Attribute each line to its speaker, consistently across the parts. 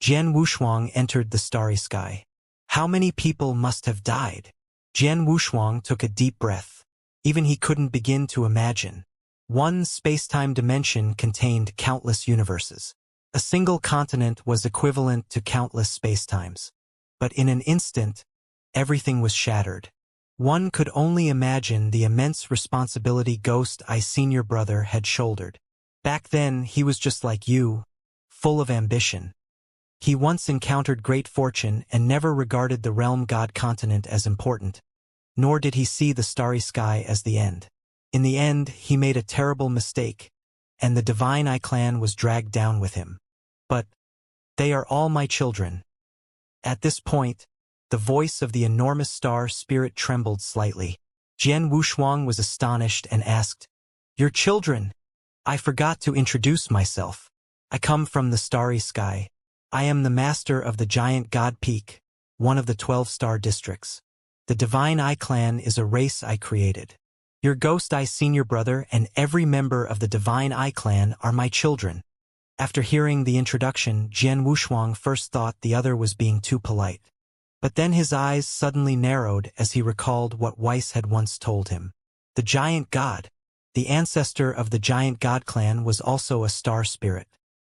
Speaker 1: Jian Wushuang entered the starry sky. How many people must have died? Jian Wushuang took a deep breath. Even he couldn't begin to imagine. One space-time dimension contained countless universes. A single continent was equivalent to countless spacetimes. But in an instant, everything was shattered. One could only imagine the immense responsibility Ghost Eye's senior brother had shouldered. Back then, he was just like you, full of ambition. He once encountered great fortune and never regarded the realm god continent as important, nor did he see the starry sky as the end. In the end, he made a terrible mistake, and the Divine Eye clan was dragged down with him. But they are all my children. At this point, the voice of the enormous star spirit trembled slightly. Jian Wushuang was astonished and asked, "Your children? I forgot to introduce myself. I come from the starry sky. I am the master of the giant god peak, one of the 12 star districts. The Divine Eye clan is a race I created. Your Ghost Eye senior brother and every member of the Divine Eye clan are my children." After hearing the introduction, Jian Wushuang first thought the other was being too polite. But then his eyes suddenly narrowed as he recalled what Weiss had once told him. The giant god, the ancestor of the giant god clan, was also a star spirit.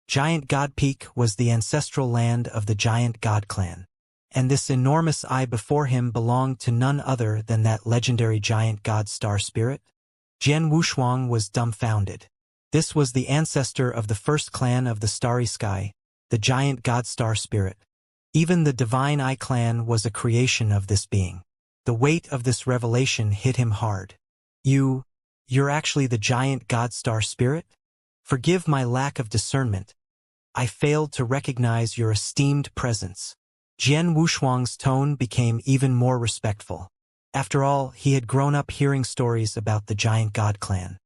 Speaker 1: Giant God Peak was the ancestral land of the giant god clan. And this enormous eye before him belonged to none other than that legendary giant god star spirit? Jian Wushuang was dumbfounded. This was the ancestor of the first clan of the starry sky, the giant god star spirit. Even the Divine Eye clan was a creation of this being. The weight of this revelation hit him hard. You're actually the giant god star spirit? Forgive my lack of discernment. I failed to recognize your esteemed presence. Jian Wushuang's tone became even more respectful. After all, he had grown up hearing stories about the giant god clan.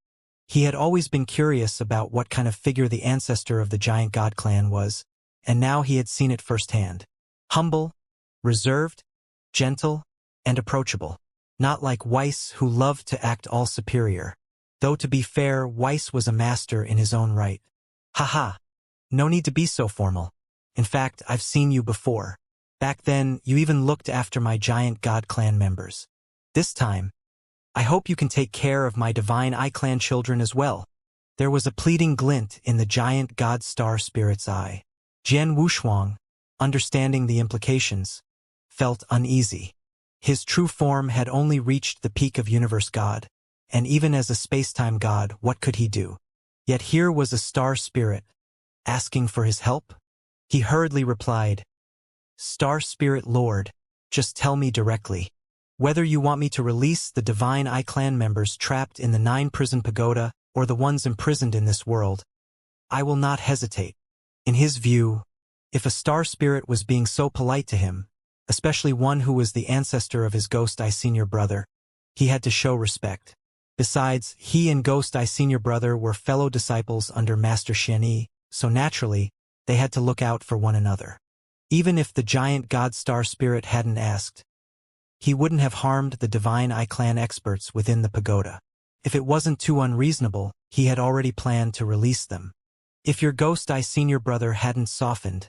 Speaker 1: He had always been curious about what kind of figure the ancestor of the giant god clan was, and now he had seen it firsthand. Humble, reserved, gentle, and approachable. Not like Weiss, who loved to act all superior. Though to be fair, Weiss was a master in his own right. Haha. No need to be so formal. In fact, I've seen you before. Back then, you even looked after my giant god clan members. This time, I hope you can take care of my Divine Eye clan children as well. There was a pleading glint in the giant god star spirit's eye. Jian Wushuang, understanding the implications, felt uneasy. His true form had only reached the peak of universe god, and even as a space-time god, what could he do? Yet here was a star spirit, asking for his help? He hurriedly replied, "Star Spirit Lord, just tell me directly. Whether you want me to release the Divine Eye clan members trapped in the 9-prison pagoda or the ones imprisoned in this world, I will not hesitate." In his view, if a star spirit was being so polite to him, especially one who was the ancestor of his Ghost Eye senior brother, he had to show respect. Besides, he and Ghost Eye senior brother were fellow disciples under Master Xianxia, so naturally, they had to look out for one another. Even if the giant god star spirit hadn't asked, he wouldn't have harmed the Divine Eye clan experts within the pagoda. If it wasn't too unreasonable, he had already planned to release them. If your Ghost Eye senior brother hadn't softened,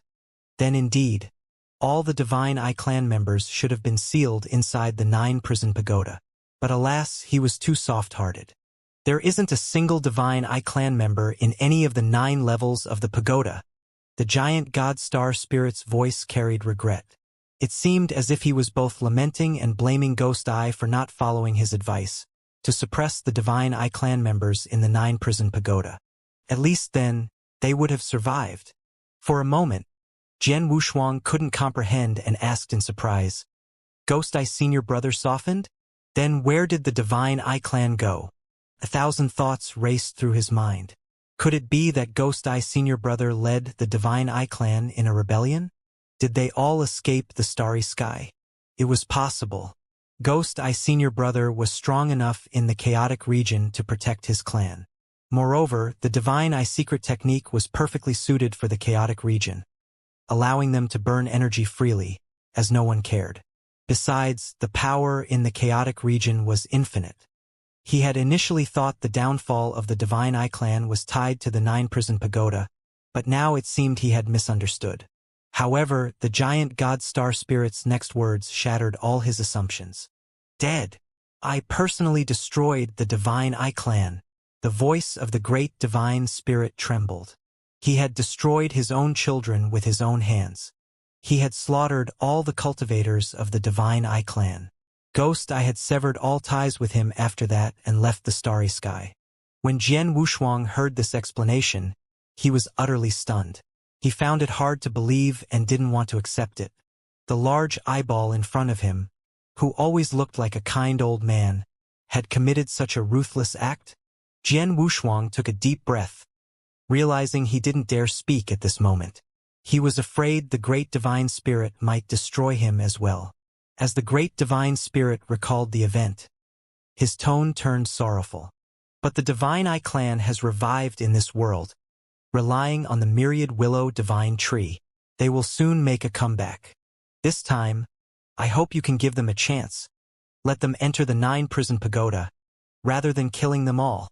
Speaker 1: then indeed, all the Divine Eye clan members should have been sealed inside the 9-prison pagoda. But alas, he was too soft-hearted. There isn't a single Divine Eye clan member in any of the 9 levels of the pagoda. The giant god star spirit's voice carried regret. It seemed as if he was both lamenting and blaming Ghost Eye for not following his advice, to suppress the Divine Eye clan members in the 9-prison pagoda. At least then, they would have survived. For a moment, Jian Wushuang couldn't comprehend and asked in surprise, "Ghost Eye senior brother softened? Then where did the Divine Eye clan go?" 1,000 thoughts raced through his mind. Could it be that Ghost Eye senior brother led the Divine Eye clan in a rebellion? Did they all escape the starry sky? It was possible. Ghost Eye senior brother was strong enough in the chaotic region to protect his clan. Moreover, the Divine Eye secret technique was perfectly suited for the chaotic region, allowing them to burn energy freely, as no one cared. Besides, the power in the chaotic region was infinite. He had initially thought the downfall of the Divine Eye clan was tied to the 9-prison pagoda, but now it seemed he had misunderstood. However, the giant god star spirit's next words shattered all his assumptions. Dead. I personally destroyed the divine I clan. The voice of the great divine spirit trembled. He had destroyed his own children with his own hands. He had slaughtered all the cultivators of the divine I clan. Ghost I had severed all ties with him after that and left the starry sky. When Jian Wushuang heard this explanation, he was utterly stunned. He found it hard to believe and didn't want to accept it. The large eyeball in front of him, who always looked like a kind old man, had committed such a ruthless act? Jian Wushuang took a deep breath, realizing he didn't dare speak at this moment. He was afraid the great divine spirit might destroy him as well. As the great divine spirit recalled the event, his tone turned sorrowful. But the divine I clan has revived in this world, relying on the myriad willow divine tree. They will soon make a comeback. This time, I hope you can give them a chance. Let them enter the 9-prison pagoda, rather than killing them all.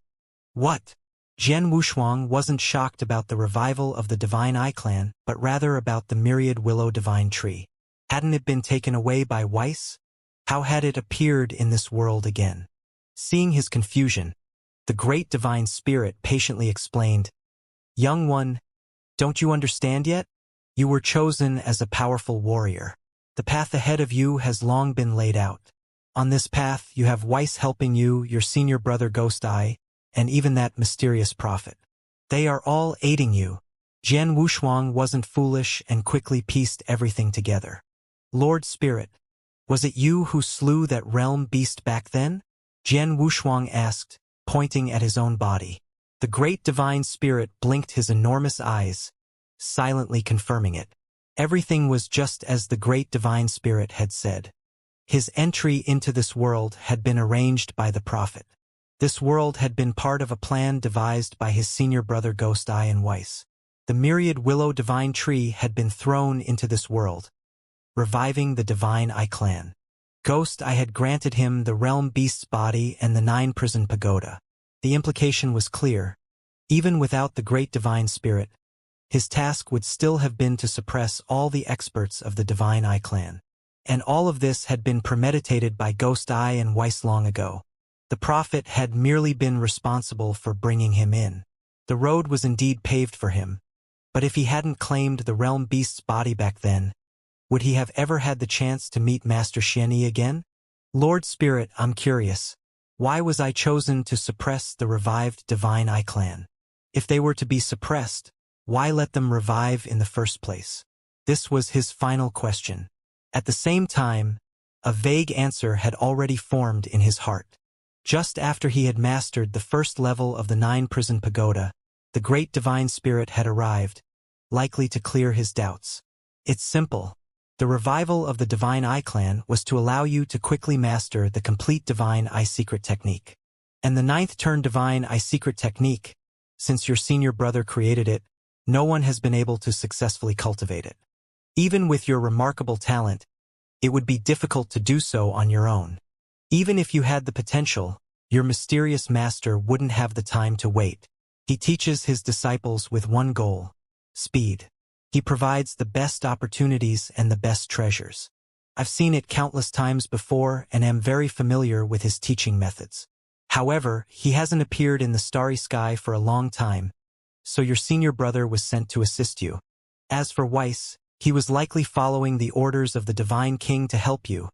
Speaker 1: What? Jian Wushuang wasn't shocked about the revival of the divine I clan, but rather about the myriad willow divine tree. Hadn't it been taken away by Weiss? How had it appeared in this world again? Seeing his confusion, the great divine spirit patiently explained, "Young one, don't you understand yet? You were chosen as a powerful warrior. The path ahead of you has long been laid out. On this path, you have Weiss helping you, your senior brother Ghost Eye, and even that mysterious prophet. They are all aiding you." Jian Wushuang wasn't foolish and quickly pieced everything together. "Lord Spirit, was it you who slew that realm beast back then?" Jian Wushuang asked, pointing at his own body. The great divine spirit blinked his enormous eyes, silently confirming it. Everything was just as the great divine spirit had said. His entry into this world had been arranged by the prophet. This world had been part of a plan devised by his senior brother Ghost Eye and Weiss. The myriad willow divine tree had been thrown into this world, reviving the divine I clan. Ghost Eye had granted him the realm beast's body and the 9-prison pagoda. The implication was clear. Even without the great divine spirit, his task would still have been to suppress all the experts of the divine I clan. And all of this had been premeditated by Ghost Eye and Weiss long ago. The prophet had merely been responsible for bringing him in. The road was indeed paved for him, but if he hadn't claimed the realm beast's body back then, would he have ever had the chance to meet Master Xianxia again? Lord Spirit, I'm curious. Why was I chosen to suppress the revived divine I clan? If they were to be suppressed, why let them revive in the first place? This was his final question. At the same time, a vague answer had already formed in his heart. Just after he had mastered the first level of the 9-prison pagoda, the great divine spirit had arrived, likely to clear his doubts. It's simple. The revival of the divine I clan was to allow you to quickly master the complete divine I secret technique. And the 9th turn divine I secret technique, since your senior brother created it, no one has been able to successfully cultivate it. Even with your remarkable talent, it would be difficult to do so on your own. Even if you had the potential, your mysterious master wouldn't have the time to wait. He teaches his disciples with one goal: speed. He provides the best opportunities and the best treasures. I've seen it countless times before and am very familiar with his teaching methods. However, he hasn't appeared in the starry sky for a long time, so your senior brother was sent to assist you. As for Weiss, he was likely following the orders of the Divine King to help you.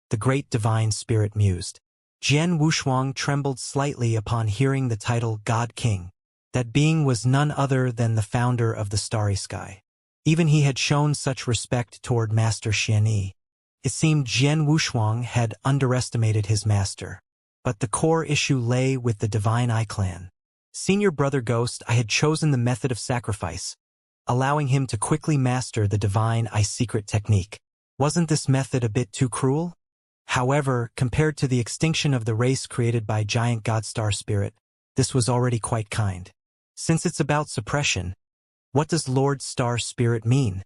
Speaker 1: The great divine spirit mused. Jian Wushuang trembled slightly upon hearing the title God King. That being was none other than the founder of the starry sky. Even he had shown such respect toward Master Xianxia. It seemed Jian Wushuang had underestimated his master. But the core issue lay with the divine I clan. Senior brother Ghost I had chosen the method of sacrifice, allowing him to quickly master the divine I secret technique. Wasn't this method a bit too cruel? However, compared to the extinction of the race created by giant god star spirit, this was already quite kind. Since it's about suppression, what does Lord Star Spirit mean?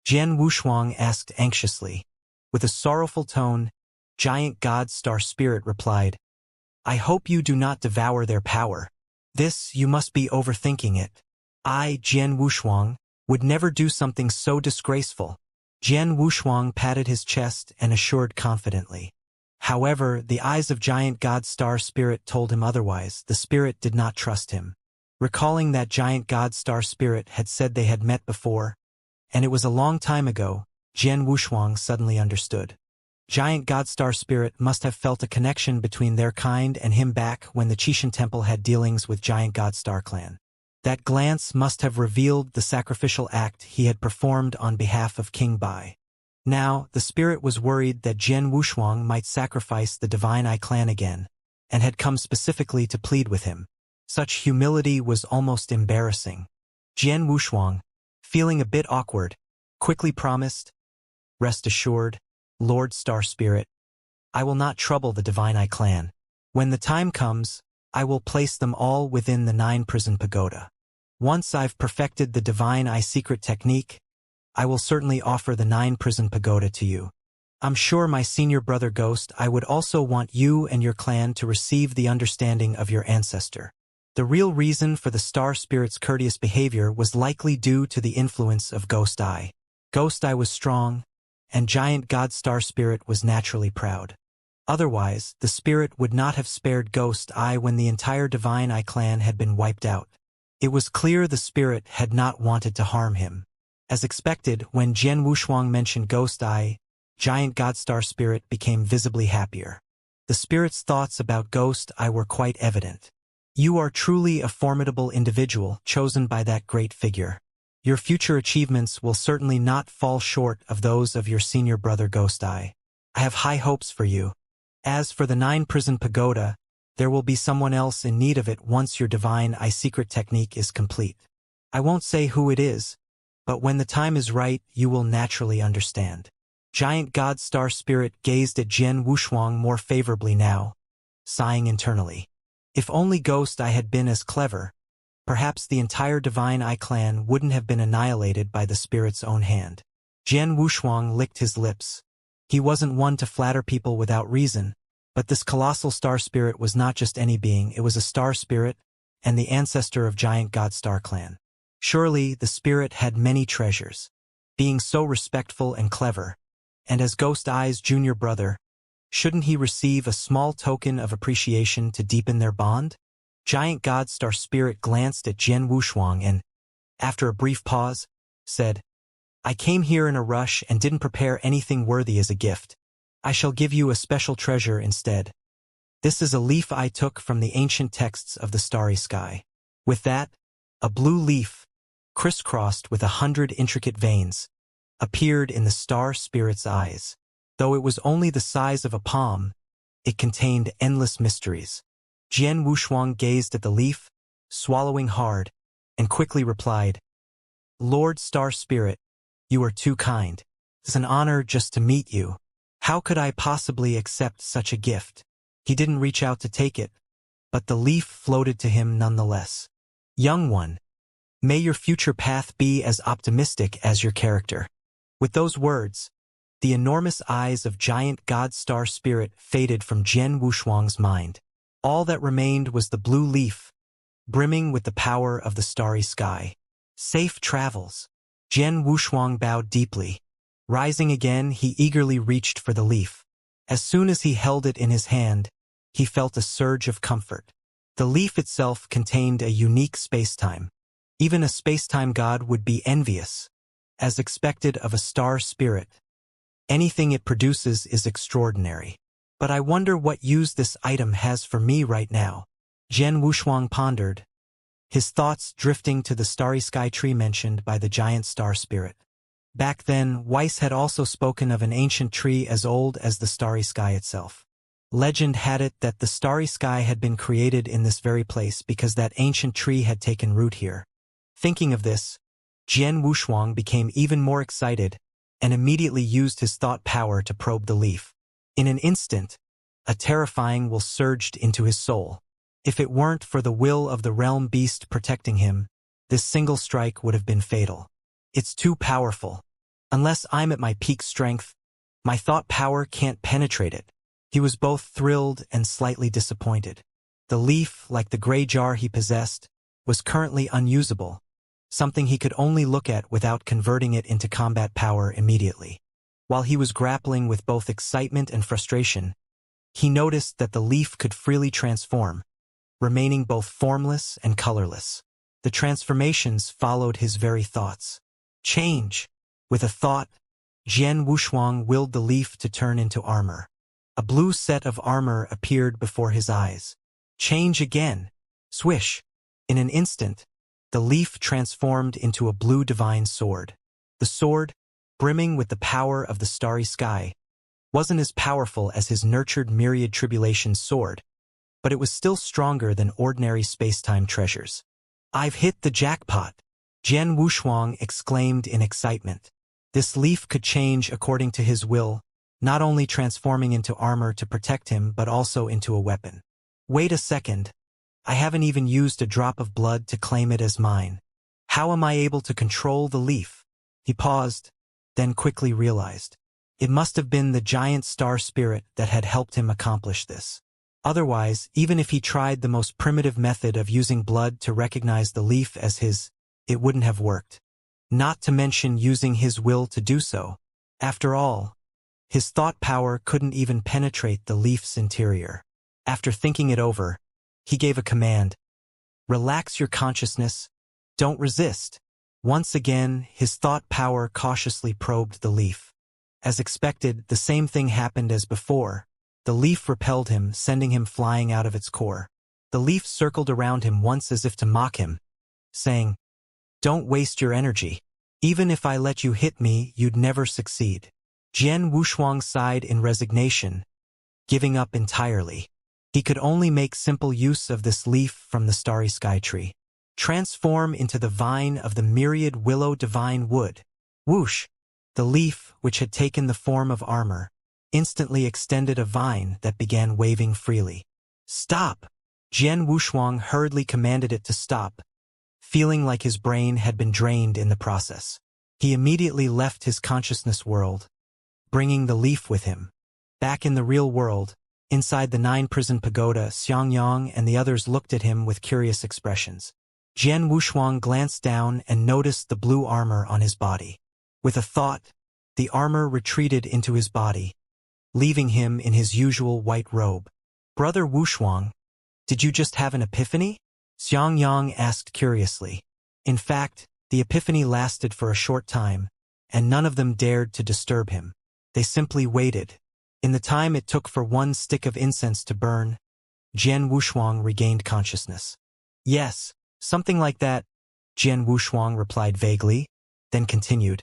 Speaker 1: Jian Wushuang asked anxiously. With a sorrowful tone, giant god Star Spirit replied, "I hope you do not devour their power. This, you must be overthinking it. I, Jian Wushuang, would never do something so disgraceful. Jian Wushuang patted his chest and assured confidently. However, the eyes of Giant God Star Spirit told him otherwise. The spirit did not trust him. Recalling that Giant God Star Spirit had said they had met before, and it was a long time ago, Jian Wushuang suddenly understood. Giant God Star Spirit must have felt a connection between their kind and him back when the Qixin Temple had dealings with Giant God Star Clan. That glance must have revealed the sacrificial act he had performed on behalf of King Bai. Now, the spirit was worried that Jian Wushuang might sacrifice the Divine Eye clan again, and had come specifically to plead with him. Such humility was almost embarrassing. Jian Wushuang, feeling a bit awkward, quickly promised, "Rest assured, Lord Star Spirit, I will not trouble the Divine Eye clan. When the time comes, I will place them all within the 9-prison pagoda. Once I've perfected the Divine Eye secret technique, I will certainly offer the 9-prison pagoda to you. I'm sure my senior brother Ghost I would also want you and your clan to receive the understanding of your ancestor." The real reason for the Star Spirit's courteous behavior was likely due to the influence of Ghost Eye. Ghost Eye was strong, and Giant God Star Spirit was naturally proud. Otherwise, the spirit would not have spared Ghost Eye when the entire Divine Eye clan had been wiped out. It was clear the spirit had not wanted to harm him. As expected, when Jian Wushuang mentioned Ghost Eye, Giant God Star Spirit became visibly happier. The spirit's thoughts about Ghost Eye were quite evident. You are truly a formidable individual chosen by that great figure. Your future achievements will certainly not fall short of those of your senior brother Ghost Eye. I have high hopes for you. As for the 9-prison pagoda, there will be someone else in need of it once your Divine Eye secret technique is complete. I won't say who it is, but when the time is right, you will naturally understand. Giant God Star Spirit gazed at Jian Wushuang more favorably now, sighing internally. If only Ghost Eye had been as clever, perhaps the entire Divine Eye clan wouldn't have been annihilated by the spirit's own hand. Jian Wushuang licked his lips. He wasn't one to flatter people without reason, but this colossal star spirit was not just any being, it was a star spirit, and the ancestor of Giant God Star clan. Surely, the spirit had many treasures. Being so respectful and clever, and as Ghost Eye's junior brother, shouldn't he receive a small token of appreciation to deepen their bond? Giant God Star Spirit glanced at Jian Wushuang and, after a brief pause, said, "I came here in a rush and didn't prepare anything worthy as a gift. I shall give you a special treasure instead. This is a leaf I took from the ancient texts of the starry sky." With that, a blue leaf, crisscrossed with 100 intricate veins, appeared in the star spirit's eyes. Though it was only the size of a palm, it contained endless mysteries. Jian Wushuang gazed at the leaf, swallowing hard, and quickly replied, "Lord Star Spirit, you are too kind. It's an honor just to meet you. How could I possibly accept such a gift?" He didn't reach out to take it, but the leaf floated to him nonetheless. "Young one, may your future path be as optimistic as your character." With those words, the enormous eyes of Giant God Star Spirit faded from Jian Wushuang's mind. All that remained was the blue leaf, brimming with the power of the starry sky. Safe travels. Jian Wushuang bowed deeply. Rising again, he eagerly reached for the leaf. As soon as he held it in his hand, he felt a surge of comfort. The leaf itself contained a unique spacetime. Even a spacetime god would be envious, as expected of a star spirit. Anything it produces is extraordinary. But I wonder what use this item has for me right now. Jian Wushuang pondered, his thoughts drifting to the starry sky tree mentioned by the giant star spirit. Back then, Weiss had also spoken of an ancient tree as old as the starry sky itself. Legend had it that the starry sky had been created in this very place because that ancient tree had taken root here. Thinking of this, Jian Wushuang became even more excited and immediately used his thought power to probe the leaf. In an instant, a terrifying will surged into his soul. If it weren't for the will of the realm beast protecting him, this single strike would have been fatal. It's too powerful. Unless I'm at my peak strength, my thought power can't penetrate it. He was both thrilled and slightly disappointed. The leaf, like the gray jar he possessed, was currently unusable, something he could only look at without converting it into combat power immediately. While he was grappling with both excitement and frustration, he noticed that the leaf could freely transform, remaining both formless and colorless. The transformations followed his very thoughts. Change. With a thought, Jian Wushuang willed the leaf to turn into armor. A blue set of armor appeared before his eyes. Change again. Swish. In an instant, the leaf transformed into a blue divine sword. The sword, brimming with the power of the starry sky, wasn't as powerful as his nurtured myriad tribulations sword, but it was still stronger than ordinary space-time treasures. I've hit the jackpot, Jian Wushuang exclaimed in excitement. This leaf could change according to his will, not only transforming into armor to protect him but also into a weapon. Wait a second. I haven't even used a drop of blood to claim it as mine. How am I able to control the leaf? He paused, then quickly realized. It must have been the giant star spirit that had helped him accomplish this. Otherwise, even if he tried the most primitive method of using blood to recognize the leaf as his, it wouldn't have worked. Not to mention using his will to do so. After all, his thought power couldn't even penetrate the leaf's interior. After thinking it over, he gave a command. Relax your consciousness. Don't resist. Once again, his thought power cautiously probed the leaf. As expected, the same thing happened as before. The leaf repelled him, sending him flying out of its core. The leaf circled around him once as if to mock him, saying, Don't waste your energy. Even if I let you hit me, you'd never succeed. Jian Wushuang sighed in resignation, giving up entirely. He could only make simple use of this leaf from the starry sky tree. Transform into the vine of the myriad willow divine wood. Whoosh! The leaf, which had taken the form of armor, instantly extended a vine that began waving freely. Stop! Jian Wushuang hurriedly commanded it to stop, feeling like his brain had been drained in the process. He immediately left his consciousness world, bringing the leaf with him. Back in the real world, inside the 9-prison pagoda, Xianxia and the others looked at him with curious expressions. Jian Wushuang glanced down and noticed the blue armor on his body. With a thought, the armor retreated into his body, leaving him in his usual white robe. Brother Wushuang, did you just have an epiphany? Xianxia asked curiously. In fact, the epiphany lasted for a short time, and none of them dared to disturb him. They simply waited. In the time it took for one stick of incense to burn, Jian Wushuang regained consciousness. Yes, something like that, Jian Wushuang replied vaguely, then continued.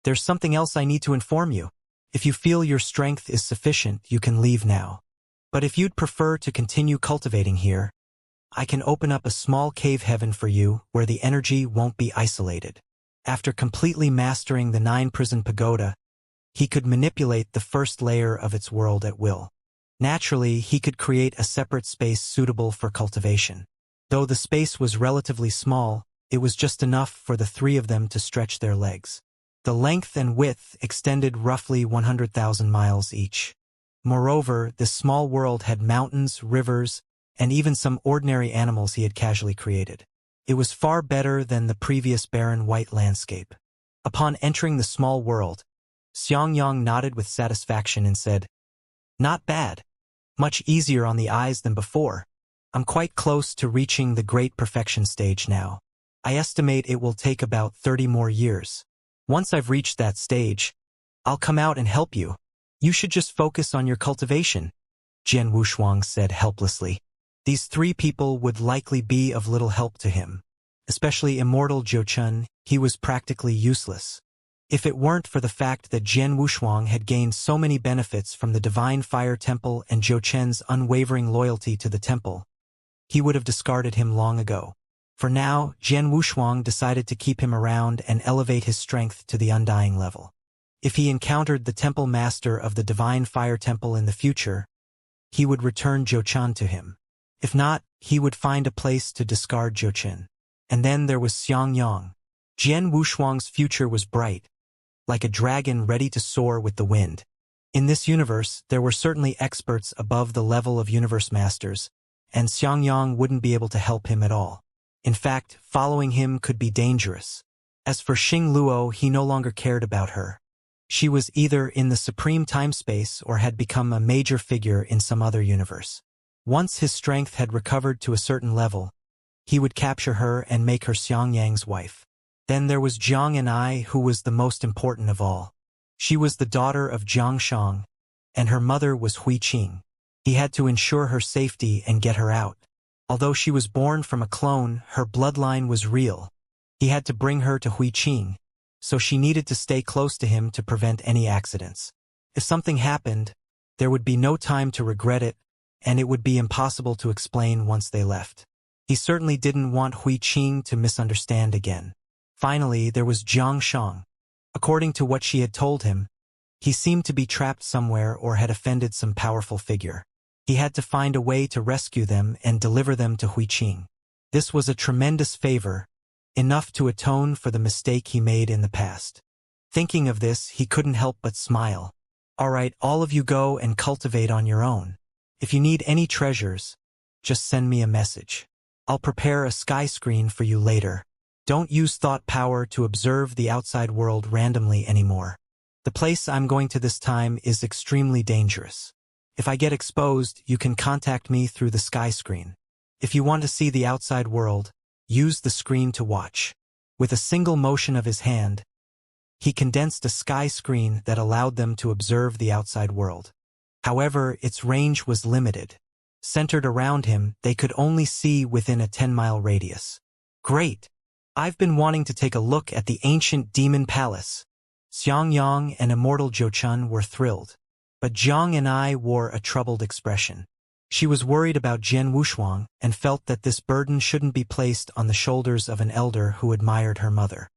Speaker 1: There's something else I need to inform you. If you feel your strength is sufficient, you can leave now. But if you'd prefer to continue cultivating here, I can open up a small cave heaven for you where the energy won't be isolated. After completely mastering the 9-prison pagoda, he could manipulate the first layer of its world at will. Naturally, he could create a separate space suitable for cultivation. Though the space was relatively small, it was just enough for the three of them to stretch their legs. The length and width extended roughly 100,000 miles each. Moreover, this small world had mountains, rivers, and even some ordinary animals he had casually created. It was far better than the previous barren white landscape. Upon entering the small world, Xianxia nodded with satisfaction and said, Not bad. Much easier on the eyes than before. I'm quite close to reaching the great perfection stage now. I estimate it will take about 30 more years. Once I've reached that stage, I'll come out and help you. You should just focus on your cultivation, Jian Wushuang said helplessly. These three people would likely be of little help to him. Especially Immortal Zhouchen, he was practically useless. If it weren't for the fact that Jian Wushuang had gained so many benefits from the Divine Fire Temple and Zhouchen's unwavering loyalty to the temple, he would have discarded him long ago. For now, Jian Wushuang decided to keep him around and elevate his strength to the undying level. If he encountered the temple master of the Divine Fire Temple in the future, he would return Zhouchen to him. If not, he would find a place to discard Zhouchen. And then there was Xianxia. Jian Wushuang's future was bright, like a dragon ready to soar with the wind. In this universe, there were certainly experts above the level of universe masters, and Xianxia wouldn't be able to help him at all. In fact, following him could be dangerous. As for Xing Luo, he no longer cared about her. She was either in the supreme time-space or had become a major figure in some other universe. Once his strength had recovered to a certain level, he would capture her and make her Xiangyang's wife. Then there was Jiang An'ai, who was the most important of all. She was the daughter of Jiang Shang, and her mother was Hui Qing. He had to ensure her safety and get her out. Although she was born from a clone, her bloodline was real. He had to bring her to Hui Qing, so she needed to stay close to him to prevent any accidents. If something happened, there would be no time to regret it, and it would be impossible to explain once they left. He certainly didn't want Hui Qing to misunderstand again. Finally, there was Jiang Shang. According to what she had told him, he seemed to be trapped somewhere or had offended some powerful figure. He had to find a way to rescue them and deliver them to Hui Qing. This was a tremendous favor, enough to atone for the mistake he made in the past. Thinking of this, he couldn't help but smile. All right, all of you go and cultivate on your own. If you need any treasures, just send me a message. I'll prepare a sky screen for you later. Don't use thought power to observe the outside world randomly anymore. The place I'm going to this time is extremely dangerous. If I get exposed, you can contact me through the sky screen. If you want to see the outside world, use the screen to watch. With a single motion of his hand, he condensed a sky screen that allowed them to observe the outside world. However, its range was limited. Centered around him, they could only see within a 10-mile radius. Great! I've been wanting to take a look at the ancient demon palace. Xiangyang and Immortal Zhouchun were thrilled. But Jiang An'ai wore a troubled expression. She was worried about Jian Wushuang and felt that this burden shouldn't be placed on the shoulders of an elder who admired her mother.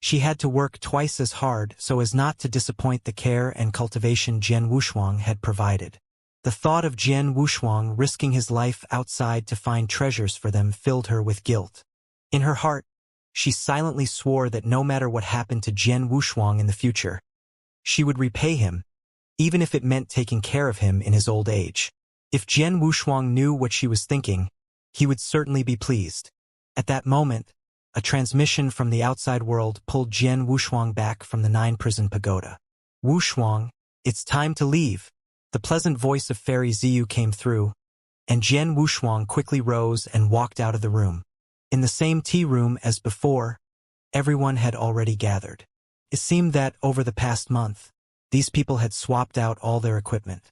Speaker 1: She had to work twice as hard so as not to disappoint the care and cultivation Jian Wushuang had provided. The thought of Jian Wushuang risking his life outside to find treasures for them filled her with guilt. In her heart, she silently swore that no matter what happened to Jian Wushuang in the future, she would repay him, even if it meant taking care of him in his old age. If Jian Wushuang knew what she was thinking, he would certainly be pleased. At that moment, a transmission from the outside world pulled Jian Wushuang back from the 9-prison pagoda. Wushuang, it's time to leave. The pleasant voice of Fairy Ziyu came through, and Jian Wushuang quickly rose and walked out of the room. In the same tea room as before, everyone had already gathered. It seemed that over the past month, these people had swapped out all their equipment.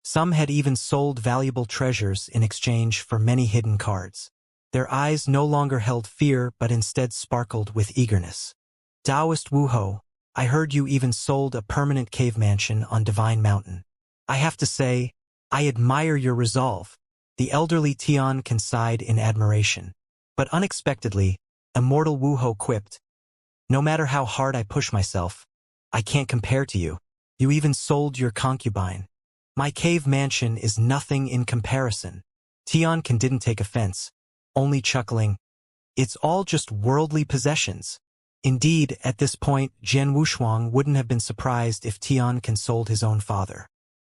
Speaker 1: Some had even sold valuable treasures in exchange for many hidden cards. Their eyes no longer held fear but instead sparkled with eagerness. Taoist Wuho, I heard you even sold a permanent cave mansion on Divine Mountain. I have to say, I admire your resolve. The elderly Tian sighed in admiration. But unexpectedly, Immortal Wuho quipped, no matter how hard I push myself, I can't compare to you. You even sold your concubine. My cave mansion is nothing in comparison. Tiankin didn't take offense, only chuckling, it's all just worldly possessions. Indeed, at this point, Jian Wushuang wouldn't have been surprised if Tiankin sold his own father.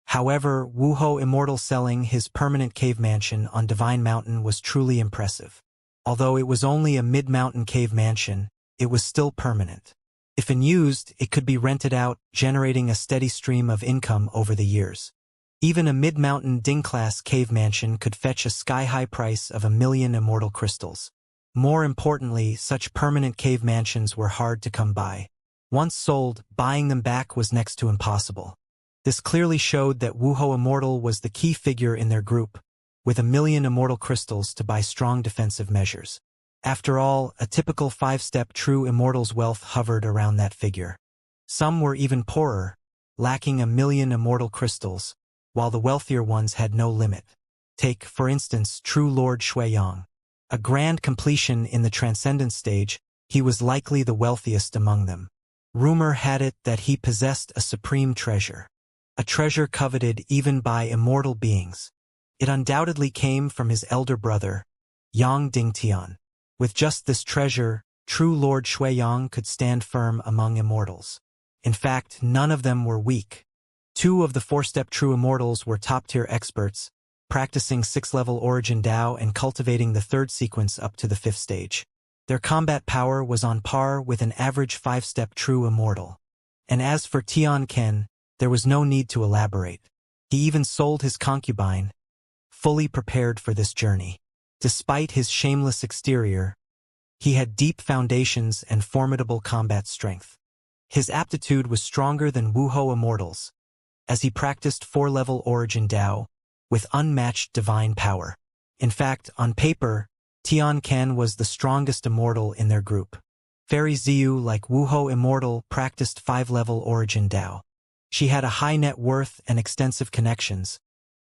Speaker 1: However, Wuho Immortal selling his permanent cave mansion on Divine Mountain was truly impressive. Although it was only a mid-mountain cave mansion, it was still permanent. If unused, it could be rented out, generating a steady stream of income over the years. Even a mid-mountain Ding-class cave mansion could fetch a sky-high price of 1 million immortal crystals. More importantly, such permanent cave mansions were hard to come by. Once sold, buying them back was next to impossible. This clearly showed that Wuho Immortal was the key figure in their group, with 1 million immortal crystals to buy strong defensive measures. After all, a typical 5-step true immortal's wealth hovered around that figure. Some were even poorer, lacking 1 million immortal crystals, while the wealthier ones had no limit. Take, for instance, true Lord Shuiyang. A grand completion in the transcendence stage, he was likely the wealthiest among them. Rumor had it that he possessed a supreme treasure. A treasure coveted even by immortal beings. It undoubtedly came from his elder brother, Yang Dingtian. With just this treasure, true Lord Shuiyang could stand firm among immortals. In fact, none of them were weak. 2 of the 4-step true immortals were top-tier experts, practicing 6-level origin Dao and cultivating the 3rd sequence up to the 5th stage. Their combat power was on par with an average 5-step true immortal. And as for Tian Ken, there was no need to elaborate. He even sold his concubine, fully prepared for this journey. Despite his shameless exterior, he had deep foundations and formidable combat strength. His aptitude was stronger than Wuho immortals, as he practiced 4-level origin Dao with unmatched divine power. In fact, on paper, Tian Ken was the strongest immortal in their group. Fairy Ziyu, like Wuho immortal, practiced 5-level origin Dao. She had a high net worth and extensive connections,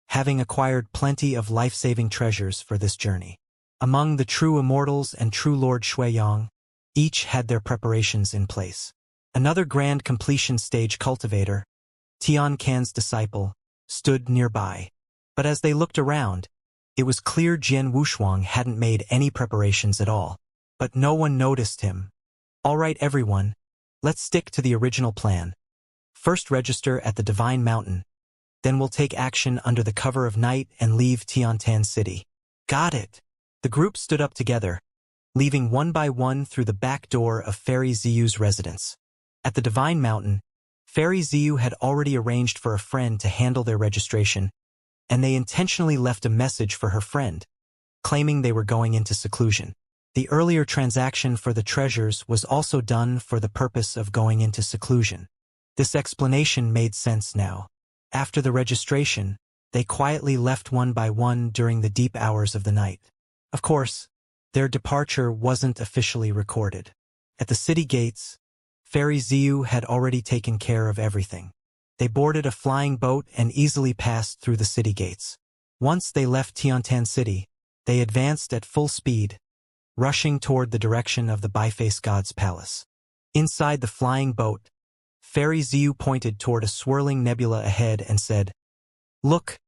Speaker 1: having acquired plenty of life-saving treasures for this journey. Among the true immortals and true Lord Shuiyang, each had their preparations in place. Another grand completion stage cultivator, Tian Can's disciple, stood nearby. But as they looked around, it was clear Jian Wushuang hadn't made any preparations at all. But no one noticed him. All right, everyone, let's stick to the original plan. First register at the Divine Mountain, then we'll take action under the cover of night and leave Tiantan City. Got it. The group stood up together, leaving one by one through the back door of Fairy Ziyu's residence. At the Divine Mountain, Fairy Ziyu had already arranged for a friend to handle their registration, and they intentionally left a message for her friend, claiming they were going into seclusion. The earlier transaction for the treasures was also done for the purpose of going into seclusion. This explanation made sense now. After the registration, they quietly left one by one during the deep hours of the night. Of course, their departure wasn't officially recorded. At the city gates, Fairy Ziyu had already taken care of everything. They boarded a flying boat and easily passed through the city gates. Once they left Tiantan City, they advanced at full speed, rushing toward the direction of the Biface God's palace. Inside the flying boat, Fairy Ziyu pointed toward a swirling nebula ahead and said, "Look,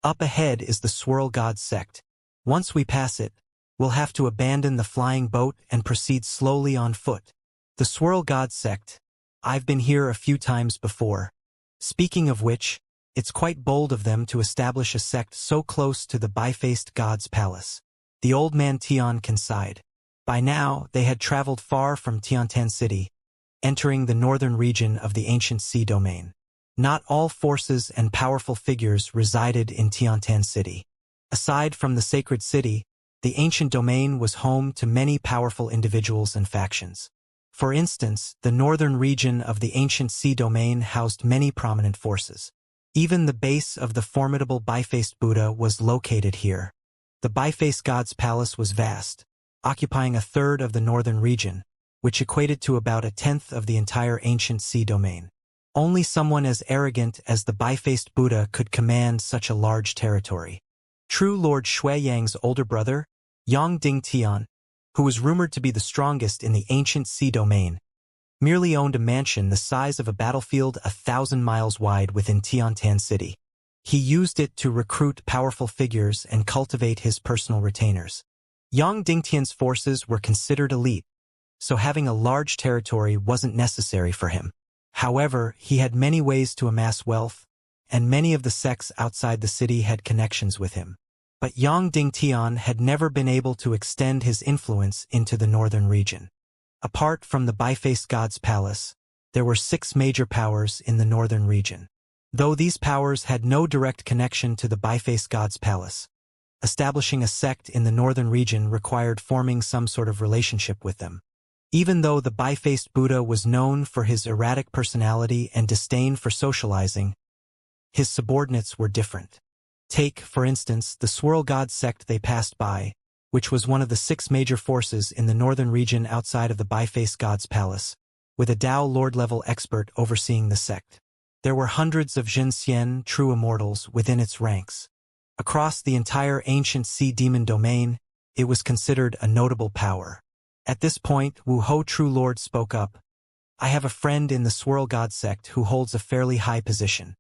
Speaker 1: up ahead is the Swirl God sect. Once we pass it, we'll have to abandon the flying boat and proceed slowly on foot." The Swirl God sect. I've been here a few times before. Speaking of which, it's quite bold of them to establish a sect so close to the Bifaced God's palace. The old man Tian Can sighed. By now, they had traveled far from Tiantan City, entering the northern region of the ancient sea domain. Not all forces and powerful figures resided in Tiantan City. Aside from the sacred city, the ancient domain was home to many powerful individuals and factions. For instance, the northern region of the ancient sea domain housed many prominent forces. Even the base of the formidable Bifaced Buddha was located here. The Bifaced God's palace was vast, occupying a third of the northern region, which equated to about a tenth of the entire ancient sea domain. Only someone as arrogant as the Bifaced Buddha could command such a large territory. True Lord Shuiyang's older brother, Yang Dingtian, who was rumored to be the strongest in the ancient sea domain, merely owned a mansion the size of a battlefield 1,000 miles wide within Tiantan City. He used it to recruit powerful figures and cultivate his personal retainers. Yang Dingtian's forces were considered elite, so having a large territory wasn't necessary for him. However, he had many ways to amass wealth, and many of the sects outside the city had connections with him. But Yang Dingtian had never been able to extend his influence into the northern region. Apart from the Bifaced God's palace, there were 6 major powers in the northern region. Though these powers had no direct connection to the Bifaced God's palace, establishing a sect in the northern region required forming some sort of relationship with them. Even though the Bifaced Buddha was known for his erratic personality and disdain for socializing, his subordinates were different. Take, for instance, the Swirl God sect they passed by, which was one of the 6 major forces in the northern region outside of the Bifaced God's palace, with a Tao Lord-level expert overseeing the sect. There were hundreds of Xianxia true immortals within its ranks. Across the entire ancient sea demon domain, it was considered a notable power. At this point, Wu Ho True Lord spoke up. "I have a friend in the Swirl God sect who holds a fairly high position.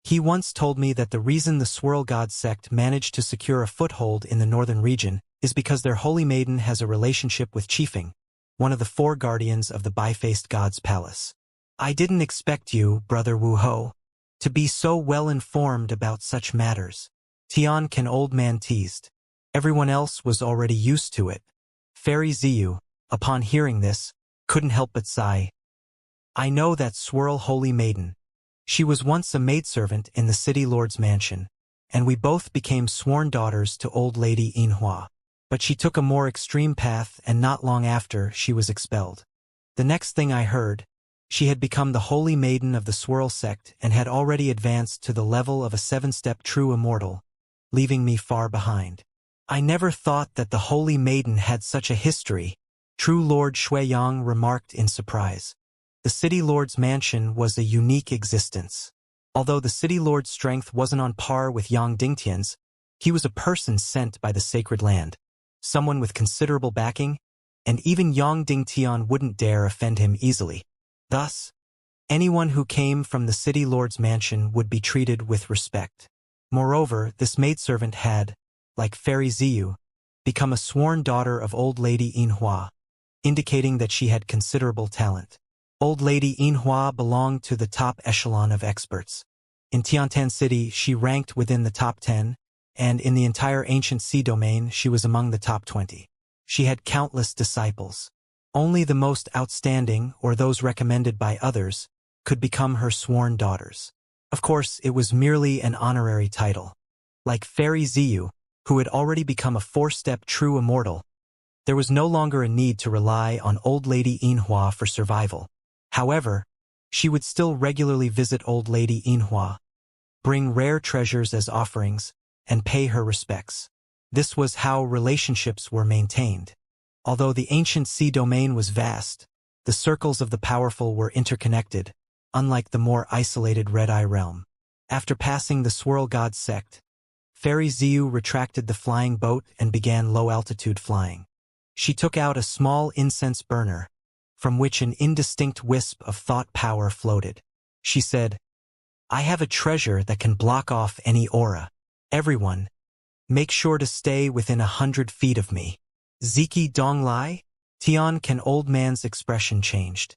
Speaker 1: He once told me that the reason the Swirl God sect managed to secure a foothold in the northern region is because their holy maiden has a relationship with Qifeng, one of the 4 guardians of the Bifaced God's palace. I didn't expect you, Brother Wu Ho, to be so well informed about such matters." Tian Can old man teased. Everyone else was already used to it. Fairy Ziyu, upon hearing this, couldn't help but sigh. I know that swirl holy maiden. She was once a maidservant in the city lord's mansion, and we both became sworn daughters to old lady Inhua. But she took a more extreme path, and not long after, she was expelled. The next thing I heard, she had become the holy maiden of the swirl sect and had already advanced to the level of a 7-step true immortal, leaving me far behind. I never thought that the holy maiden had such a history, True Lord Shuiyang remarked in surprise. The city lord's mansion was a unique existence. Although the city lord's strength wasn't on par with Yang Dingtian's, he was a person sent by the sacred land, someone with considerable backing, and even Yang Dingtian wouldn't dare offend him easily. Thus, anyone who came from the city lord's mansion would be treated with respect. Moreover, this maidservant had, like Fairy Ziyu, become a sworn daughter of old lady Inhua, indicating that she had considerable talent. Old lady Inhua belonged to the top echelon of experts. In Tiantan City, she ranked within the top 10, and in the entire ancient sea domain, she was among the top 20. She had countless disciples. Only the most outstanding, or those recommended by others, could become her sworn daughters. Of course, it was merely an honorary title. Like Fairy Ziyu, who had already become a 4-step true immortal, there was no longer a need to rely on old lady Inhua for survival. However, she would still regularly visit old lady Inhua, bring rare treasures as offerings, and pay her respects. This was how relationships were maintained. Although the ancient sea domain was vast, the circles of the powerful were interconnected, unlike the more isolated Red Eye realm. After passing the Swirl God sect, Fairy Ziyu retracted the flying boat and began low-altitude flying. She took out a small incense burner, from which an indistinct wisp of thought power floated. She said, I have a treasure that can block off any aura. Everyone, make sure to stay within 100 feet of me. Ziki Donglai? Tian Can old man's expression changed.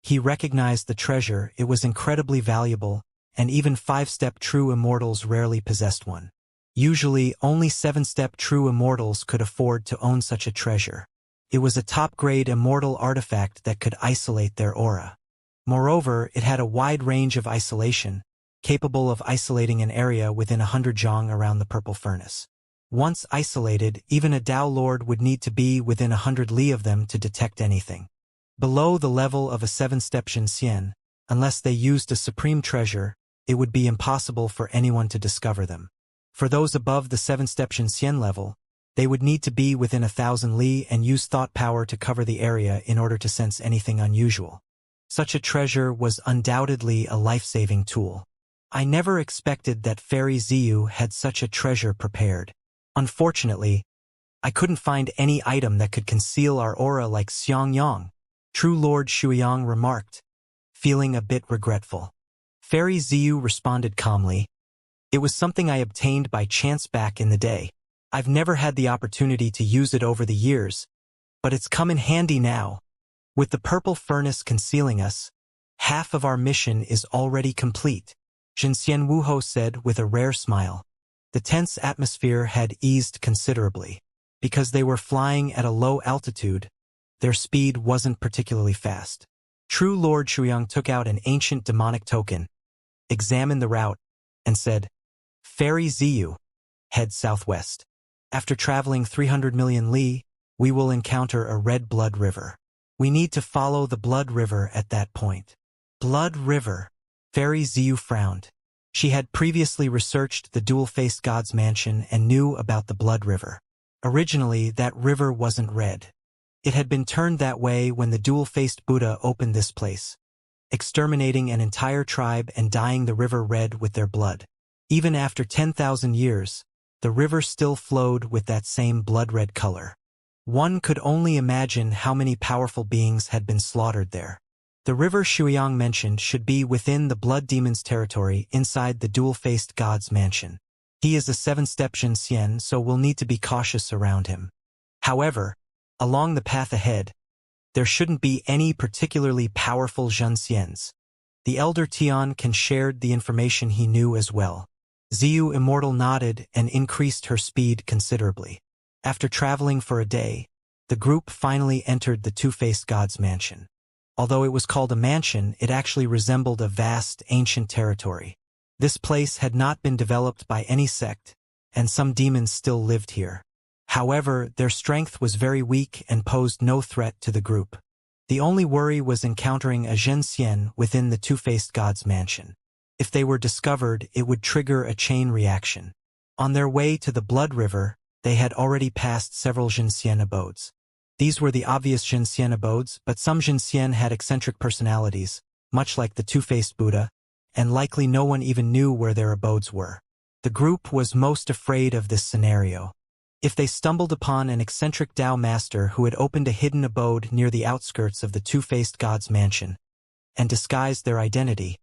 Speaker 1: He recognized the treasure. It was incredibly valuable, and even 5-step true immortals rarely possessed one. Usually, only 7-step true immortals could afford to own such a treasure. It was a top-grade immortal artifact that could isolate their aura. Moreover, it had a wide range of isolation, capable of isolating an area within 100 zhang around the purple furnace. Once isolated, even a Dao Lord would need to be within 100 li of them to detect anything. Below the level of a 7-step Xianxia, unless they used a supreme treasure, it would be impossible for anyone to discover them. For those above the 7-step Xianxia level, they would need to be within 1,000 li and use thought power to cover the area in order to sense anything unusual. Such a treasure was undoubtedly a life-saving tool. I never expected that Fairy Ziyu had such a treasure prepared. Unfortunately, I couldn't find any item that could conceal our aura like Xiangyang, True Lord Shuiyang remarked, feeling a bit regretful. Fairy Ziyu responded calmly, It was something I obtained by chance back in the day. I've never had the opportunity to use it over the years, but it's come in handy now. With the purple furnace concealing us, half of our mission is already complete, Zhenxian Wuho said with a rare smile. The tense atmosphere had eased considerably. Because they were flying at a low altitude, their speed wasn't particularly fast. True Lord Shuiyang took out an ancient demonic token, examined the route, and said, Fairy Ziyu, head southwest. After traveling 300 million li, we will encounter a red blood river. We need to follow the blood river at that point. Blood river. Fairy Ziyu frowned. She had previously researched the dual-faced god's mansion and knew about the blood river. Originally, that river wasn't red. It had been turned that way when the dual-faced Buddha opened this place, exterminating an entire tribe and dyeing the river red with their blood. Even after 10,000 years, the river still flowed with that same blood-red color. One could only imagine how many powerful beings had been slaughtered there. The river Shuiyang mentioned should be within the blood demon's territory inside the dual-faced god's mansion. He is a 7-step Xianxian, so we'll need to be cautious around him. However, along the path ahead, there shouldn't be any particularly powerful Xianxians. The elder Tian Can shared the information he knew as well. Ziyu Immortal nodded and increased her speed considerably. After traveling for a day, the group finally entered the two-faced god's mansion. Although it was called a mansion, it actually resembled a vast, ancient territory. This place had not been developed by any sect, and some demons still lived here. However, their strength was very weak and posed no threat to the group. The only worry was encountering a Xianxia within the two-faced god's mansion. If they were discovered, it would trigger a chain reaction. On their way to the Blood River, they had already passed several Xianxia abodes. These were the obvious Xianxia abodes, but some Xianxia had eccentric personalities, much like the two-faced Buddha, and likely no one even knew where their abodes were. The group was most afraid of this scenario. If they stumbled upon an eccentric Tao master who had opened a hidden abode near the outskirts of the two-faced god's mansion and disguised their identity,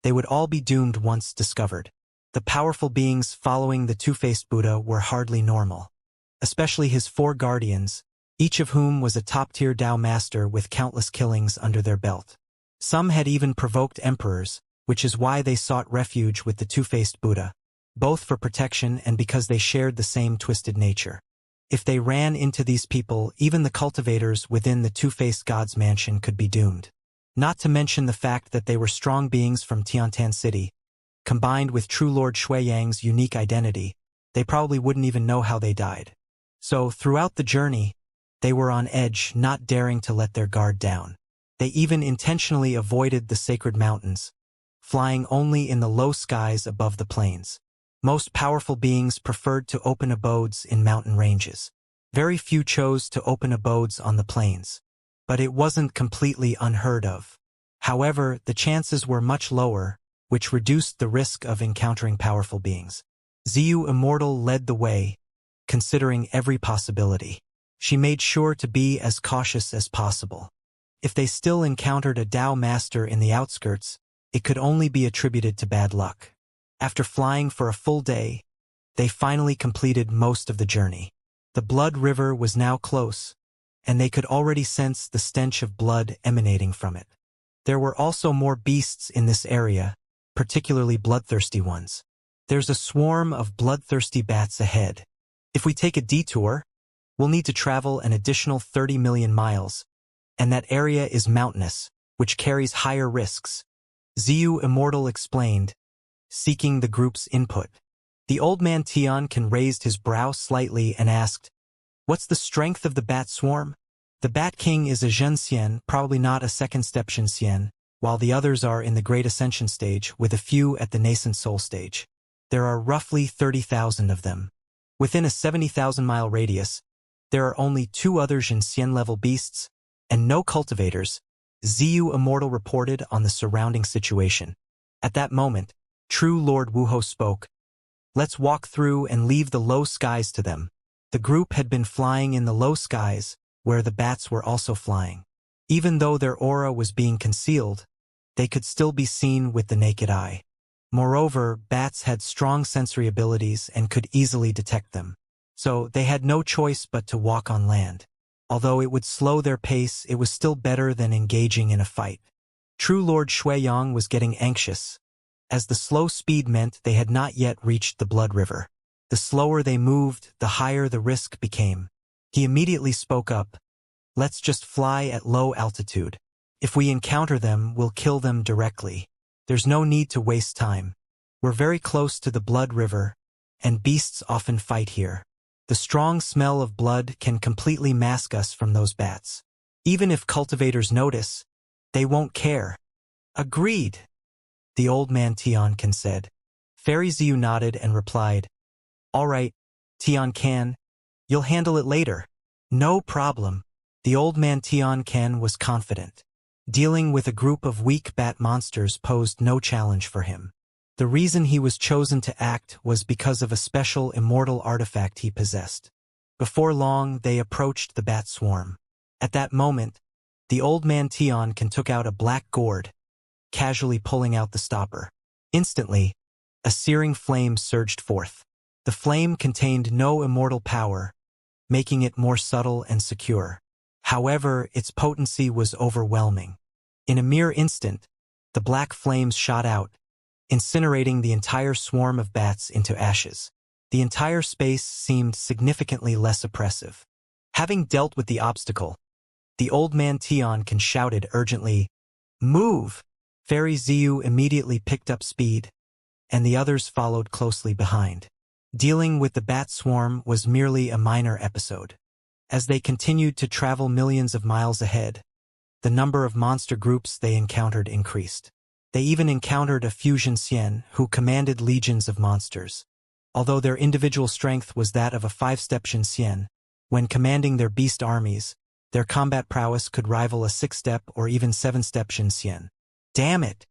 Speaker 1: they would all be doomed once discovered. The powerful beings following the two-faced Buddha were hardly normal, especially his 4 guardians, each of whom was a top-tier Tao master with countless killings under their belt. Some had even provoked emperors, which is why they sought refuge with the two-faced Buddha, both for protection and because they shared the same twisted nature. If they ran into these people, even the cultivators within the two-faced god's mansion could be doomed. Not to mention the fact that they were strong beings from Tiantan City. Combined with True Lord Xueyang's unique identity, they probably wouldn't even know how they died. So, throughout the journey, they were on edge, not daring to let their guard down. They even intentionally avoided the sacred mountains, flying only in the low skies above the plains. Most powerful beings preferred to open abodes in mountain ranges. Very few chose to open abodes on the plains. But it wasn't completely unheard of. However, the chances were much lower, which reduced the risk of encountering powerful beings. Xiu Immortal led the way, considering every possibility. She made sure to be as cautious as possible. If they still encountered a Tao master in the outskirts, it could only be attributed to bad luck. After flying for a full day, they finally completed most of the journey. The Blood River was now close, and they could already sense the stench of blood emanating from it. There were also more beasts in this area, particularly bloodthirsty ones. There's a swarm of bloodthirsty bats ahead. If we take a detour, we'll need to travel an additional 30 million miles, and that area is mountainous, which carries higher risks. Xiu Immortal explained, seeking the group's input. The old man Tian raised his brow slightly and asked, "What's the strength of the bat swarm?" The Bat King is a Xianxian, probably not a second-step Xianxian, while the others are in the Great Ascension stage, with a few at the nascent soul stage. There are roughly 30,000 of them. Within a 70,000-mile radius, there are only 2 other Xianxian-level beasts, and no cultivators, Xiu Immortal reported on the surrounding situation. At that moment, True Lord Wuho spoke. "Let's walk through and leave the low skies to them." The group had been flying in the low skies, where the bats were also flying. Even though their aura was being concealed, they could still be seen with the naked eye. Moreover, bats had strong sensory abilities and could easily detect them. So they had no choice but to walk on land. Although it would slow their pace, it was still better than engaging in a fight. True Lord Xueyang was getting anxious, as the slow speed meant they had not yet reached the Blood River. The slower they moved, the higher the risk became. He immediately spoke up. "Let's just fly at low altitude. If we encounter them, we'll kill them directly. There's no need to waste time. We're very close to the Blood River, and beasts often fight here. The strong smell of blood can completely mask us from those bats. Even if cultivators notice, they won't care." "Agreed," the old man Tian said. Fairy Xiu nodded and replied, "All right, Tian, you'll handle it later." "No problem." The old man Tian was confident. Dealing with a group of weak bat monsters posed no challenge for him. The reason he was chosen to act was because of a special immortal artifact he possessed. Before long, they approached the bat swarm. At that moment, the old man Tian took out a black gourd, casually pulling out the stopper. Instantly, a searing flame surged forth. The flame contained no immortal power, making it more subtle and secure. However, its potency was overwhelming. In a mere instant, the black flames shot out, incinerating the entire swarm of bats into ashes. The entire space seemed significantly less oppressive. Having dealt with the obstacle, the old man Tian shouted urgently, "Move!" Fairy Ziyu immediately picked up speed, and the others followed closely behind. Dealing with the bat swarm was merely a minor episode. As they continued to travel millions of miles ahead, the number of monster groups they encountered increased. They even encountered a fusion Xian who commanded legions of monsters. Although their individual strength was that of a 5-step Xian, when commanding their beast armies, their combat prowess could rival a 6-step or even 7-step Xian. Damn it!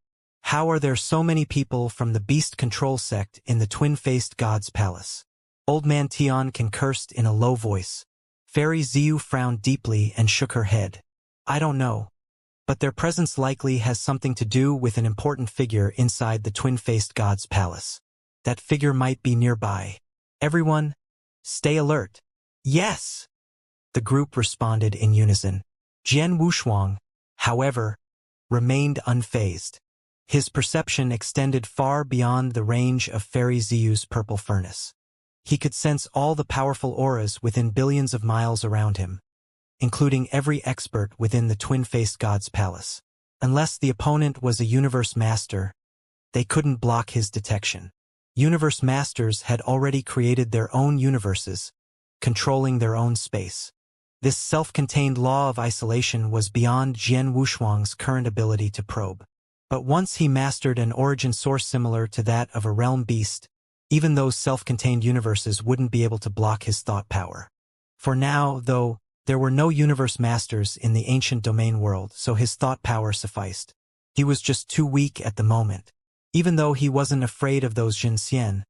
Speaker 1: How are there so many people from the beast control sect in the twin-faced god's palace? Old man Tian cursed in a low voice. Fairy Ziyu frowned deeply and shook her head. I don't know. But their presence likely has something to do with an important figure inside the twin-faced god's palace. That figure might be nearby. Everyone, stay alert. Yes! The group responded in unison. Jian Wushuang, however, remained unfazed. His perception extended far beyond the range of Fairy Ziyu's purple furnace. He could sense all the powerful auras within billions of miles around him, including every expert within the twin-faced god's palace. Unless the opponent was a universe master, they couldn't block his detection. Universe masters had already created their own universes, controlling their own space. This self-contained law of isolation was beyond Jian Wushuang's current ability to probe. But once he mastered an origin source similar to that of a realm beast, even those self-contained universes wouldn't be able to block his thought power. For now, though, there were no universe masters in the ancient domain world, so his thought power sufficed. He was just too weak at the moment. Even though he wasn't afraid of those Jin Xian,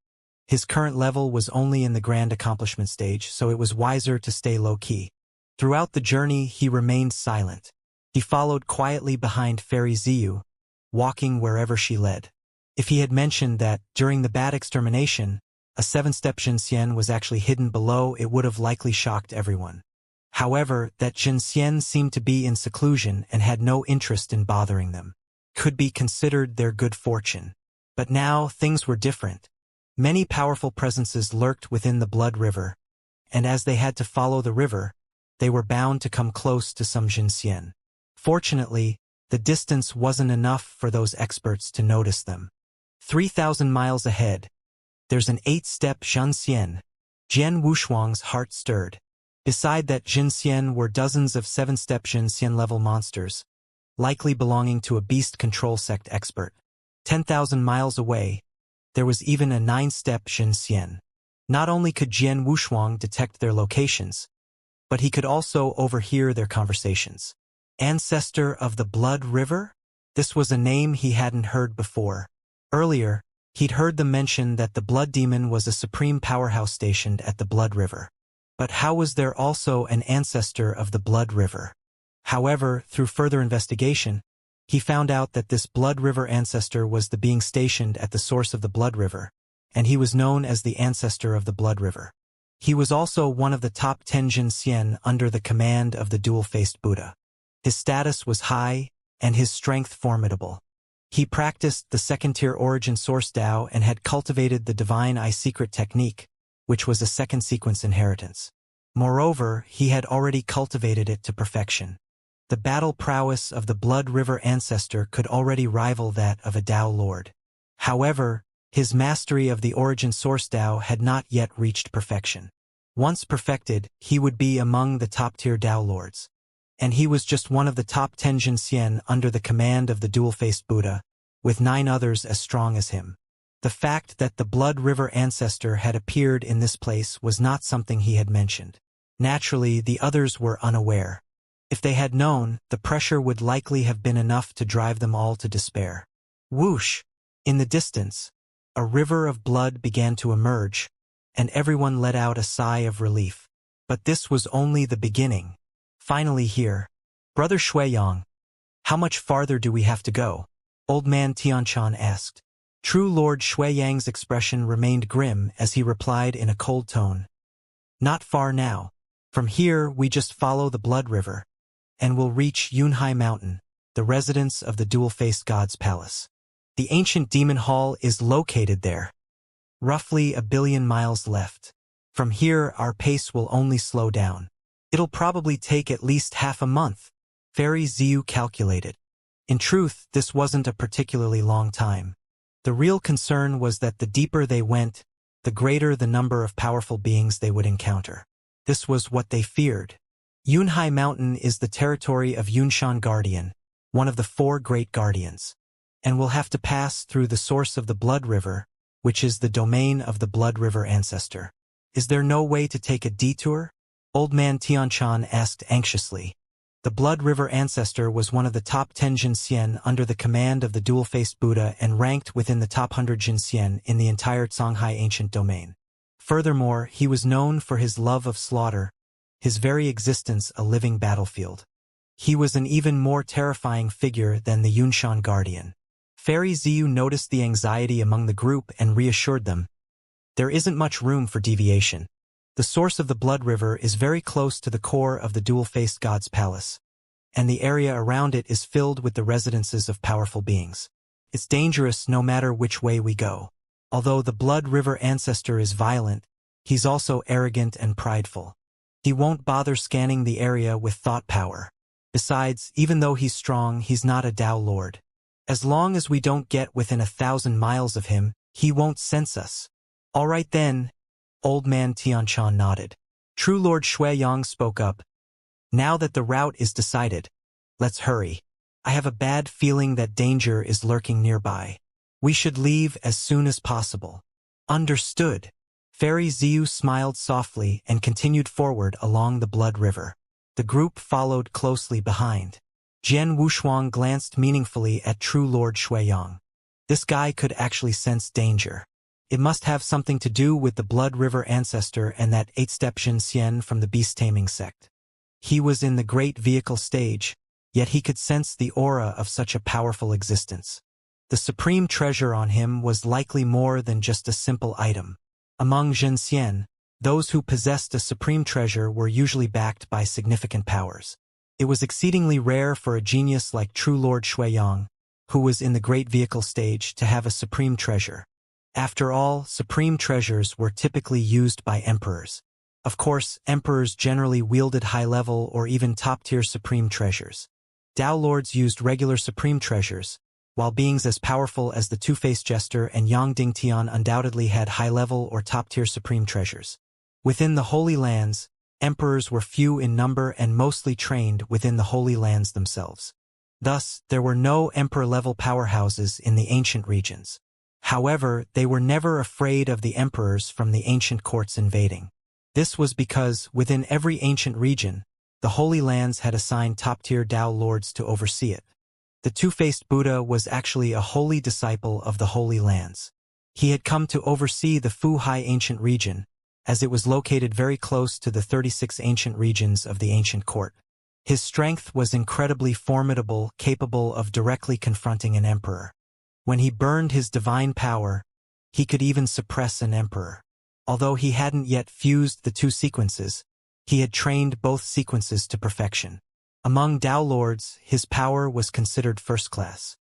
Speaker 1: his current level was only in the grand accomplishment stage, so it was wiser to stay low-key. Throughout the journey, he remained silent. He followed quietly behind Fairy Ziyu, walking wherever she led. If he had mentioned that, during the bat extermination, a 7-step Jin Xian was actually hidden below, it would have likely shocked everyone. However, that Jin Xian seemed to be in seclusion and had no interest in bothering them could be considered their good fortune. But now, things were different. Many powerful presences lurked within the Blood River, and as they had to follow the river, they were bound to come close to some Jin Xian. Fortunately, the distance wasn't enough for those experts to notice them. 3,000 miles ahead, there's an 8-step Jin Xian. Jian Wushuang's heart stirred. Beside that Jin Xian were dozens of 7-step Jin Xian-level monsters, likely belonging to a beast control sect expert. 10,000 miles away, there was even a 9-step Jin Xian. Not only could Jian Wushuang detect their locations, but he could also overhear their conversations. Ancestor of the Blood River? This was a name he hadn't heard before. Earlier, he'd heard them mention that the Blood Demon was a supreme powerhouse stationed at the Blood River. But how was there also an ancestor of the Blood River? However, through further investigation, he found out that this Blood River ancestor was the being stationed at the source of the Blood River, and he was known as the ancestor of the Blood River. He was also one of the top 10 Jin Xian under the command of the dual-faced Buddha. His status was high, and his strength formidable. He practiced the second-tier origin source Tao and had cultivated the Divine Eye Secret technique, which was a second-sequence inheritance. Moreover, he had already cultivated it to perfection. The battle prowess of the Blood River ancestor could already rival that of a Tao Lord. However, his mastery of the origin source Tao had not yet reached perfection. Once perfected, he would be among the top-tier Tao Lords. And he was just one of the top 10 Jin Xian under the command of the dual-faced Buddha, with 9 others as strong as him. The fact that the Blood River ancestor had appeared in this place was not something he had mentioned. Naturally, the others were unaware. If they had known, the pressure would likely have been enough to drive them all to despair. Whoosh! In the distance, a river of blood began to emerge, and everyone let out a sigh of relief. But this was only the beginning. Finally here, Brother Shuiyang, how much farther do we have to go? Old man Tianchan asked. True Lord Shuiyang's expression remained grim as he replied in a cold tone. Not far now. From here we just follow the Blood River, and we'll reach Yunhai Mountain, the residence of the dual-faced god's palace. The ancient demon hall is located there. Roughly 1 billion miles left. From here our pace will only slow down. It'll probably take at least half a month, Fairy Ziyu calculated. In truth, this wasn't a particularly long time. The real concern was that the deeper they went, the greater the number of powerful beings they would encounter. This was what they feared. Yunhai Mountain is the territory of Yunshan Guardian, one of the 4 great guardians, and will have to pass through the source of the Blood River, which is the domain of the Blood River ancestor. Is there no way to take a detour? Old man Tianchan asked anxiously. The Blood River ancestor was one of the top 10 Jinxian under the command of the dual-faced Buddha and ranked within the top 100 Jinxian in the entire Songhai ancient domain. Furthermore, he was known for his love of slaughter, his very existence a living battlefield. He was an even more terrifying figure than the Yunshan Guardian. Fairy Ziyu noticed the anxiety among the group and reassured them. There isn't much room for deviation. The source of the Blood River is very close to the core of the dual-faced god's palace, and the area around it is filled with the residences of powerful beings. It's dangerous no matter which way we go. Although the Blood River ancestor is violent, he's also arrogant and prideful. He won't bother scanning the area with thought power. Besides, even though he's strong, he's not a Tao Lord. As long as we don't get within 1,000 miles of him, he won't sense us. All right then, Old man Tianchan nodded. True Lord Shuiyang spoke up. Now that the route is decided, let's hurry. I have a bad feeling that danger is lurking nearby. We should leave as soon as possible. Understood. Fairy Ziyu smiled softly and continued forward along the Blood River. The group followed closely behind. Jian Wushuang glanced meaningfully at True Lord Shuiyang. This guy could actually sense danger. It must have something to do with the Blood River ancestor and that 8-step Xianxia from the beast-taming sect. He was in the great vehicle stage, yet he could sense the aura of such a powerful existence. The supreme treasure on him was likely more than just a simple item. Among Xianxian, those who possessed a supreme treasure were usually backed by significant powers. It was exceedingly rare for a genius like True Lord Shuiyang, who was in the great vehicle stage, to have a supreme treasure. After all, supreme treasures were typically used by emperors. Of course, emperors generally wielded high-level or even top-tier supreme treasures. Tao Lords used regular supreme treasures, while beings as powerful as the Two-Faced Jester and Yang Dingtian undoubtedly had high-level or top-tier supreme treasures. Within the Holy Lands, emperors were few in number and mostly trained within the Holy Lands themselves. Thus, there were no emperor-level powerhouses in the ancient regions. However, they were never afraid of the emperors from the ancient courts invading. This was because, within every ancient region, the Holy Lands had assigned top-tier Tao Lords to oversee it. The Two-Faced Buddha was actually a holy disciple of the Holy Lands. He had come to oversee the Fu-Hai ancient region, as it was located very close to the 36 ancient regions of the ancient court. His strength was incredibly formidable, capable of directly confronting an emperor. When he burned his divine power, he could even suppress an emperor. Although he hadn't yet fused the 2 sequences, he had trained both sequences to perfection. Among Tao Lords, his power was considered first class.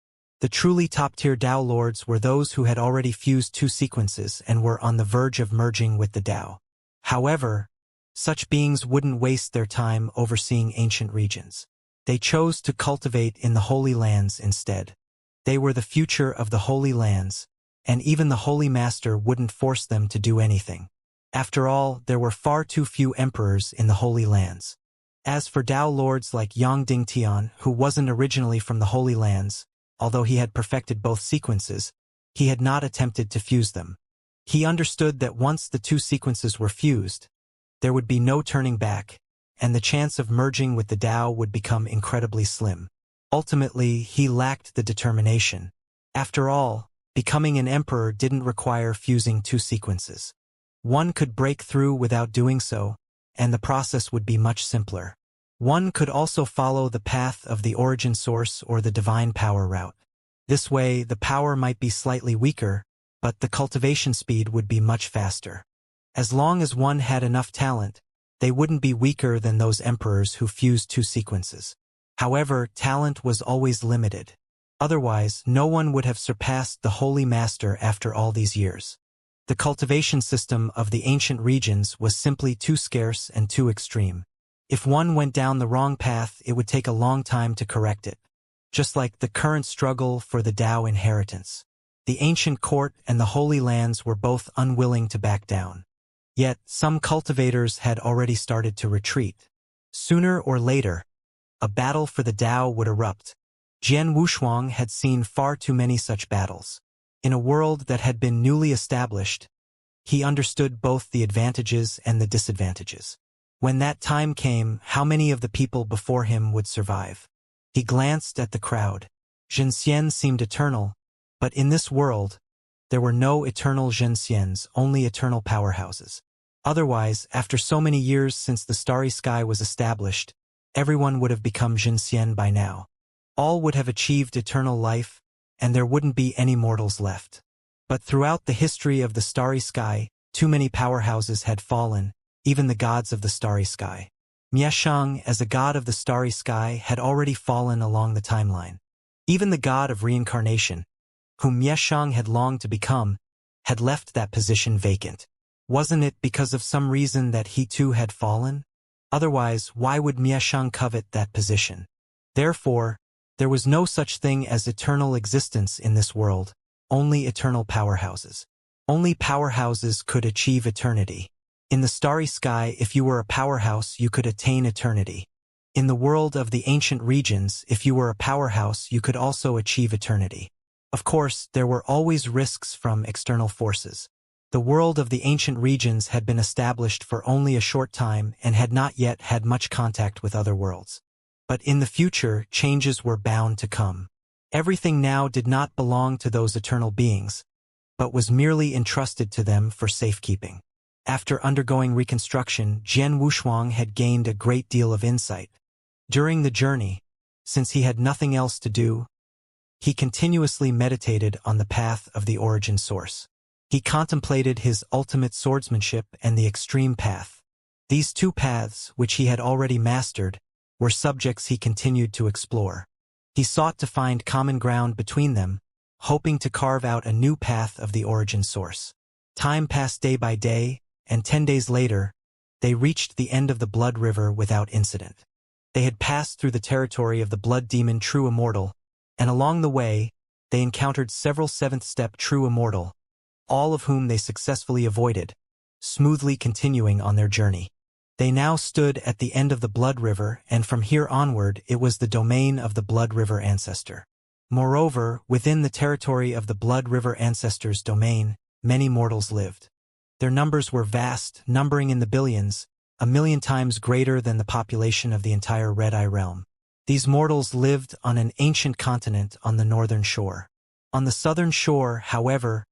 Speaker 1: The truly top-tier Tao Lords were those who had already fused 2 sequences and were on the verge of merging with the Tao. However, such beings wouldn't waste their time overseeing ancient regions. They chose to cultivate in the Holy Lands instead. They were the future of the Holy Lands, and even the Holy Master wouldn't force them to do anything. After all, there were far too few emperors in the Holy Lands. As for Tao Lords like Yang Dingtian, who wasn't originally from the Holy Lands, although he had perfected both sequences, he had not attempted to fuse them. He understood that once the 2 sequences were fused, there would be no turning back, and the chance of merging with the Tao would become incredibly slim. Ultimately, he lacked the determination. After all, becoming an emperor didn't require fusing 2 sequences. One could break through without doing so, and the process would be much simpler. One could also follow the path of the origin source or the divine power route. This way, the power might be slightly weaker, but the cultivation speed would be much faster. As long as one had enough talent, they wouldn't be weaker than those emperors who fused 2 sequences. However, talent was always limited. Otherwise, no one would have surpassed the Holy Master after all these years. The cultivation system of the ancient regions was simply too scarce and too extreme. If one went down the wrong path, it would take a long time to correct it. Just like the current struggle for the Tao inheritance. The ancient court and the Holy Lands were both unwilling to back down. Yet, some cultivators had already started to retreat. Sooner or later, a battle for the Tao would erupt. Jian Wushuang had seen far too many such battles. In a world that had been newly established, he understood both the advantages and the disadvantages. When that time came, how many of the people before him would survive? He glanced at the crowd. Xianxia seemed eternal, but in this world, there were no eternal Xianxians, only eternal powerhouses. Otherwise, after so many years since the starry sky was established, everyone would have become Xianxian by now. All would have achieved eternal life, and there wouldn't be any mortals left. But throughout the history of the starry sky, too many powerhouses had fallen, even the gods of the starry sky. Mieshang, as a god of the starry sky, had already fallen along the timeline. Even the god of reincarnation, whom Mieshang had longed to become, had left that position vacant. Wasn't it because of some reason that he too had fallen? Otherwise, why would Mieshang covet that position? Therefore, there was no such thing as eternal existence in this world, only eternal powerhouses. Only powerhouses could achieve eternity. In the starry sky, if you were a powerhouse, you could attain eternity. In the world of the ancient regions, if you were a powerhouse, you could also achieve eternity. Of course, there were always risks from external forces. The world of the ancient regions had been established for only a short time and had not yet had much contact with other worlds. But in the future, changes were bound to come. Everything now did not belong to those eternal beings, but was merely entrusted to them for safekeeping. After undergoing reconstruction, Jian Wushuang had gained a great deal of insight. During the journey, since he had nothing else to do, he continuously meditated on the path of the origin source. He contemplated his ultimate swordsmanship and the extreme path. These two paths, which he had already mastered, were subjects he continued to explore. He sought to find common ground between them, hoping to carve out a new path of the origin source. Time passed day by day, and 10 days later, they reached the end of the Blood River without incident. They had passed through the territory of the Blood Demon True Immortal, and along the way, they encountered several seventh-step True Immortal, all of whom they successfully avoided, smoothly continuing on their journey. They now stood at the end of the Blood River, and from here onward it was the domain of the Blood River Ancestor. Moreover, within the territory of the Blood River Ancestor's domain, many mortals lived. Their numbers were vast, numbering in the billions, 1,000,000 times greater than the population of the entire Red Eye realm. These mortals lived on an ancient continent on the northern shore. On the southern shore, however,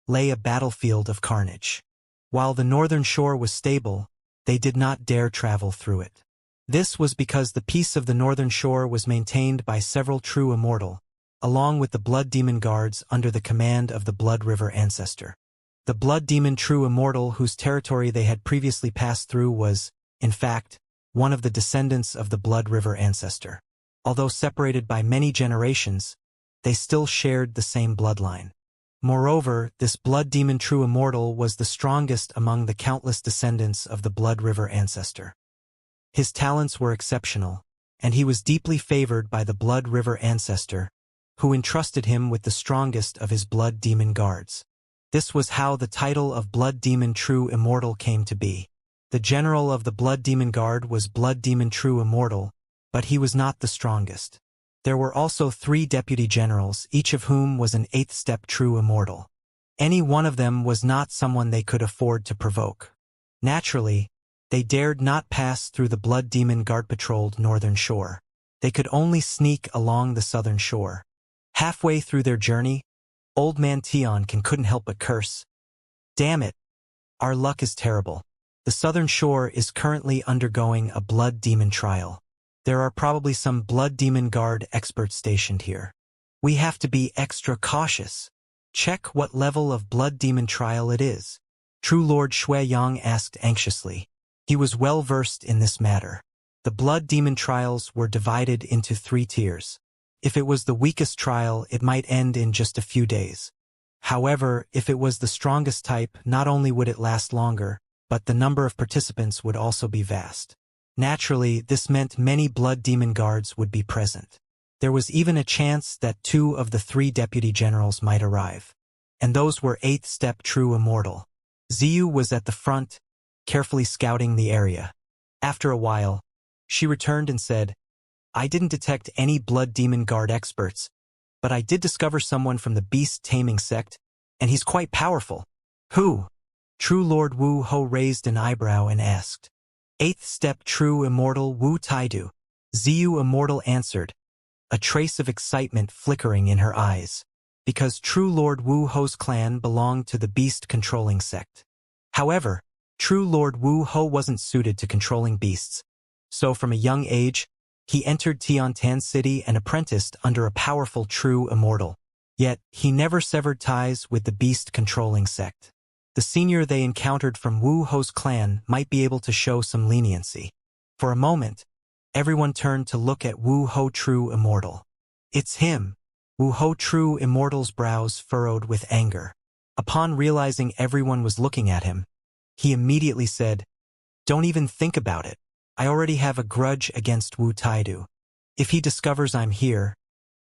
Speaker 1: lay a battlefield of carnage. While the northern shore was stable, they did not dare travel through it. This was because the peace of the northern shore was maintained by several true immortal, along with the Blood Demon Guards under the command of the Blood River Ancestor. The Blood Demon True Immortal whose territory they had previously passed through was, in fact, one of the descendants of the Blood River Ancestor. Although separated by many generations, they still shared the same bloodline. Moreover, this Blood Demon True Immortal was the strongest among the countless descendants of the Blood River Ancestor. His talents were exceptional, and he was deeply favored by the Blood River Ancestor, who entrusted him with the strongest of his Blood Demon Guards. This was how the title of Blood Demon True Immortal came to be. The general of the Blood Demon Guard was Blood Demon True Immortal, but he was not the strongest. There were also 3 deputy generals, each of whom was an 8th-step True Immortal. Any one of them was not someone they could afford to provoke. Naturally, they dared not pass through the Blood Demon Guard-patrolled northern shore. They could only sneak along the southern shore. Halfway through their journey, Old Man Tionkin couldn't help but curse. "Damn it! Our luck is terrible. The southern shore is currently undergoing a Blood Demon trial. There are probably some Blood Demon Guard experts stationed here. We have to be extra cautious. Check what level of Blood Demon trial it is." True Lord Shuiyang asked anxiously. He was well versed in this matter. The Blood Demon trials were divided into 3 tiers. If it was the weakest trial, it might end in just a few days. However, if it was the strongest type, not only would it last longer, but the number of participants would also be vast. Naturally, this meant many blood demon guards would be present. There was even a chance that 2 of the 3 deputy generals might arrive. And those were 8th step true immortal. Ziyu was at the front, carefully scouting the area. After a while, she returned and said, I didn't detect any blood demon guard experts, but I did discover someone from the beast taming sect, and he's quite powerful. Who? True Lord Wu Ho raised an eyebrow and asked. 8th step true immortal Wu Taidu. Ziyu Immortal answered, a trace of excitement flickering in her eyes, because True Lord Wu Ho's clan belonged to the beast-controlling sect. However, True Lord Wu Ho wasn't suited to controlling beasts, so from a young age, he entered Tiantan City and apprenticed under a powerful true immortal. Yet, he never severed ties with the beast-controlling sect. The senior they encountered from Wu Ho's clan might be able to show some leniency. For a moment, everyone turned to look at Wu Ho True Immortal. It's him. Wu Ho True Immortal's brows furrowed with anger. Upon realizing everyone was looking at him, he immediately said, Don't even think about it. I already have a grudge against Wu Taidu. If he discovers I'm here,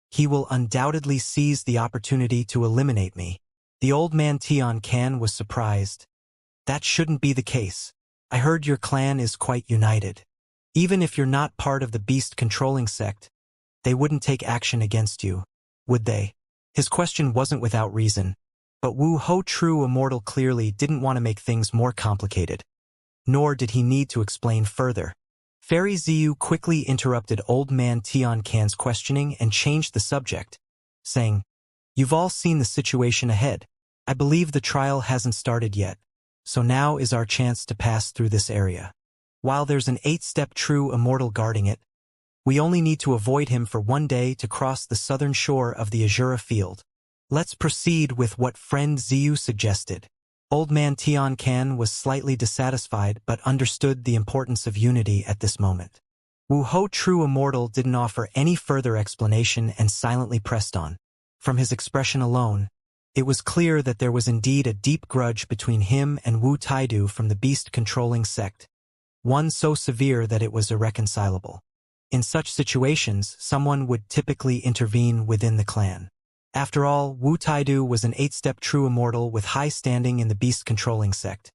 Speaker 1: he will undoubtedly seize the opportunity to eliminate me. The old man Tian Can was surprised. That shouldn't be the case. I heard your clan is quite united. Even if you're not part of the beast-controlling sect, they wouldn't take action against you, would they? His question wasn't without reason, but Wu Ho True Immortal clearly didn't want to make things more complicated. Nor did he need to explain further. Fairy Ziyu quickly interrupted old man Tian Can's questioning and changed the subject, saying, You've all seen the situation ahead. I believe the trial hasn't started yet, so now is our chance to pass through this area. While there's an 8-step true immortal guarding it, we only need to avoid him for 1 day to cross the southern shore of the Azura field. Let's proceed with what friend Ziyu suggested. Old man Tian Can was slightly dissatisfied but understood the importance of unity at this moment. Wu Ho True Immortal didn't offer any further explanation and silently pressed on. From his expression alone, it was clear that there was indeed a deep grudge between him and Wu Taidu from the beast-controlling sect, one so severe that it was irreconcilable. In such situations, someone would typically intervene within the clan. After all, Wu Taidu was an 8-step true immortal with high standing in the beast-controlling sect,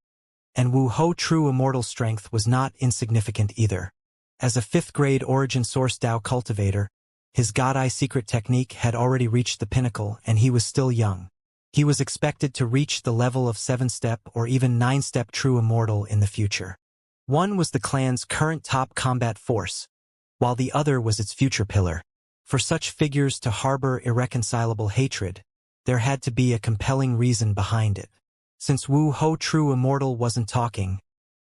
Speaker 1: and Wu Ho True Immortal's strength was not insignificant either. As a 5th-grade origin source Dao cultivator, his God-Eye secret technique had already reached the pinnacle and he was still young. He was expected to reach the level of 7-step or even 9-step true immortal in the future. One was the clan's current top combat force, while the other was its future pillar. For such figures to harbor irreconcilable hatred, there had to be a compelling reason behind it. Since Wu Ho True Immortal wasn't talking,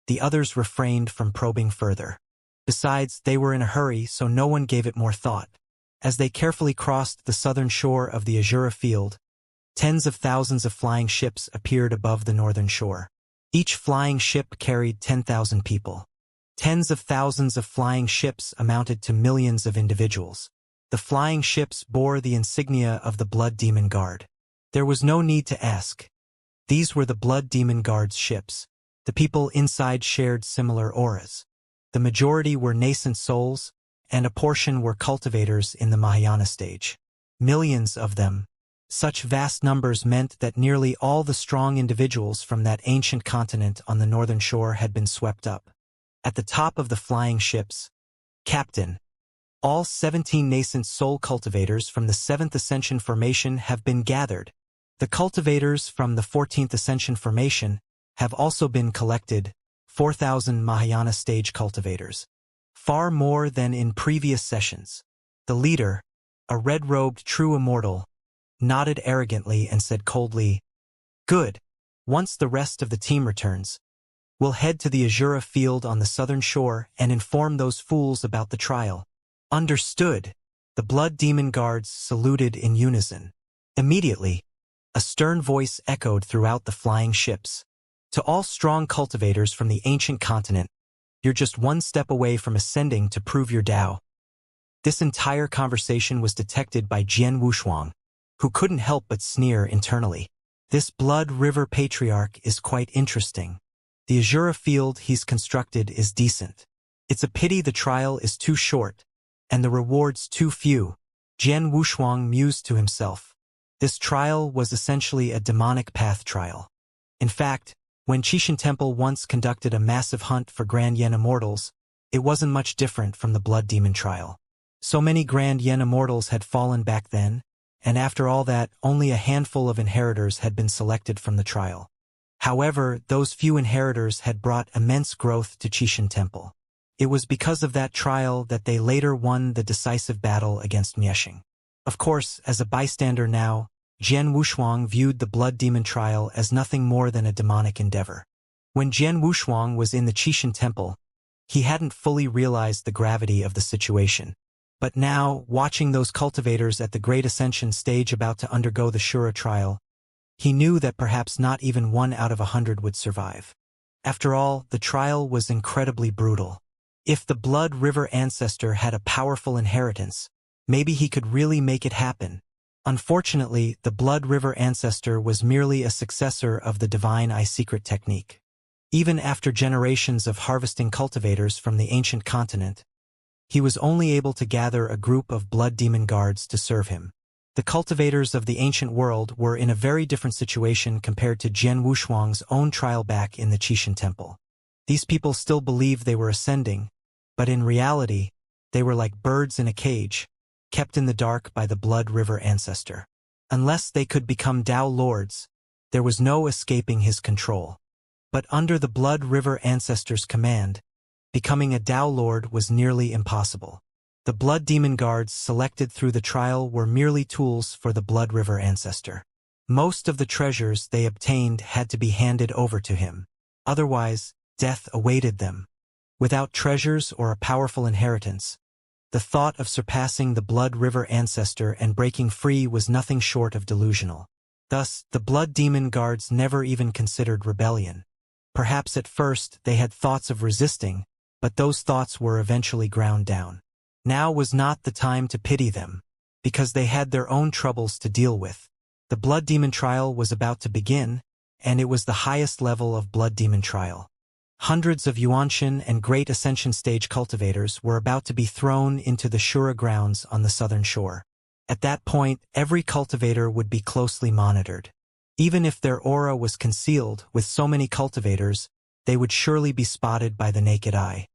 Speaker 1: the others refrained from probing further. Besides, they were in a hurry, so no one gave it more thought. As they carefully crossed the southern shore of the Azura field, tens of thousands of flying ships appeared above the northern shore. Each flying ship carried 10,000 people. Tens of thousands of flying ships amounted to millions of individuals. The flying ships bore the insignia of the Blood Demon Guard. There was no need to ask. These were the Blood Demon Guard's ships. The people inside shared similar auras. The majority were nascent souls, and a portion were cultivators in the Mahayana stage. Millions of them. Such vast numbers meant that nearly all the strong individuals from that ancient continent on the northern shore had been swept up. At the top of the flying ships, Captain, all 17 nascent soul cultivators from the 7th Ascension formation have been gathered. The cultivators from the 14th Ascension formation have also been collected, 4,000 Mahayana stage cultivators. Far more than in previous sessions. The leader, a red-robed true immortal, nodded arrogantly and said coldly, Good. Once the rest of the team returns, we'll head to the Azura field on the southern shore and inform those fools about the trial. Understood. The Blood Demon Guards saluted in unison. Immediately, a stern voice echoed throughout the flying ships. To all strong cultivators from the ancient continent, you're just 1 step away from ascending to prove your Tao. This entire conversation was detected by Jian Wushuang, who couldn't help but sneer internally. This Blood River Patriarch is quite interesting. The Azura field he's constructed is decent. It's a pity the trial is too short, and the rewards too few. Jian Wushuang mused to himself. This trial was essentially a demonic path trial. In fact, when Qixin Temple once conducted a massive hunt for Grand Yen Immortals, it wasn't much different from the Blood Demon trial. So many Grand Yen Immortals had fallen back then, and after all that, only a handful of inheritors had been selected from the trial. However, those few inheritors had brought immense growth to Qixin Temple. It was because of that trial that they later won the decisive battle against Miexing. Of course, as a bystander now, Jian Wushuang viewed the Blood Demon trial as nothing more than a demonic endeavor. When Jian Wushuang was in the Qixin Temple, he hadn't fully realized the gravity of the situation. But now, watching those cultivators at the Great Ascension stage about to undergo the Shura trial, he knew that perhaps not even 1 out of 100 would survive. After all, the trial was incredibly brutal. If the Blood River ancestor had a powerful inheritance, maybe he could really make it happen. Unfortunately, the Blood River ancestor was merely a successor of the Divine Eye secret technique. Even after generations of harvesting cultivators from the ancient continent, he was only able to gather a group of Blood Demon guards to serve him. The cultivators of the ancient world were in a very different situation compared to Jian Wushuang's own trial back in the Qixin Temple. These people still believed they were ascending, but in reality, they were like birds in a cage, kept in the dark by the Blood River ancestor. Unless they could become Tao Lords, there was no escaping his control. But under the Blood River ancestor's command, becoming a Tao Lord was nearly impossible. The Blood Demon guards selected through the trial were merely tools for the Blood River ancestor. Most of the treasures they obtained had to be handed over to him. Otherwise, death awaited them. Without treasures or a powerful inheritance, the thought of surpassing the Blood River ancestor and breaking free was nothing short of delusional. Thus, the Blood Demon guards never even considered rebellion. Perhaps at first they had thoughts of resisting, but those thoughts were eventually ground down. Now was not the time to pity them, because they had their own troubles to deal with. The Blood Demon trial was about to begin, and it was the highest level of Blood Demon trial. Hundreds of Xianxia and Great Ascension stage cultivators were about to be thrown into the Shura grounds on the southern shore. At that point, every cultivator would be closely monitored. Even if their aura was concealed with so many cultivators, they would surely be spotted by the naked eye.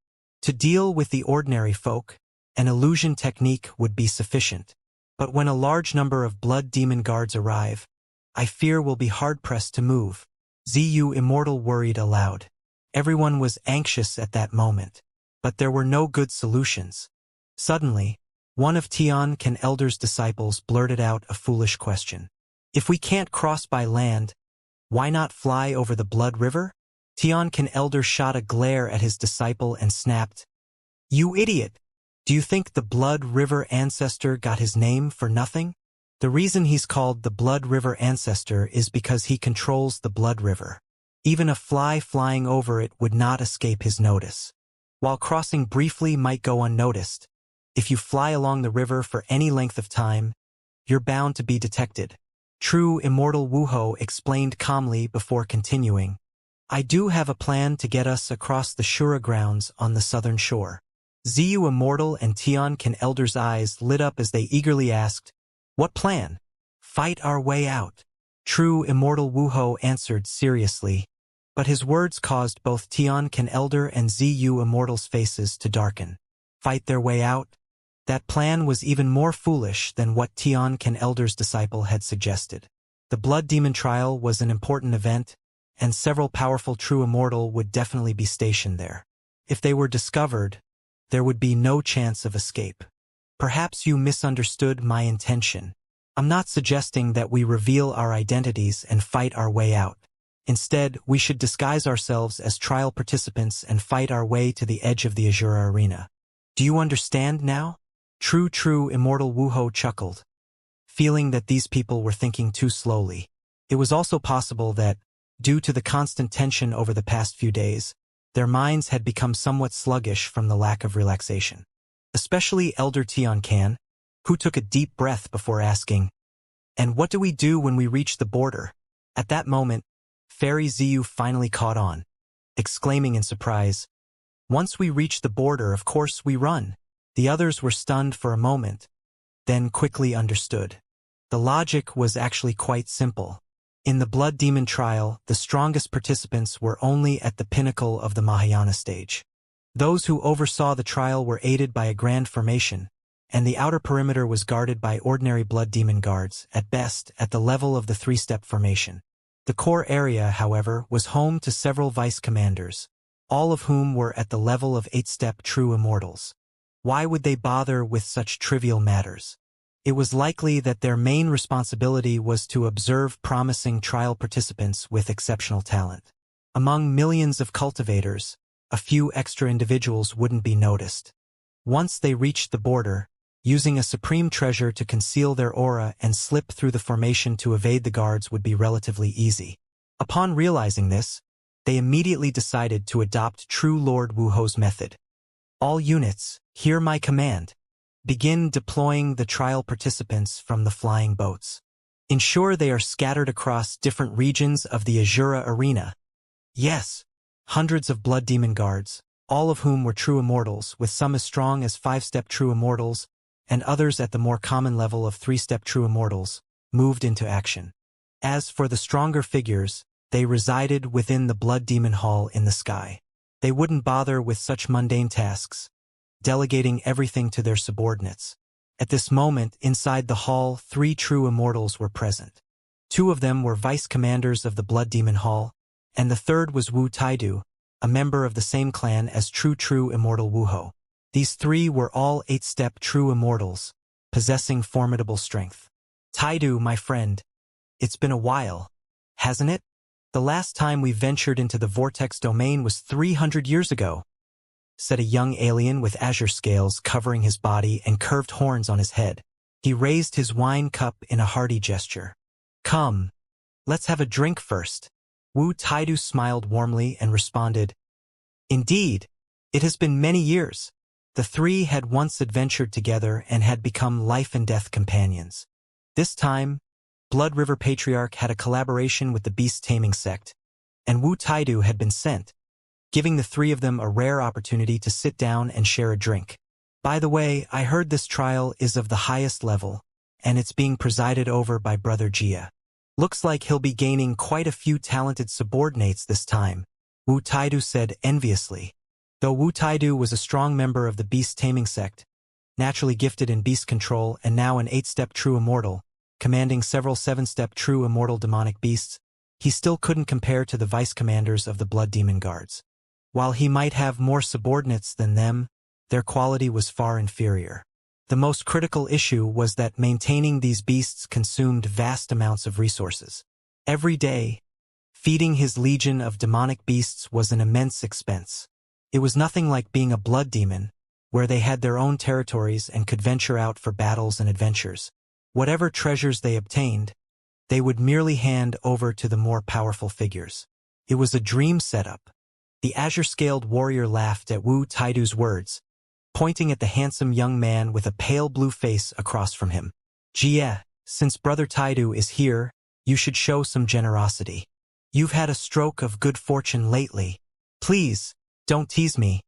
Speaker 1: To deal with the ordinary folk, an illusion technique would be sufficient. But when a large number of Blood Demon guards arrive, I fear we'll be hard-pressed to move. Ziyu Immortal worried aloud. Everyone was anxious at that moment, but there were no good solutions. Suddenly, one of Tian Can Elder's disciples blurted out a foolish question. If we can't cross by land, why not fly over the Blood River? Tian Can Elder shot a glare at his disciple and snapped, "You idiot! Do you think the Blood River ancestor got his name for nothing? The reason he's called the Blood River ancestor is because he controls the Blood River. Even a fly flying over it would not escape his notice. While crossing briefly might go unnoticed, if you fly along the river for any length of time, you're bound to be detected." True Immortal Wuho explained calmly before continuing, "I do have a plan to get us across the Shura grounds on the southern shore." Ziyu Immortal and Tian Can Elder's eyes lit up as they eagerly asked, "What plan?" "Fight our way out," True Immortal Wuho answered seriously, but his words caused both Tian Can Elder and Ziyu Immortal's faces to darken. Fight their way out? That plan was even more foolish than what Tian Can Elder's disciple had suggested. The Blood Demon trial was an important event, and several powerful True Immortal would definitely be stationed there. If they were discovered, there would be no chance of escape. Perhaps you misunderstood my intention. I'm not suggesting that we reveal our identities and fight our way out. Instead, we should disguise ourselves as trial participants and fight our way to the edge of the Azura arena. Do you understand now? True Immortal Wuho chuckled, feeling that these people were thinking too slowly. It was also possible that, due to the constant tension over the past few days, their minds had become somewhat sluggish from the lack of relaxation. Especially Elder Tian Can, who took a deep breath before asking, "And what do we do when we reach the border?" At that moment, Fairy Ziyu finally caught on, exclaiming in surprise, Once we reach the border, of course we run. The others were stunned for a moment, then quickly understood. The logic was actually quite simple. In the Blood Demon trial, the strongest participants were only at the pinnacle of the Mahayana stage. Those who oversaw the trial were aided by a grand formation, and the outer perimeter was guarded by ordinary Blood Demon guards, at best, at the level of the three-step formation. The core area, however, was home to several vice commanders, all of whom were at the level of eight-step true immortals. Why would they bother with such trivial matters? It was likely that their main responsibility was to observe promising trial participants with exceptional talent. Among millions of cultivators, a few extra individuals wouldn't be noticed. Once they reached the border, using a supreme treasure to conceal their aura and slip through the formation to evade the guards would be relatively easy. Upon realizing this, they immediately decided to adopt true Lord Wuho's method. All units, hear my command. Begin deploying the trial participants from the flying boats. Ensure they are scattered across different regions of the Azura arena. Yes, hundreds of Blood Demon guards, all of whom were true immortals, with some as strong as five-step true immortals, and others at the more common level of three-step true immortals, moved into action. As for the stronger figures, they resided within the Blood Demon Hall in the sky. They wouldn't bother with such mundane tasks, delegating everything to their subordinates. At this moment, inside the hall, 3 true immortals were present. 2 of them were vice commanders of the Blood Demon Hall, and the third was Wu Taidu, a member of the same clan as true immortal Wuho. These 3 were all 8-step true immortals, possessing formidable strength. Taidu, my friend, it's been a while, hasn't it? The last time we ventured into the vortex domain was 300 years ago, said a young alien with azure scales covering his body and curved horns on his head. He raised his wine cup in a hearty gesture. Come, let's have a drink first. Wu Taidu smiled warmly and responded, Indeed, it has been many years. The 3 had once adventured together and had become life and death companions. This time, Blood River Patriarch had a collaboration with the beast taming sect, and Wu Taidu had been sent, giving the 3 of them a rare opportunity to sit down and share a drink. By the way, I heard this trial is of the highest level, and it's being presided over by Brother Jia. Looks like he'll be gaining quite a few talented subordinates this time, Wu Taidu said enviously. Though Wu Taidu was a strong member of the beast taming sect, naturally gifted in beast control and now an 8-step true immortal, commanding several 7-step true immortal demonic beasts, he still couldn't compare to the vice commanders of the Blood Demon Guards. While he might have more subordinates than them, their quality was far inferior. The most critical issue was that maintaining these beasts consumed vast amounts of resources. Every day, feeding his legion of demonic beasts was an immense expense. It was nothing like being a blood demon, where they had their own territories and could venture out for battles and adventures. Whatever treasures they obtained, they would merely hand over to the more powerful figures. It was a dream setup. The azure-scaled warrior laughed at Wu Taidu's words, pointing at the handsome young man with a pale blue face across from him. Jia, since Brother Taidu is here, you should show some generosity. You've had a stroke of good fortune lately. Please, don't tease me.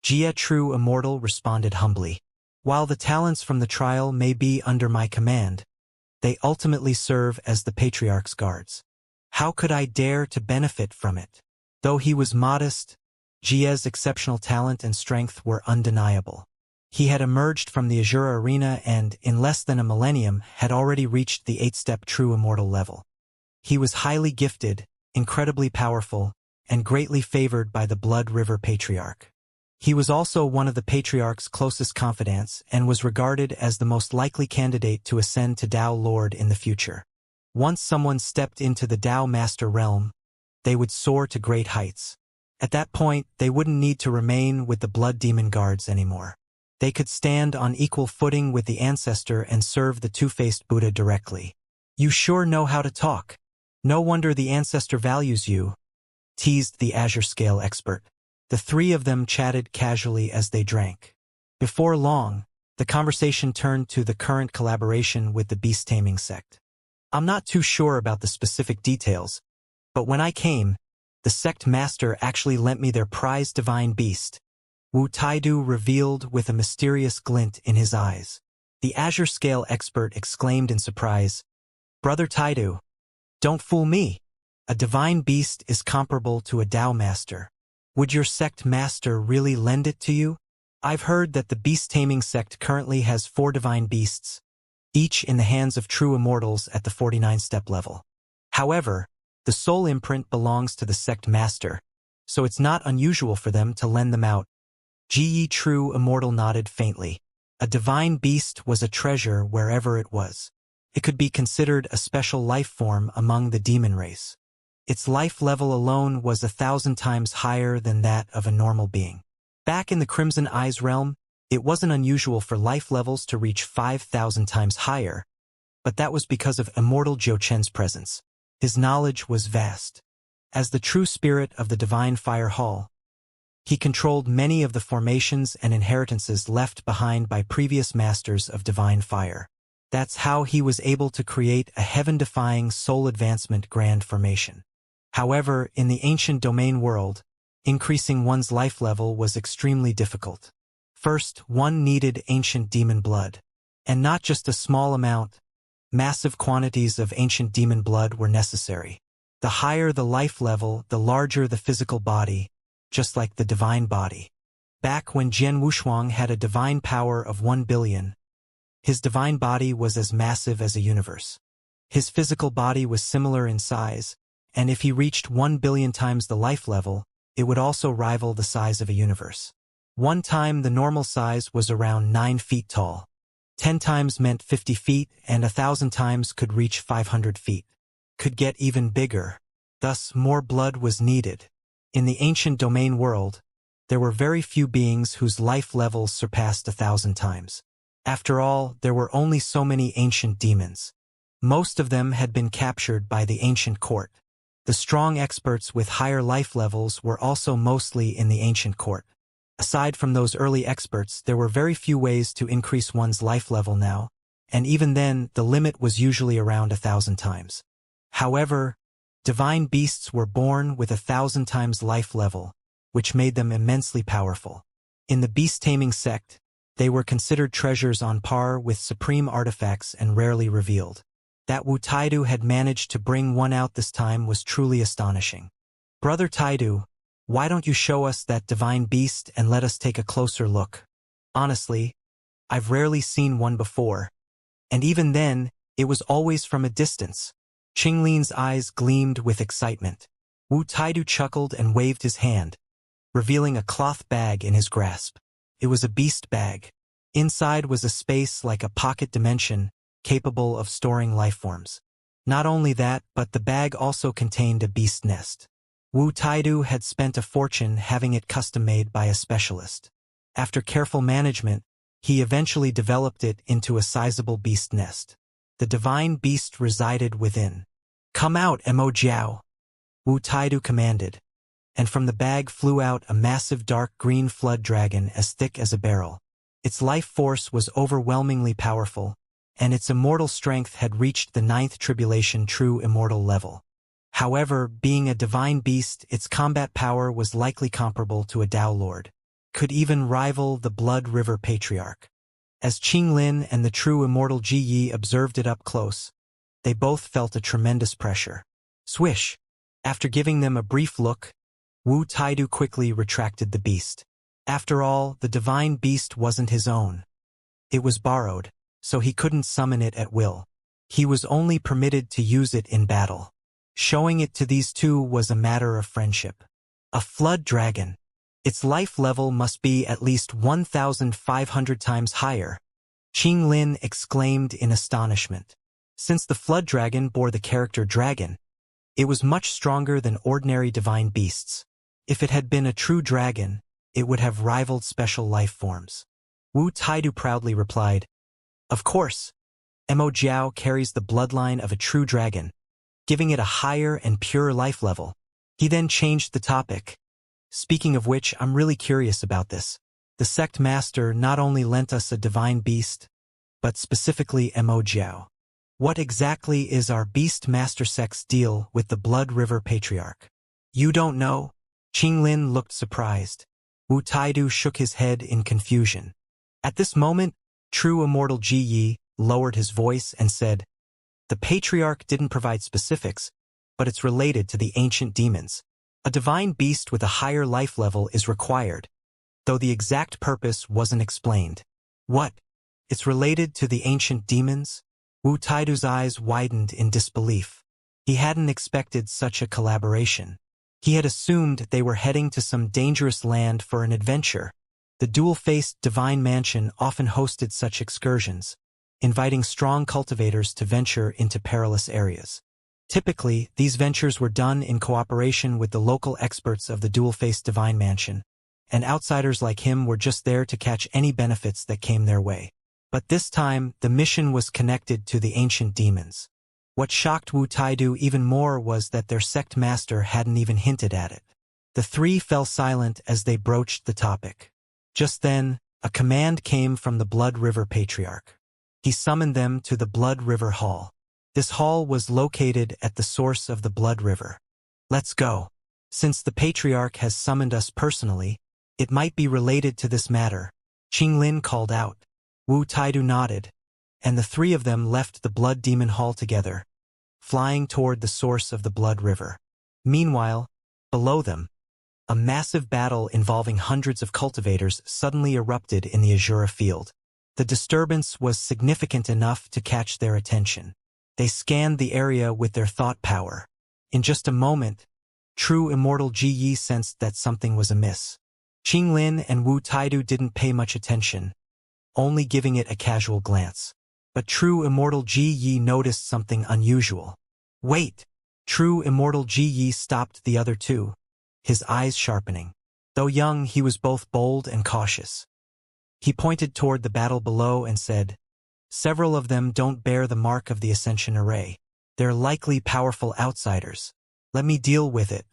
Speaker 1: Jia True Immortal responded humbly. While the talents from the trial may be under my command, they ultimately serve as the Patriarch's guards. How could I dare to benefit from it? Though he was modest, Jia's exceptional talent and strength were undeniable. He had emerged from the Azura arena and, in less than a millennium, had already reached the 8-step true immortal level. He was highly gifted, incredibly powerful, and greatly favored by the Blood River Patriarch. He was also one of the Patriarch's closest confidants and was regarded as the most likely candidate to ascend to Tao Lord in the future. Once someone stepped into the Tao Master realm, they would soar to great heights. At that point, they wouldn't need to remain with the Blood Demon Guards anymore. They could stand on equal footing with the Ancestor and serve the two-faced Buddha directly. You sure know how to talk. No wonder the Ancestor values you, teased the Azure Scale expert. The 3 of them chatted casually as they drank. Before long, the conversation turned to the current collaboration with the beast taming sect. I'm not too sure about the specific details, but when I came, the sect master actually lent me their prized divine beast. Wu Taidu revealed with a mysterious glint in his eyes. The Azure Scale expert exclaimed in surprise, "Brother Taidu, don't fool me. A divine beast is comparable to a Tao master. Would your sect master really lend it to you? I've heard that the beast-taming sect currently has 4 divine beasts, each in the hands of true immortals at the 49-step level. However, the soul imprint belongs to the sect master, so it's not unusual for them to lend them out." Ge True Immortal nodded faintly. A divine beast was a treasure wherever it was. It could be considered a special life form among the demon race. Its life level alone was 1,000 times higher than that of a normal being. Back in the Crimson Eyes realm, it wasn't unusual for life levels to reach 5,000 times higher, but that was because of Immortal Jiu Chen's presence. His knowledge was vast. As the true spirit of the Divine Fire Hall, he controlled many of the formations and inheritances left behind by previous masters of Divine Fire. That's how he was able to create a heaven-defying soul advancement grand formation. However, in the ancient domain world, increasing one's life level was extremely difficult. First, one needed ancient demon blood. And not just a small amount, massive quantities of ancient demon blood were necessary. The higher the life level, the larger the physical body, just like the divine body. Back when Jian Wushuang had a divine power of 1 billion, his divine body was as massive as a universe. His physical body was similar in size, and if he reached 1 billion times the life level, it would also rival the size of a universe. One time the normal size was around 9 feet tall. 10 times meant 50 feet, and 1,000 times could reach 500 feet. Could get even bigger. Thus, more blood was needed. In the ancient domain world, there were very few beings whose life levels surpassed 1,000 times. After all, there were only so many ancient demons. Most of them had been captured by the ancient court. The strong experts with higher life levels were also mostly in the ancient court. Aside from those early experts, there were very few ways to increase one's life level now, and even then, the limit was usually around 1,000 times. However, divine beasts were born with 1,000 times life level, which made them immensely powerful. In the beast-taming sect, they were considered treasures on par with supreme artifacts and rarely revealed. That Wu Taidu had managed to bring one out this time was truly astonishing. "Brother Taidu, why don't you show us that divine beast and let us take a closer look? Honestly, I've rarely seen one before, and even then, it was always from a distance." Qinglin's eyes gleamed with excitement. Wu Taidu chuckled and waved his hand, revealing a cloth bag in his grasp. It was a beast bag. Inside was a space like a pocket dimension, capable of storing lifeforms. Not only that, but the bag also contained a beast nest. Wu Taidu had spent a fortune having it custom-made by a specialist. After careful management, he eventually developed it into a sizable beast nest. The divine beast resided within. "Come out, Mo Jiao," Wu Taidu commanded, and from the bag flew out a massive dark green flood dragon as thick as a barrel. Its life force was overwhelmingly powerful, and its immortal strength had reached the 9th tribulation true immortal level. However, being a divine beast, its combat power was likely comparable to a Tao Lord. Could even rival the Blood River Patriarch. As Qinglin and the true immortal Ji Yi observed it up close, they both felt a tremendous pressure. Swish! After giving them a brief look, Wu Taidu quickly retracted the beast. After all, the divine beast wasn't his own. It was borrowed, so he couldn't summon it at will. He was only permitted to use it in battle. Showing it to these two was a matter of friendship. A flood dragon. Its life level must be at least 1,500 times higher, Qinglin exclaimed in astonishment. Since the flood dragon bore the character dragon, it was much stronger than ordinary divine beasts. If it had been a true dragon, it would have rivaled special life forms. Wu Taidu proudly replied, "Of course, Mo Jiao carries the bloodline of a true dragon, giving it a higher and purer life level." He then changed the topic. "Speaking of which, I'm really curious about this. The sect master not only lent us a divine beast, but specifically Mo Jiao. What exactly is our beast master sect's deal with the Blood River Patriarch?" "You don't know?" Qinglin looked surprised. Wu Taidu shook his head in confusion. At this moment, true Immortal Ji Yi lowered his voice and said, "The patriarch didn't provide specifics, but it's related to the ancient demons. A divine beast with a higher life level is required, though the exact purpose wasn't explained." "What? It's related to the ancient demons?" Wu Taidu's eyes widened in disbelief. He hadn't expected such a collaboration. He had assumed they were heading to some dangerous land for an adventure. The dual-faced divine mansion often hosted such excursions, inviting strong cultivators to venture into perilous areas. Typically, these ventures were done in cooperation with the local experts of the dual-faced divine mansion, and outsiders like him were just there to catch any benefits that came their way. But this time, the mission was connected to the ancient demons. What shocked Wu Taidu even more was that their sect master hadn't even hinted at it. The three fell silent as they broached the topic. Just then, a command came from the Blood River Patriarch. He summoned them to the Blood River Hall. This hall was located at the source of the Blood River. "Let's go. Since the Patriarch has summoned us personally, it might be related to this matter," Qinglin called out. Wu Taidu nodded, and the three of them left the Blood Demon Hall together, flying toward the source of the Blood River. Meanwhile, below them, a massive battle involving hundreds of cultivators suddenly erupted in the Azura field. The disturbance was significant enough to catch their attention. They scanned the area with their thought power. In just a moment, true Immortal Ji Yi sensed that something was amiss. Qinglin and Wu Taidu didn't pay much attention, only giving it a casual glance. But true Immortal Ji Yi noticed something unusual. "Wait!" True Immortal Ji Yi stopped the other two, his eyes sharpening. Though young, he was both bold and cautious. He pointed toward the battle below and said, "Several of them don't bear the mark of the Ascension array. They're likely powerful outsiders. Let me deal with it.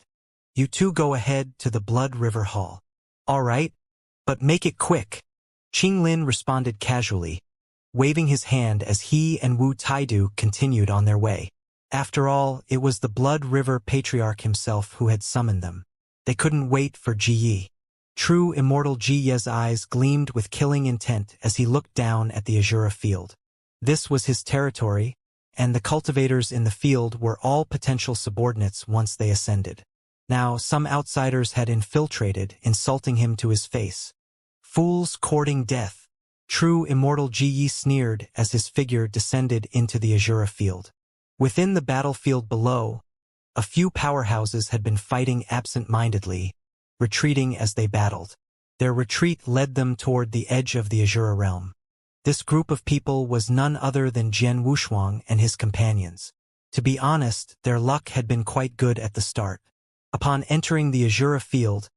Speaker 1: You two go ahead to the Blood River Hall." "All right, but make it quick," Qinglin responded casually, waving his hand as he and Wu Taidu continued on their way. After all, it was the Blood River Patriarch himself who had summoned them. They couldn't wait for Ji Yi. True Immortal Ji Yi's eyes gleamed with killing intent as he looked down at the Azura field. This was his territory, and the cultivators in the field were all potential subordinates once they ascended. Now, some outsiders had infiltrated, insulting him to his face. "Fools courting death." True Immortal Ji Yi sneered as his figure descended into the Azura field. Within the battlefield below, a few powerhouses had been fighting absent-mindedly, retreating as they battled. Their retreat led them toward the edge of the Azura realm. This group of people was none other than Jian Wushuang and his companions. To be honest, their luck had been quite good at the start. Upon entering the Azura field,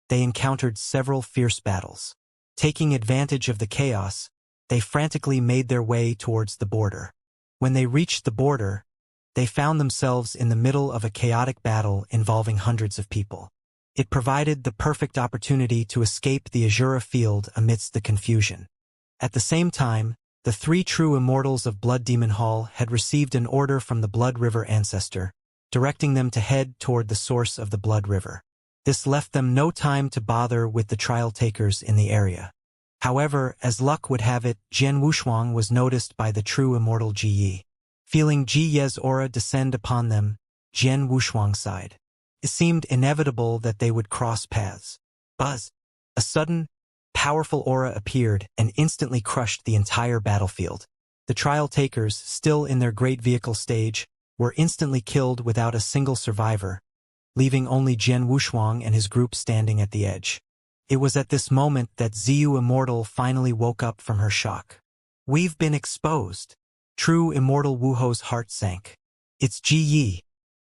Speaker 1: they encountered several fierce battles. Taking advantage of the chaos, they frantically made their way towards the border. When they reached the border, they found themselves in the middle of a chaotic battle involving hundreds of people. It provided the perfect opportunity to escape the Azura field amidst the confusion. At the same time, the three true immortals of Blood Demon Hall had received an order from the Blood River ancestor, directing them to head toward the source of the Blood River. This left them no time to bother with the trial takers in the area. However, as luck would have it, Jian Wushuang was noticed by the true Immortal Ji Yi. Feeling Ji Ye's aura descend upon them, Jian Wushuang sighed. It seemed inevitable that they would cross paths. Buzz! A sudden, powerful aura appeared and instantly crushed the entire battlefield. The trial takers, still in their great vehicle stage, were instantly killed without a single survivor, leaving only Jian Wushuang and his group standing at the edge. It was at this moment that Ziyu Immortal finally woke up from her shock. "We've been exposed." True Immortal Wuho's heart sank. "It's Ji Yi,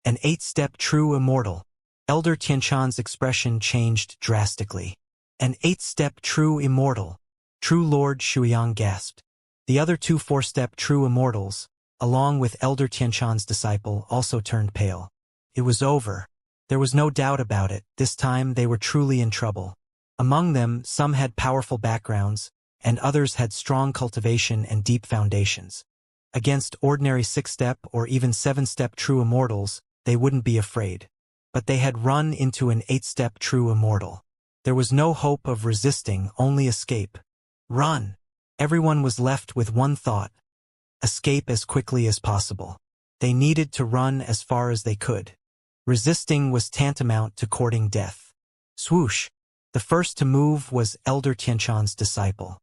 Speaker 1: an 8-step true immortal." Elder Tianchan's expression changed drastically. "An 8-step true immortal." True Lord Shuiyang gasped. The other 2 4-step true immortals, along with Elder Tianchan's disciple, also turned pale. It was over. There was no doubt about it. This time they were truly in trouble. Among them, some had powerful backgrounds, and others had strong cultivation and deep foundations. Against ordinary 6-step or even 7-step true immortals, they wouldn't be afraid. But they had run into an 8-step true immortal. There was no hope of resisting, only escape. Run! Everyone was left with one thought: escape as quickly as possible. They needed to run as far as they could. Resisting was tantamount to courting death. Swoosh! The first to move was Elder Tianshan's disciple.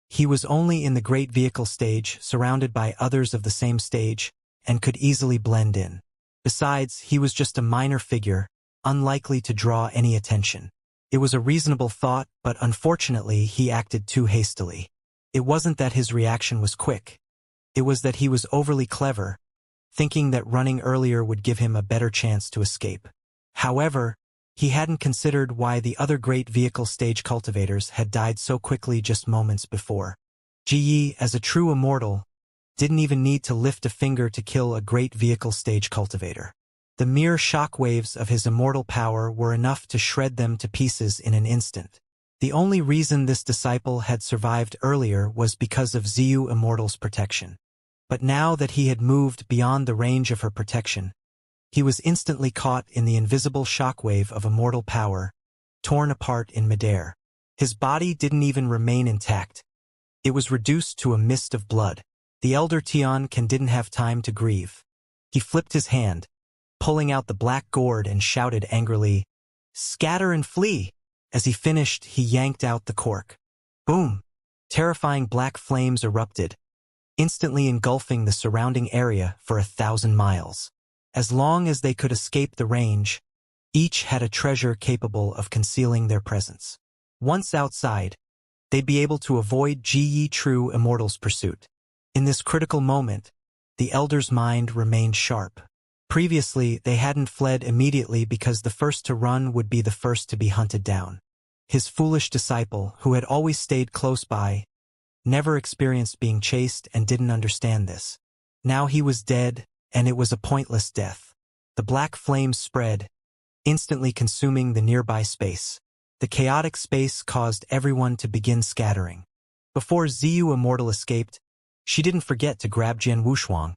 Speaker 1: He was only in the great vehicle stage, surrounded by others of the same stage, and could easily blend in. Besides, he was just a minor figure, unlikely to draw any attention. It was a reasonable thought, but unfortunately he acted too hastily. It wasn't that his reaction was quick. It was that he was overly clever, thinking that running earlier would give him a better chance to escape. However, he hadn't considered why the other great vehicle stage cultivators had died so quickly just moments before. Ji, as a true immortal, didn't even need to lift a finger to kill a great vehicle stage cultivator. The mere shockwaves of his immortal power were enough to shred them to pieces in an instant. The only reason this disciple had survived earlier was because of Xiu Immortal's protection. But now that he had moved beyond the range of her protection, he was instantly caught in the invisible shockwave of immortal power, torn apart in midair. His body didn't even remain intact. It was reduced to a mist of blood. The Elder Tian didn't have time to grieve. He flipped his hand, pulling out the black gourd, and shouted angrily, "Scatter and flee!" As he finished, he yanked out the cork. Boom! Terrifying black flames erupted, instantly engulfing the surrounding area for 1,000 miles. As long as they could escape the range, each had a treasure capable of concealing their presence. Once outside, they'd be able to avoid Ji True Immortal's pursuit. In this critical moment, the Elder's mind remained sharp. Previously, they hadn't fled immediately because the first to run would be the first to be hunted down. His foolish disciple, who had always stayed close by, never experienced being chased and didn't understand this. Now he was dead, and it was a pointless death. The black flames spread, instantly consuming the nearby space. The chaotic space caused everyone to begin scattering. Before Xiu Immortal escaped, she didn't forget to grab Jian Wushuang.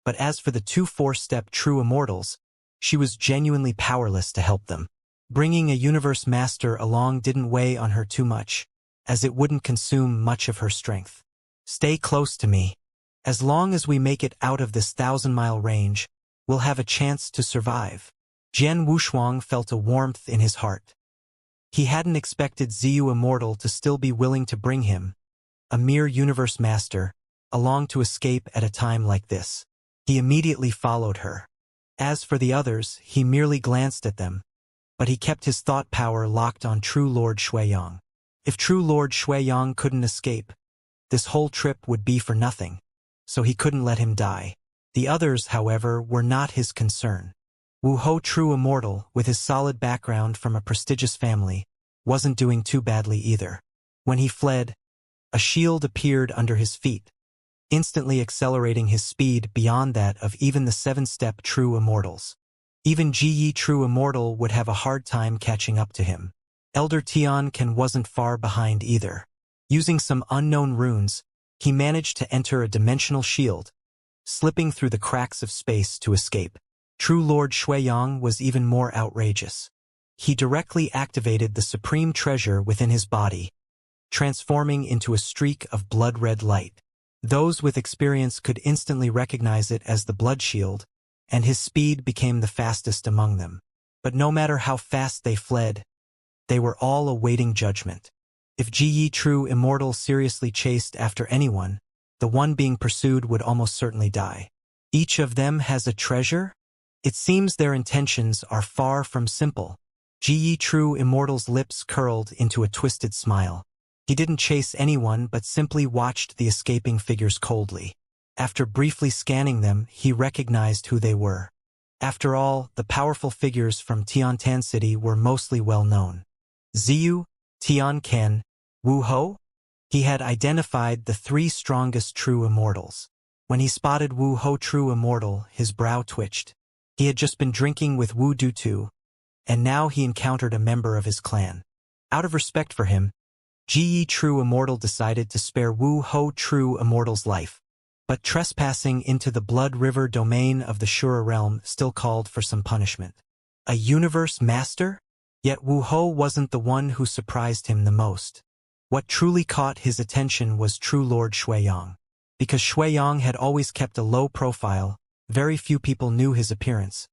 Speaker 1: But as for the two four-step true immortals, she was genuinely powerless to help them. Bringing a universe master along didn't weigh on her too much, as it wouldn't consume much of her strength. Stay close to me. As long as we make it out of this 1,000-mile range, we'll have a chance to survive. Jian Wushuang felt a warmth in his heart. He hadn't expected Xiu Immortal to still be willing to bring him, a mere universe master, along to escape at a time like this. He immediately followed her. As for the others, he merely glanced at them, but he kept his thought power locked on True Lord Xueyang. If True Lord Xueyang couldn't escape, this whole trip would be for nothing, so he couldn't let him die. The others, however, were not his concern. Wu Ho, True Immortal, with his solid background from a prestigious family, wasn't doing too badly either. When he fled, a shield appeared under his feet, instantly accelerating his speed beyond that of even the 7-step True Immortals. Even Ji True Immortal would have a hard time catching up to him. Elder Tian wasn't far behind either. Using some unknown runes, he managed to enter a dimensional shield, slipping through the cracks of space to escape. True Lord Xueyang was even more outrageous. He directly activated the supreme treasure within his body, transforming into a streak of blood-red light. Those with experience could instantly recognize it as the blood shield, and his speed became the fastest among them. But no matter how fast they fled, they were all awaiting judgment. If Ji True Immortal seriously chased after anyone, the one being pursued would almost certainly die. Each of them has a treasure? It seems their intentions are far from simple. Ji True Immortal's lips curled into a twisted smile. He didn't chase anyone but simply watched the escaping figures coldly. After briefly scanning them, he recognized who they were. After all, the powerful figures from Tiantan City were mostly well known. Xiu, Tian Ken, Wu Ho? He had identified the 3 strongest true immortals. When he spotted Wu Ho True Immortal, his brow twitched. He had just been drinking with Wu Dutu, and now he encountered a member of his clan. Out of respect for him, Ji True Immortal decided to spare Wu Ho True Immortal's life. But trespassing into the Blood River domain of the Shura realm still called for some punishment. A universe master? Yet Wu Ho wasn't the one who surprised him the most. What truly caught his attention was true Lord Xueyang. Because Xueyang had always kept a low profile, very few people knew his appearance.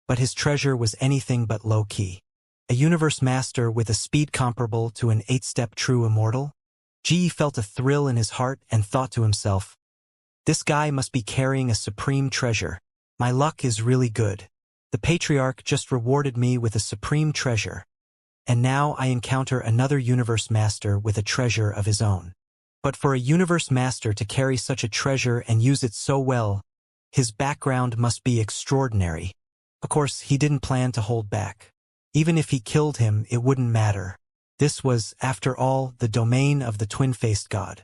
Speaker 1: But his treasure was anything but low-key. A universe master with a speed comparable to an 8-step true immortal? Ji felt a thrill in his heart and thought to himself, this guy must be carrying a supreme treasure. My luck is really good. The Patriarch just rewarded me with a supreme treasure. And now I encounter another universe master with a treasure of his own. But for a universe master to carry such a treasure and use it so well, his background must be extraordinary. Of course, he didn't plan to hold back. Even if he killed him, it wouldn't matter. This was, after all, the domain of the twin-faced god.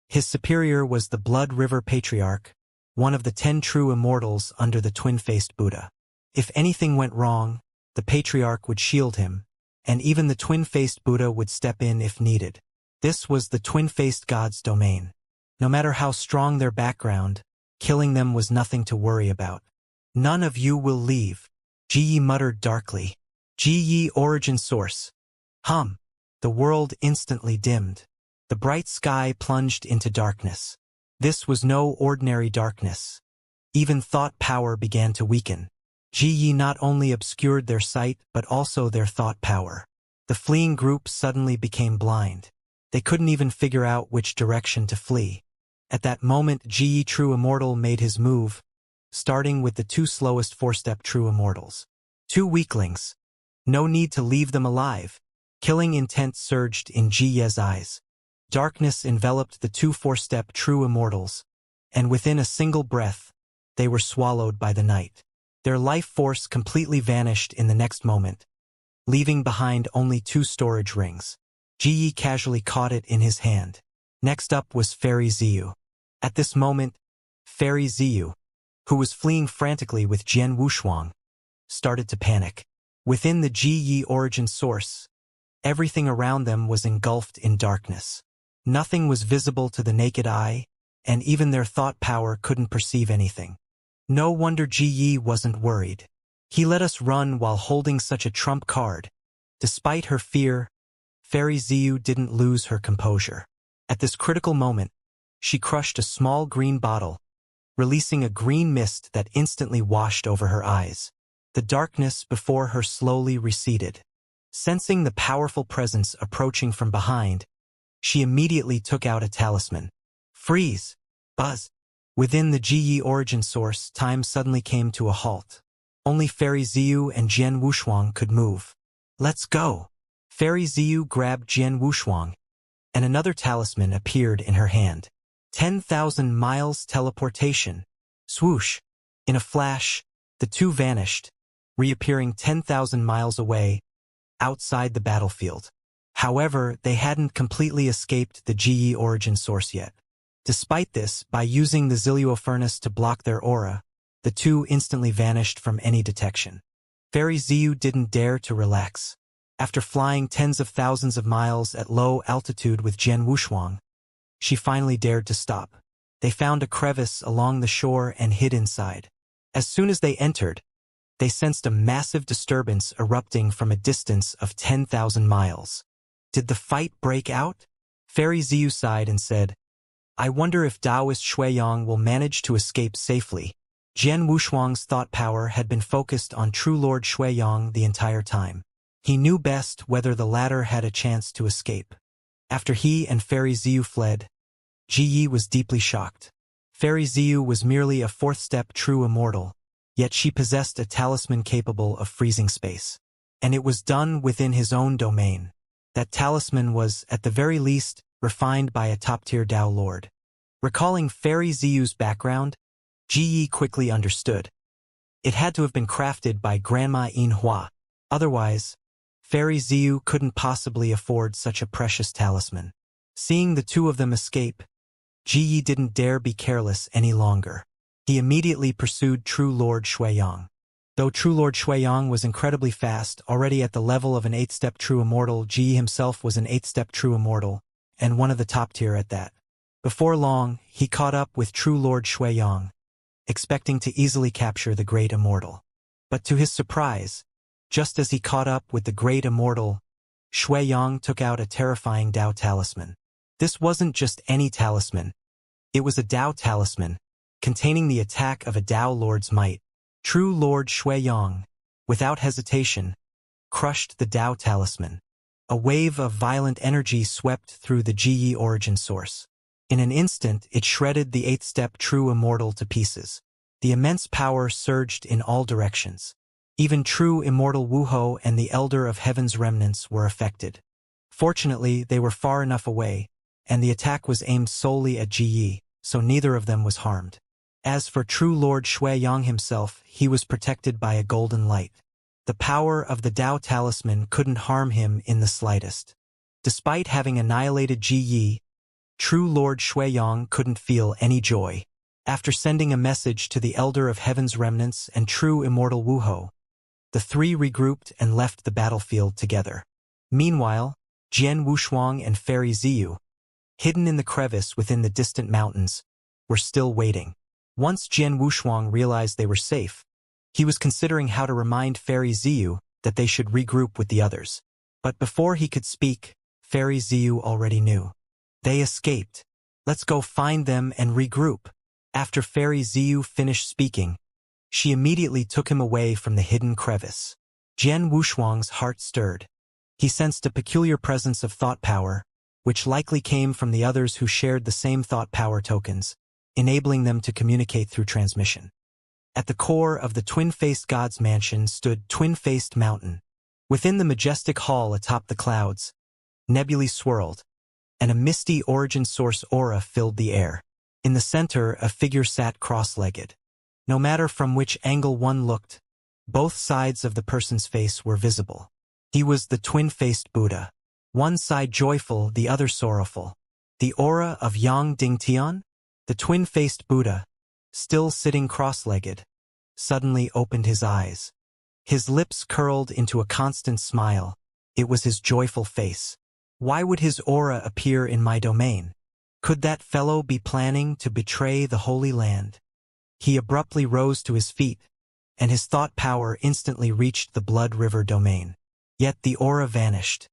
Speaker 1: His superior was the Blood River Patriarch, one of the 10 true immortals under the twin-faced Buddha. If anything went wrong, the Patriarch would shield him, and even the twin-faced Buddha would step in if needed. This was the twin-faced god's domain. No matter how strong their background, killing them was nothing to worry about. None of you will leave, Ji Yi muttered darkly. Ji Yi origin source. The world instantly dimmed. The bright sky plunged into darkness. This was no ordinary darkness. Even thought power began to weaken. Ji Yi not only obscured their sight but also their thought power. The fleeing group suddenly became blind. They couldn't even figure out which direction to flee. At that moment, Ji Yi True Immortal made his move, starting with the 2 slowest 4-step True Immortals. 2 weaklings. No need to leave them alive. Killing intent surged in Ji Ye's eyes. Darkness enveloped the 2 4-step True Immortals, and within a single breath, they were swallowed by the night. Their life force completely vanished in the next moment, leaving behind only 2 storage rings. Ji Yi casually caught it in his hand. Next up was Fairy Ziyu. At this moment, Fairy Ziyu, who was fleeing frantically with Jian Wushuang, started to panic. Within the Ji Yi origin source, everything around them was engulfed in darkness. Nothing was visible to the naked eye, and even their thought power couldn't perceive anything. No wonder Ji Yi wasn't worried. He let us run while holding such a trump card. Despite her fear, Fairy Ziyu didn't lose her composure. At this critical moment, she crushed a small green bottle, releasing a green mist that instantly washed over her eyes. The darkness before her slowly receded. Sensing the powerful presence approaching from behind, she immediately took out a talisman. Freeze! Buzz! Within the Ji Yi origin source, time suddenly came to a halt. Only Fairy Ziyu and Jian Wushuang could move. Let's go! Fairy Ziyu grabbed Jian Wushuang, and another talisman appeared in her hand. 10,000 miles teleportation. Swoosh! In a flash, the two vanished, reappearing 10,000 miles away, outside the battlefield. However, they hadn't completely escaped the Ji Yi origin source yet. Despite this, by using the Zilluo furnace to block their aura, the two instantly vanished from any detection. Fairy Ziyu didn't dare to relax. After flying tens of thousands of miles at low altitude with Jian Wushuang, she finally dared to stop. They found a crevice along the shore and hid inside. As soon as they entered, they sensed a massive disturbance erupting from a distance of 10,000 miles. Did the fight break out? Fairy Ziyu sighed and said, I wonder if Taoist Xueyang will manage to escape safely. Jian Wushuang's thought power had been focused on true Lord Xueyang the entire time. He knew best whether the latter had a chance to escape. After he and Fairy Ziyu fled, Ji Yi was deeply shocked. Fairy Ziyu was merely a 4th-step true immortal, yet she possessed a talisman capable of freezing space. And it was done within his own domain. That talisman was, at the very least, refined by a top-tier Tao Lord. Recalling Fairy Ziyu's background, Ji Yi quickly understood. It had to have been crafted by Grandma Yin Hua. Otherwise, Fairy Ziyu couldn't possibly afford such a precious talisman. Seeing the two of them escape, Ji Yi didn't dare be careless any longer. He immediately pursued True Lord Xueyang. Though True Lord Xueyang was incredibly fast, already at the level of an 8-step True Immortal, Ji Yi himself was an 8-step True Immortal, and one of the top tier at that. Before long, he caught up with True Lord Xueyang, expecting to easily capture the Great Immortal. But to his surprise, Just as he caught up with the great Immortal, Shuiyang took out a terrifying Dao talisman. This wasn't just any talisman. It was a Dao talisman, containing the attack of a Dao Lord's might. True Lord Shuiyang, without hesitation, crushed the Dao talisman. A wave of violent energy swept through the Ji origin source. In an instant, it shredded the eighth-step true Immortal to pieces. The immense power surged in all directions. Even true Immortal Wuho and the Elder of Heaven's remnants were affected. Fortunately, they were far enough away, and the attack was aimed solely at Ji, so neither of them was harmed. As for true Lord Shuiyang himself, he was protected by a golden light. The power of the Dao talisman couldn't harm him in the slightest. Despite having annihilated Ji, true Lord Shuiyang couldn't feel any joy. After sending a message to the Elder of Heaven's remnants and true Immortal Wuho, the three regrouped and left the battlefield together. Meanwhile, Jian Wushuang and Fairy Ziyu, hidden in the crevice within the distant mountains, were still waiting. Once Jian Wushuang realized they were safe, he was considering how to remind Fairy Ziyu that they should regroup with the others. But before he could speak, Fairy Ziyu already knew. They escaped. Let's go find them and regroup. After Fairy Ziyu finished speaking, she immediately took him away from the hidden crevice. Jian Wushuang's heart stirred. He sensed a peculiar presence of thought power, which likely came from the others who shared the same thought power tokens, enabling them to communicate through transmission. At the core of the twin-faced god's mansion stood Twin-Faced Mountain. Within the majestic hall atop the clouds, nebulae swirled, and a misty origin source aura filled the air. In the center, a figure sat cross-legged. No matter from which angle one looked, both sides of the person's face were visible. He was the twin-faced Buddha. One side joyful, the other sorrowful. The aura of Yang Dingtian, the twin-faced Buddha, still sitting cross-legged, suddenly opened his eyes. His lips curled into a constant smile. It was his joyful face. Why would his aura appear in my domain? Could that fellow be planning to betray the Holy Land? He abruptly rose to his feet, and his thought power instantly reached the Blood River domain. Yet the aura vanished.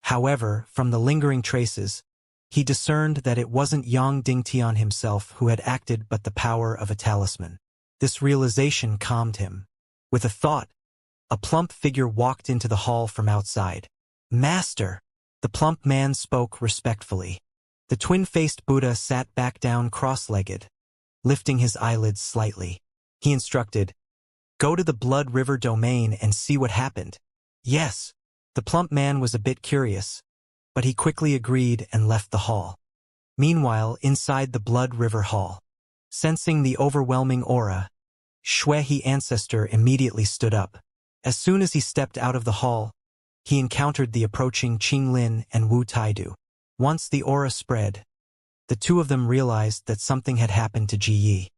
Speaker 1: However, from the lingering traces, he discerned that it wasn't Yang Dingtian himself who had acted but the power of a talisman. This realization calmed him. With a thought, a plump figure walked into the hall from outside. "Master!" The plump man spoke respectfully. The twin-faced Buddha sat back down cross-legged, lifting his eyelids slightly. He instructed, "Go to the Blood River domain and see what happened." "Yes." The plump man was a bit curious, but he quickly agreed and left the hall. Meanwhile, inside the Blood River Hall, sensing the overwhelming aura, Shuihe Ancestor immediately stood up. As soon as he stepped out of the hall, he encountered the approaching Qinglin and Wu Taidu. Once the aura spread, the two of them realized that something had happened to Ji Yi.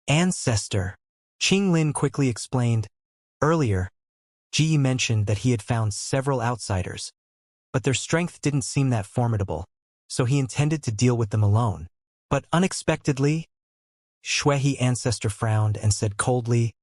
Speaker 1: "Ancestor," Qinglin quickly explained. Earlier, Ji Yi mentioned that he had found several outsiders, but their strength didn't seem that formidable, so he intended to deal with them alone. But unexpectedly, Shuihe Ancestor frowned and said coldly,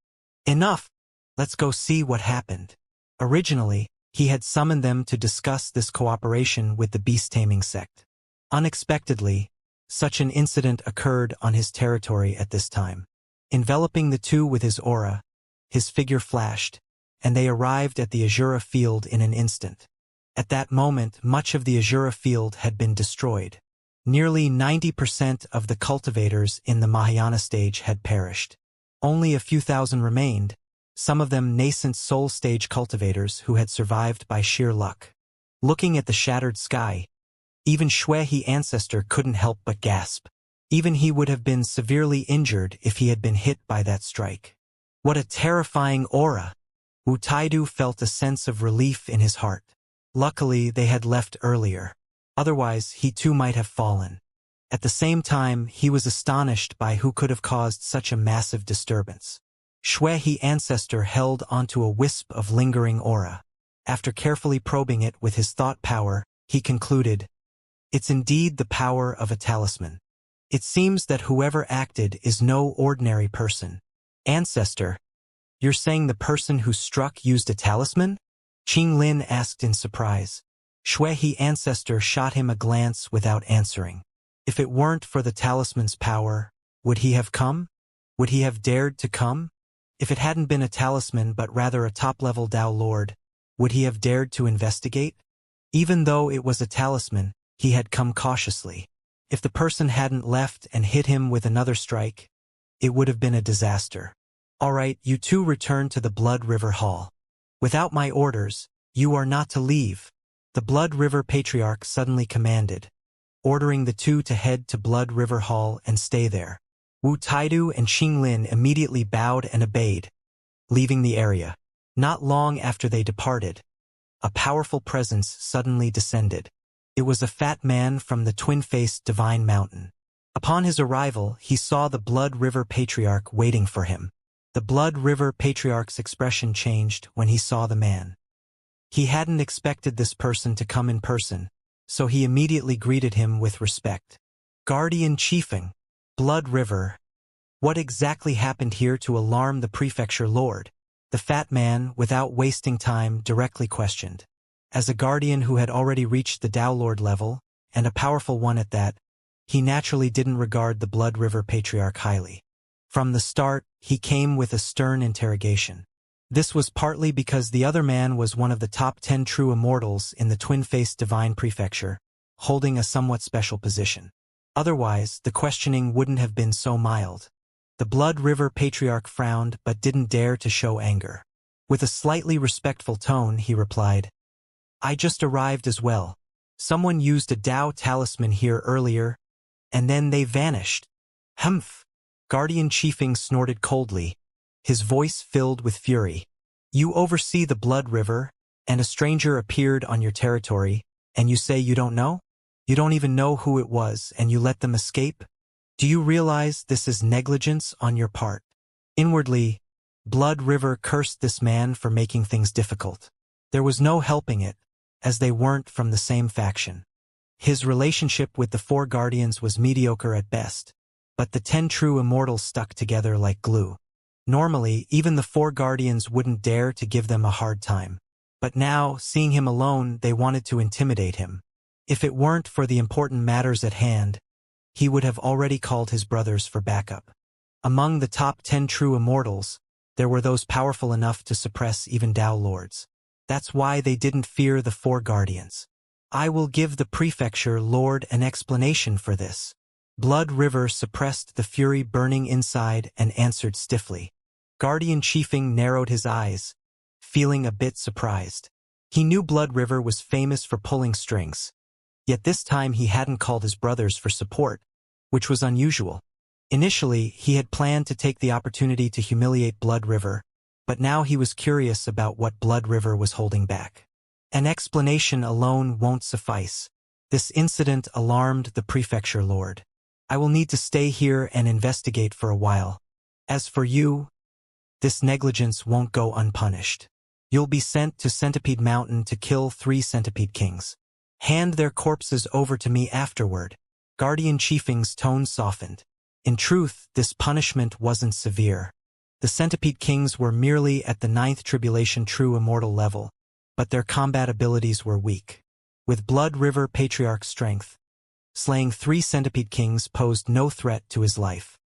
Speaker 1: "Enough! Let's go see what happened." Originally, he had summoned them to discuss this cooperation with the beast-taming sect. Unexpectedly, such an incident occurred on his territory at this time. Enveloping the two with his aura, his figure flashed, and they arrived at the Azura field in an instant. At that moment, much of the Azura field had been destroyed. Nearly 90% of the cultivators in the Mahayana stage had perished. Only a few thousand remained, some of them nascent soul stage cultivators who had survived by sheer luck. Looking at the shattered sky, even Shuihe Ancestor couldn't help but gasp. Even he would have been severely injured if he had been hit by that strike. What a terrifying aura! Wu Taidu felt a sense of relief in his heart. Luckily, they had left earlier. Otherwise, he too might have fallen. At the same time, he was astonished by who could have caused such a massive disturbance. Shuihe Ancestor held onto a wisp of lingering aura. After carefully probing it with his thought power, he concluded, "It's indeed the power of a talisman. It seems that whoever acted is no ordinary person." "Ancestor, you're saying the person who struck used a talisman?" Qing Lin asked in surprise. Shuehe ancestor shot him a glance without answering. If it weren't for the talisman's power, would he have come? Would he have dared to come? If it hadn't been a talisman but rather a top-level Dao Lord, would he have dared to investigate? Even though it was a talisman, he had come cautiously. If the person hadn't left and hit him with another strike, it would have been a disaster. All right, you two return to the Blood River Hall. Without my orders, you are not to leave, the Blood River Patriarch suddenly commanded, ordering the two to head to Blood River Hall and stay there. Wu Taidu and Qing Lin immediately bowed and obeyed, leaving the area. Not long after they departed, a powerful presence suddenly descended. It was a fat man from the twin-faced Divine Mountain. Upon his arrival, he saw the Blood River Patriarch waiting for him. The Blood River Patriarch's expression changed when he saw the man. He hadn't expected this person to come in person, so he immediately greeted him with respect. Guardian Chiefing, Blood River. What exactly happened here to alarm the prefecture lord? The fat man, without wasting time, directly questioned. As a guardian who had already reached the Dao Lord level, and a powerful one at that, he naturally didn't regard the Blood River Patriarch highly. From the start, he came with a stern interrogation. This was partly because the other man was one of the top 10 true immortals in the twin-faced divine prefecture, holding a somewhat special position. Otherwise, the questioning wouldn't have been so mild. The Blood River Patriarch frowned but didn't dare to show anger. With a slightly respectful tone, he replied, I just arrived as well. Someone used a Dao talisman here earlier, and then they vanished. Humph! Guardian Chiefing snorted coldly, his voice filled with fury. You oversee the Blood River, and a stranger appeared on your territory, and you say you don't know? You don't even know who it was, and you let them escape? Do you realize this is negligence on your part? Inwardly, Blood River cursed this man for making things difficult. There was no helping it, as they weren't from the same faction. His relationship with the four guardians was mediocre at best, but the 10 true immortals stuck together like glue. Normally, even the four guardians wouldn't dare to give them a hard time. But now, seeing him alone, they wanted to intimidate him. If it weren't for the important matters at hand, he would have already called his brothers for backup. Among the top 10 true immortals, there were those powerful enough to suppress even Dao Lords. That's why they didn't fear the four guardians. I will give the prefecture lord an explanation for this. Blood River suppressed the fury burning inside and answered stiffly. Guardian Chiefing narrowed his eyes, feeling a bit surprised. He knew Blood River was famous for pulling strings, yet this time he hadn't called his brothers for support, which was unusual. Initially, he had planned to take the opportunity to humiliate Blood River, but now he was curious about what Blood River was holding back. An explanation alone won't suffice. This incident alarmed the prefecture lord. I will need to stay here and investigate for a while. As for you, this negligence won't go unpunished. You'll be sent to Centipede Mountain to kill 3 centipede kings. Hand their corpses over to me afterward. Guardian Chiefing's tone softened. In truth, this punishment wasn't severe. The centipede kings were merely at the 9th tribulation true immortal level, but their combat abilities were weak. With Blood River Patriarch strength, slaying 3 centipede kings posed no threat to his life.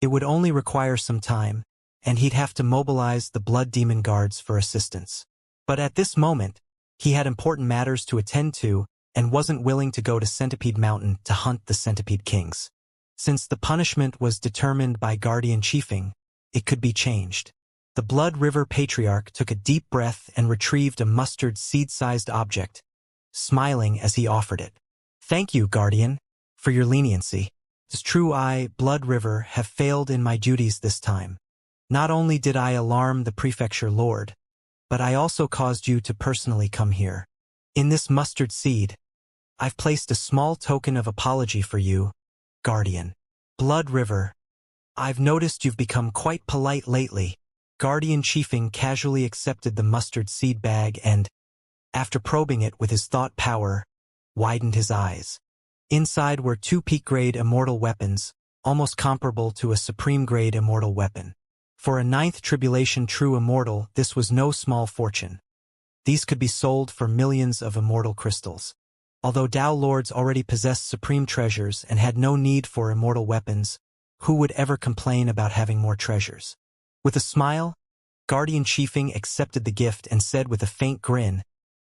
Speaker 1: It would only require some time, and he'd have to mobilize the Blood Demon Guards for assistance. But at this moment, he had important matters to attend to and wasn't willing to go to Centipede Mountain to hunt the Centipede Kings. Since the punishment was determined by Guardian Chiefing, it could be changed. The Blood River Patriarch took a deep breath and retrieved a mustard seed-sized object, smiling as he offered it. Thank you, Guardian, for your leniency. It's true I, Blood River, have failed in my duties this time. Not only did I alarm the prefecture lord, but I also caused you to personally come here. In this mustard seed, I've placed a small token of apology for you, Guardian. Blood River, I've noticed you've become quite polite lately. Guardian Chiefing casually accepted the mustard seed bag and, after probing it with his thought power, widened his eyes. Inside were 2 peak-grade immortal weapons, almost comparable to a supreme-grade immortal weapon. For a 9th tribulation true immortal, this was no small fortune. These could be sold for millions of immortal crystals. Although Dao Lords already possessed supreme treasures and had no need for immortal weapons, who would ever complain about having more treasures? With a smile, Guardian Chiefing accepted the gift and said with a faint grin,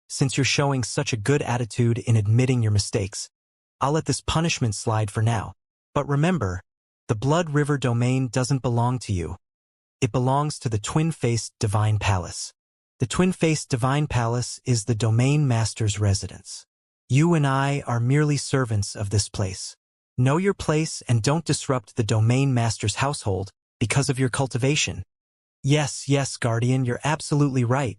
Speaker 1: "Since you're showing such a good attitude in admitting your mistakes, I'll let this punishment slide for now. But remember, the Blood River domain doesn't belong to you. It belongs to the Twin-Faced Divine Palace. The Twin-Faced Divine Palace is the Domain Master's residence. You and I are merely servants of this place. Know your place and don't disrupt the Domain Master's household because of your cultivation." Yes, Guardian, you're absolutely right.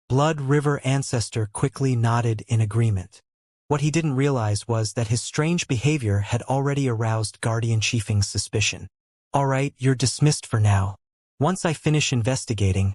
Speaker 1: Blood River Ancestor quickly nodded in agreement. What he didn't realize was that his strange behavior had already aroused Guardian Chiefing's suspicion. "All right, you're dismissed for now. Once I finish investigating,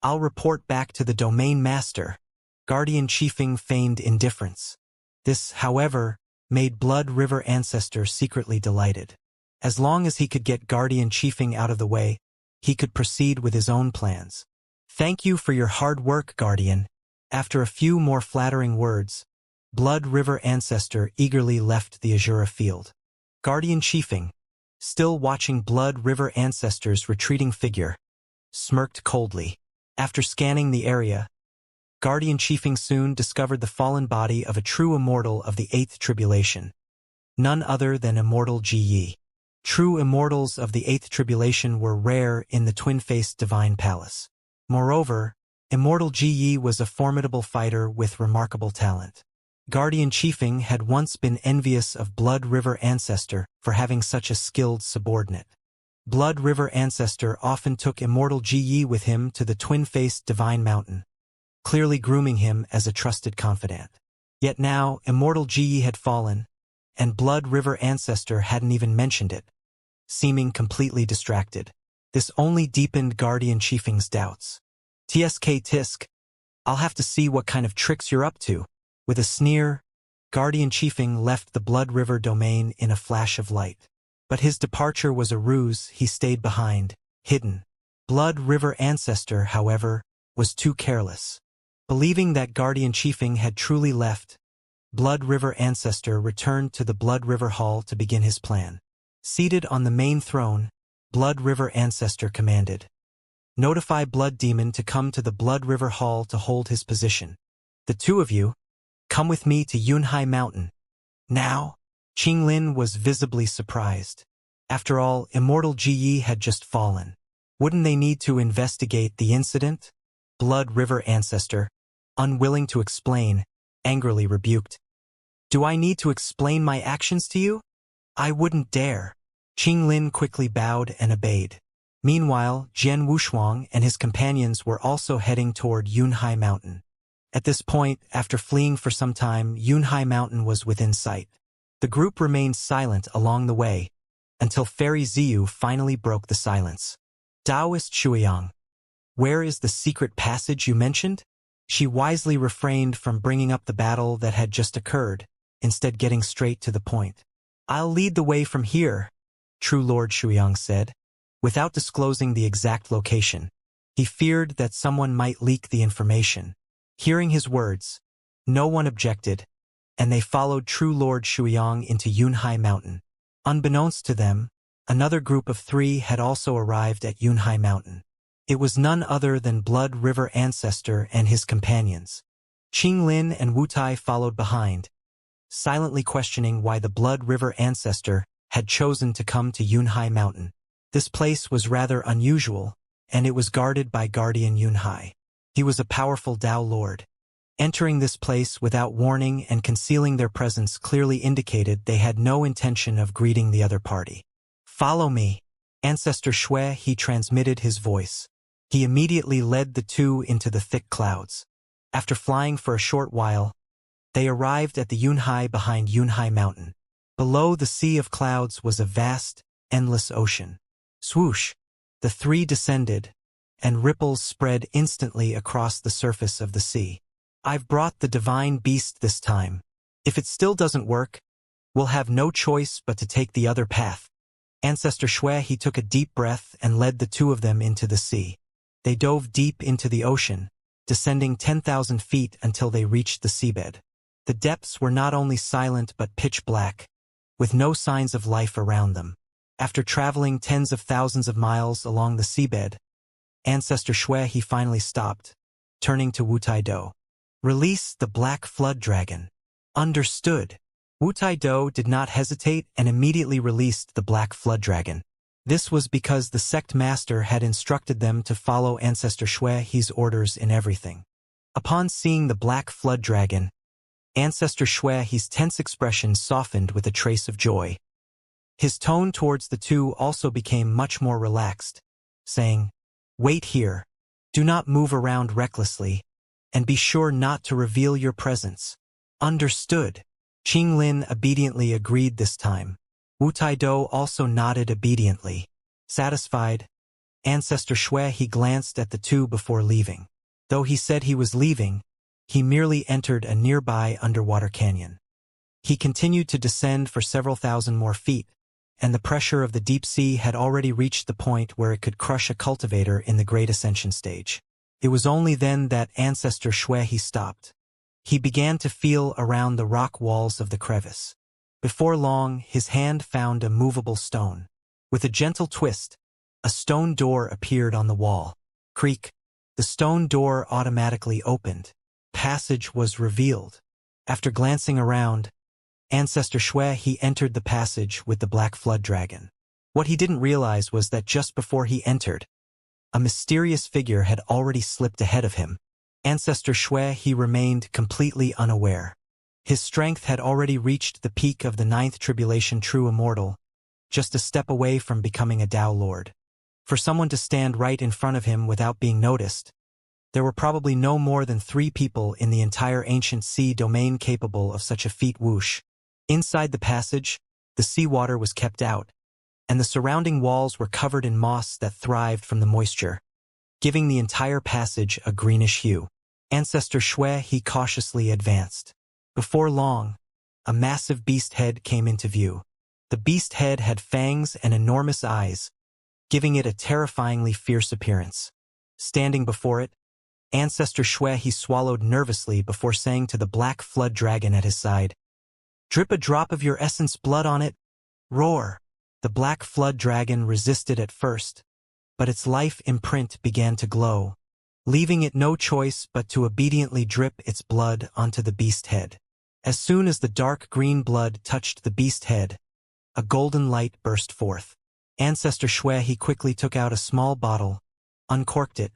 Speaker 1: I'll report back to the Domain Master." Guardian Chiefing feigned indifference. This, however, made Blood River Ancestor secretly delighted. As long as he could get Guardian Chiefing out of the way, he could proceed with his own plans. "Thank you for your hard work, Guardian." After a few more flattering words, Blood River Ancestor eagerly left the Azura field. Guardian Chiefing, still watching Blood River Ancestor's retreating figure, smirked coldly. After scanning the area, Guardian Chiefing soon discovered the fallen body of a true immortal of the 8th Tribulation. None other than Immortal Ji. True immortals of the 8th Tribulation were rare in the Twin-Faced Divine Palace. Moreover, Immortal Ji was a formidable fighter with remarkable talent. Guardian Chiefing had once been envious of Blood River Ancestor for having such a skilled subordinate. Blood River Ancestor often took Immortal Ji with him to the Twin-Faced Divine Mountain, clearly grooming him as a trusted confidant. Yet now, Immortal Ji had fallen, and Blood River Ancestor hadn't even mentioned it, seeming completely distracted. This only deepened Guardian Chiefing's doubts. "TSK Tisk, I'll have to see what kind of tricks you're up to." With a sneer, Guardian Chiefing left the Blood River domain in a flash of light. But his departure was a ruse. He stayed behind, hidden. Blood River Ancestor, however, was too careless. Believing that Guardian Chiefing had truly left, Blood River Ancestor returned to the Blood River Hall to begin his plan. Seated on the main throne, Blood River Ancestor commanded, "Notify Blood Demon to come to the Blood River Hall to hold his position. The two of you, come with me to Yunhai Mountain." Now, Qinglin was visibly surprised. After all, Immortal Ji had just fallen. Wouldn't they need to investigate the incident? Blood River Ancestor, unwilling to explain, angrily rebuked. "Do I need to explain my actions to you? I wouldn't dare." Qinglin quickly bowed and obeyed. Meanwhile, Jian Wushuang and his companions were also heading toward Yunhai Mountain. At this point, after fleeing for some time, Yunhai Mountain was within sight. The group remained silent along the way, until Fairy Ziyu finally broke the silence. "Taoist Shuiyang, where is the secret passage you mentioned?" She wisely refrained from bringing up the battle that had just occurred, instead getting straight to the point. "I'll lead the way from here," True Lord Shuiyang said, without disclosing the exact location. He feared that someone might leak the information. Hearing his words, no one objected, and they followed True Lord Shuiyang into Yunhai Mountain. Unbeknownst to them, another group of 3 had also arrived at Yunhai Mountain. It was none other than Blood River Ancestor and his companions. Qinglin and Wutai followed behind, silently questioning why the Blood River Ancestor had chosen to come to Yunhai Mountain. This place was rather unusual, and it was guarded by Guardian Yunhai. He was a powerful Dao Lord. Entering this place without warning and concealing their presence clearly indicated they had no intention of greeting the other party. "Follow me." Ancestor Shui, he transmitted his voice. He immediately led the 2 into the thick clouds. After flying for a short while, they arrived at the Yunhai behind Yunhai Mountain. Below the sea of clouds was a vast, endless ocean. Swoosh! The 3 descended, and ripples spread instantly across the surface of the sea. "I've brought the divine beast this time. If it still doesn't work, we'll have no choice but to take the other path." Ancestor Shui, he took a deep breath and led the 2 of them into the sea. They dove deep into the ocean, descending 10,000 feet until they reached the seabed. The depths were not only silent but pitch black, with no signs of life around them. After traveling tens of thousands of miles along the seabed, Ancestor Shui he finally stopped, turning to Wu Taido. Release the Black Flood Dragon. Understood. Wu Taido did not hesitate and immediately released the Black Flood Dragon. This was because the sect master had instructed them to follow Ancestor Shui he's orders in everything. Upon seeing the Black Flood Dragon, Ancestor Shui he's tense expression softened with a trace of joy. His tone towards the two also became much more relaxed, saying, "Wait here. Do not move around recklessly, and be sure not to reveal your presence." Understood. Qinglin obediently agreed this time. Wu Taido also nodded obediently. Satisfied, Ancestor Shui he glanced at the two before leaving. Though he said he was leaving, he merely entered a nearby underwater canyon. He continued to descend for several thousand more feet, and the pressure of the deep sea had already reached the point where it could crush a cultivator in the Great Ascension stage. It was only then that Ancestor Shui he stopped. He began to feel around the rock walls of the crevice. Before long, his hand found a movable stone. With a gentle twist, a stone door appeared on the wall. Creak. The stone door automatically opened. Passage was revealed. After glancing around, Ancestor Shui he entered the passage with the Black Flood Dragon. What he didn't realize was that just before he entered, a mysterious figure had already slipped ahead of him. Ancestor Shui he remained completely unaware. His strength had already reached the peak of the 9th tribulation true immortal, just a step away from becoming a Tao Lord. For someone to stand right in front of him without being noticed, there were probably no more than 3 people in the entire ancient sea domain capable of such a feat. Whoosh. Inside the passage, the seawater was kept out, and the surrounding walls were covered in moss that thrived from the moisture, giving the entire passage a greenish hue. Ancestor Shui he cautiously advanced. Before long, a massive beast head came into view. The beast head had fangs and enormous eyes, giving it a terrifyingly fierce appearance. Standing before it, Ancestor Shui he swallowed nervously before saying to the Black Flood Dragon at his side, "Drip a drop of your essence blood on it." Roar. The Black Flood Dragon resisted at first, but its life imprint began to glow, leaving it no choice but to obediently drip its blood onto the beast head. As soon as the dark green blood touched the beast head, a golden light burst forth. Ancestor Shui he quickly took out a small bottle, uncorked it,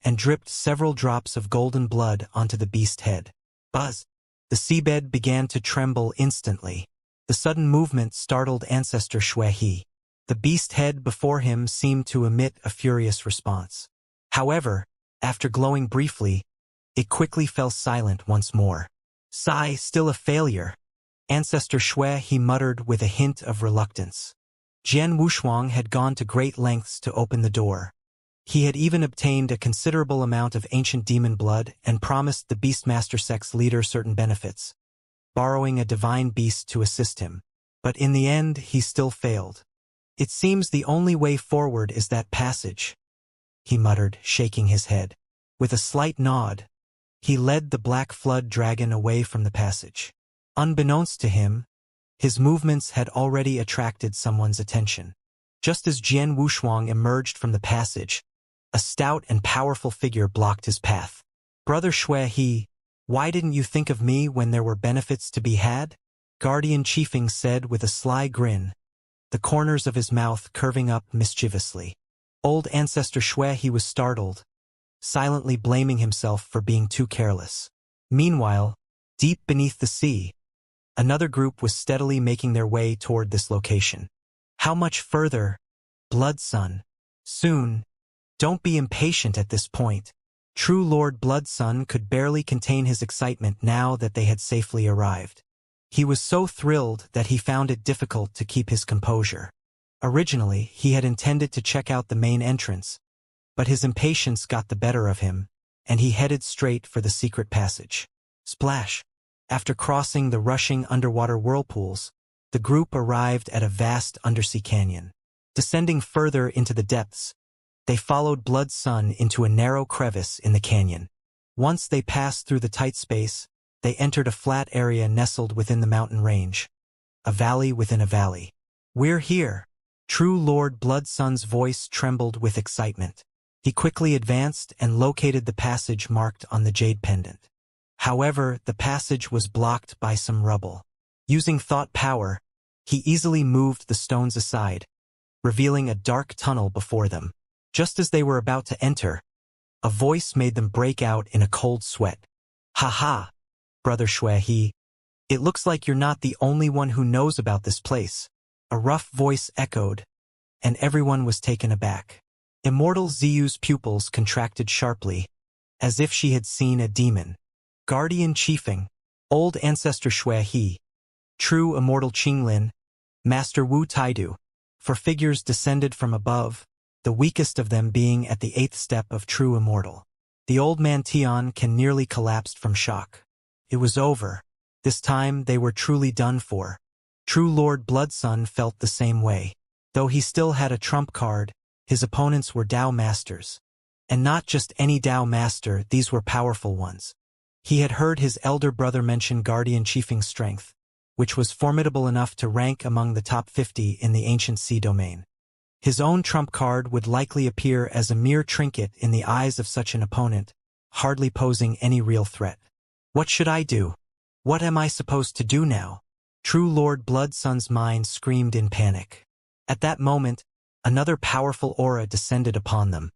Speaker 1: and dripped several drops of golden blood onto the beast head. Buzz! The seabed began to tremble instantly. The sudden movement startled Ancestor Shui he. The beast head before him seemed to emit a furious response. However, after glowing briefly, it quickly fell silent once more. Sigh, still a failure. Ancestor Shui he muttered with a hint of reluctance. Jian Wushuang had gone to great lengths to open the door. He had even obtained a considerable amount of ancient demon blood and promised the Beastmaster sect's leader certain benefits, borrowing a divine beast to assist him. But in the end, he still failed. "It seems the only way forward is that passage," he muttered, shaking his head. With a slight nod, he led the Black Flood Dragon away from the passage. Unbeknownst to him, his movements had already attracted someone's attention. Just as Jian Wushuang emerged from the passage, a stout and powerful figure blocked his path. "Brother Shui he, why didn't you think of me when there were benefits to be had?" Guardian Chiefing said with a sly grin, the corners of his mouth curving up mischievously. Old Ancestor Shui he was startled, silently blaming himself for being too careless. Meanwhile, deep beneath the sea, another group was steadily making their way toward this location. "How much further? Blood Sun. Soon. Don't be impatient at this point." True Lord Blood Sun could barely contain his excitement now that they had safely arrived. He was so thrilled that he found it difficult to keep his composure. Originally, he had intended to check out the main entrance, but his impatience got the better of him, and he headed straight for the secret passage. Splash! After crossing the rushing underwater whirlpools, the group arrived at a vast undersea canyon. Descending further into the depths, they followed Blood Sun into a narrow crevice in the canyon. Once they passed through the tight space, they entered a flat area nestled within the mountain range. A valley within a valley. "We're here." True Lord Bloodsun's voice trembled with excitement. He quickly advanced and located the passage marked on the jade pendant. However, the passage was blocked by some rubble. Using thought power, he easily moved the stones aside, revealing a dark tunnel before them. Just as they were about to enter, a voice made them break out in a cold sweat. "Ha ha, Brother Shui, it looks like you're not the only one who knows about this place." A rough voice echoed, and everyone was taken aback. Immortal Ziyu's pupils contracted sharply, as if she had seen a demon. Guardian Chiefing, Old Ancestor Shui, True Immortal Qinglin, Master Wu Taidu, for figures descended from above, the weakest of them being at the 8th step of True Immortal. The old man Tian can nearly collapsed from shock. It was over. This time they were truly done for. True Lord Bloodsun felt the same way. Though he still had a trump card, his opponents were Dao Masters. And not just any Dao Master, these were powerful ones. He had heard his elder brother mention Guardian Chiefing's strength, which was formidable enough to rank among the top 50 in the ancient sea domain. His own trump card would likely appear as a mere trinket in the eyes of such an opponent, hardly posing any real threat. What should I do? What am I supposed to do now? True Lord Bloodsun's mind screamed in panic. At that moment, another powerful aura descended upon them,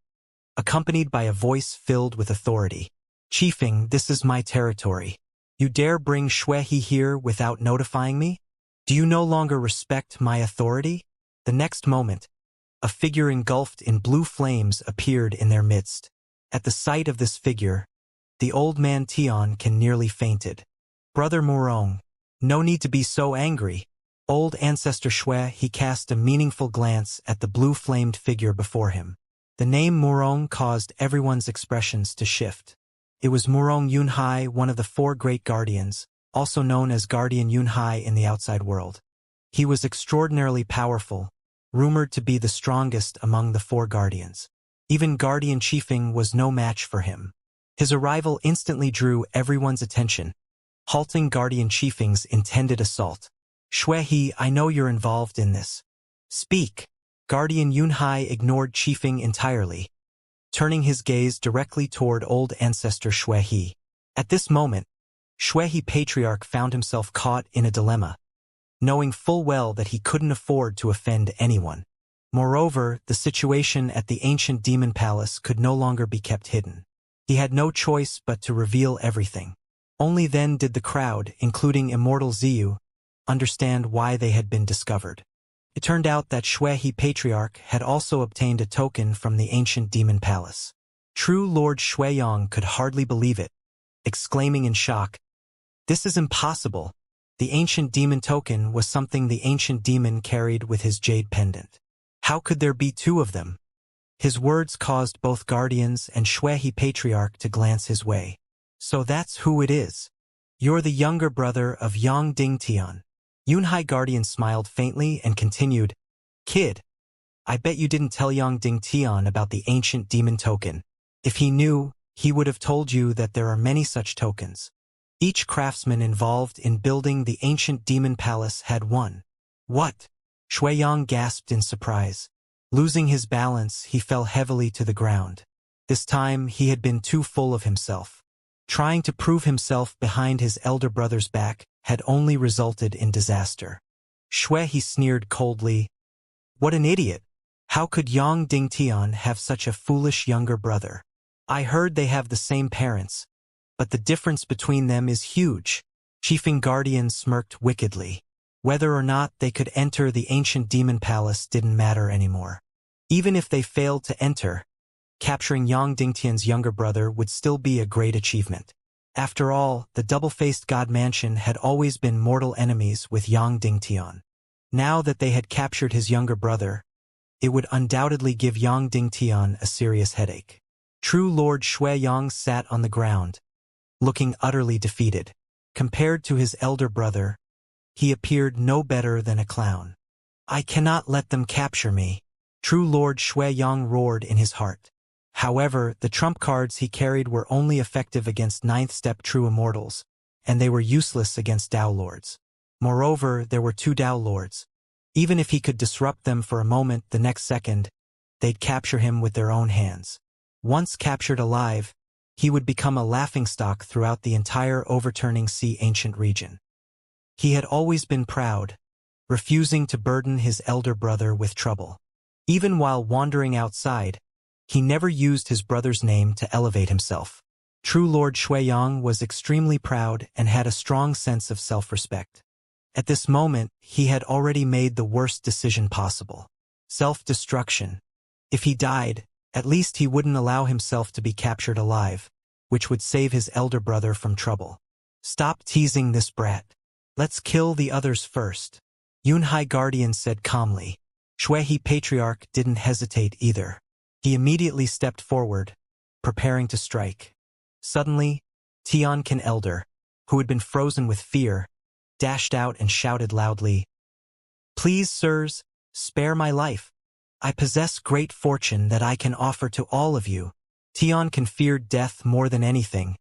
Speaker 1: accompanied by a voice filled with authority. "Chiefing, this is my territory. You dare bring Shui here without notifying me? Do you no longer respect my authority?" The next moment, a figure engulfed in blue flames appeared in their midst. At the sight of this figure, the old man Tian can nearly fainted. "Brother Murong, no need to be so angry." Old Ancestor Shui, he cast a meaningful glance at the blue-flamed figure before him. The name Murong caused everyone's expressions to shift. It was Murong Yunhai, one of the 4 great guardians, also known as Guardian Yunhai in the outside world. He was extraordinarily powerful, rumored to be the strongest among the 4 guardians. Even Guardian Chiefing was no match for him. His arrival instantly drew everyone's attention, halting Guardian Chiefing's intended assault. "Shui, I know you're involved in this. Speak." Guardian Yunhai ignored Chiefing entirely, turning his gaze directly toward old ancestor Shui. At this moment, Shui Patriarch found himself caught in a dilemma, knowing full well that he couldn't afford to offend anyone. Moreover, the situation at the ancient demon palace could no longer be kept hidden. He had no choice but to reveal everything. Only then did the crowd, including Immortal Ziyu, understand why they had been discovered. It turned out that Shui Patriarch had also obtained a token from the ancient demon palace. True Lord Shuiyang could hardly believe it, exclaiming in shock, "This is impossible." The ancient demon token was something the ancient demon carried with his jade pendant. How could there be 2 of them? His words caused both guardians and Shui Patriarch to glance his way. "So that's who it is. You're the younger brother of Yang Dingtian." Yunhai Guardian smiled faintly and continued, "Kid, I bet you didn't tell Yang Dingtian about the ancient demon token. If he knew, he would have told you that there are many such tokens. Each craftsman involved in building the ancient demon palace had one." "What?" Shuiyang gasped in surprise. Losing his balance, he fell heavily to the ground. This time, he had been too full of himself. Trying to prove himself behind his elder brother's back had only resulted in disaster. Shui sneered coldly. "What an idiot! How could Yang Dingtian have such a foolish younger brother? I heard they have the same parents, but the difference between them is huge." Chiefing Guardian smirked wickedly. Whether or not they could enter the ancient demon palace didn't matter anymore. Even if they failed to enter, capturing Yang Dingtian's younger brother would still be a great achievement. After all, the double-faced God Mansion had always been mortal enemies with Yang Dingtian. Now that they had captured his younger brother, it would undoubtedly give Yang Dingtian a serious headache. True Lord Shuiyang sat on the ground, looking utterly defeated. Compared to his elder brother, he appeared no better than a clown. "I cannot let them capture me," True Lord Shuiyang roared in his heart. However, the trump cards he carried were only effective against ninth-step true immortals, and they were useless against Dao Lords. Moreover, there were two Dao Lords. Even if he could disrupt them for a moment, the next second, they'd capture him with their own hands. Once captured alive, he would become a laughingstock throughout the entire overturning sea ancient region. He had always been proud, refusing to burden his elder brother with trouble. Even while wandering outside, he never used his brother's name to elevate himself. True Lord Xueyang was extremely proud and had a strong sense of self-respect. At this moment, he had already made the worst decision possible. Self-destruction. If he died, at least he wouldn't allow himself to be captured alive, which would save his elder brother from trouble. Stop teasing this brat. Let's kill the others first, Yunhai Guardian said calmly. Xuehe Patriarch didn't hesitate either. He immediately stepped forward, preparing to strike. Suddenly, Tianqin Elder, who had been frozen with fear, dashed out and shouted loudly, "Please, sirs, spare my life. I possess great fortune that I can offer to all of you." Tianqin feared death more than anything,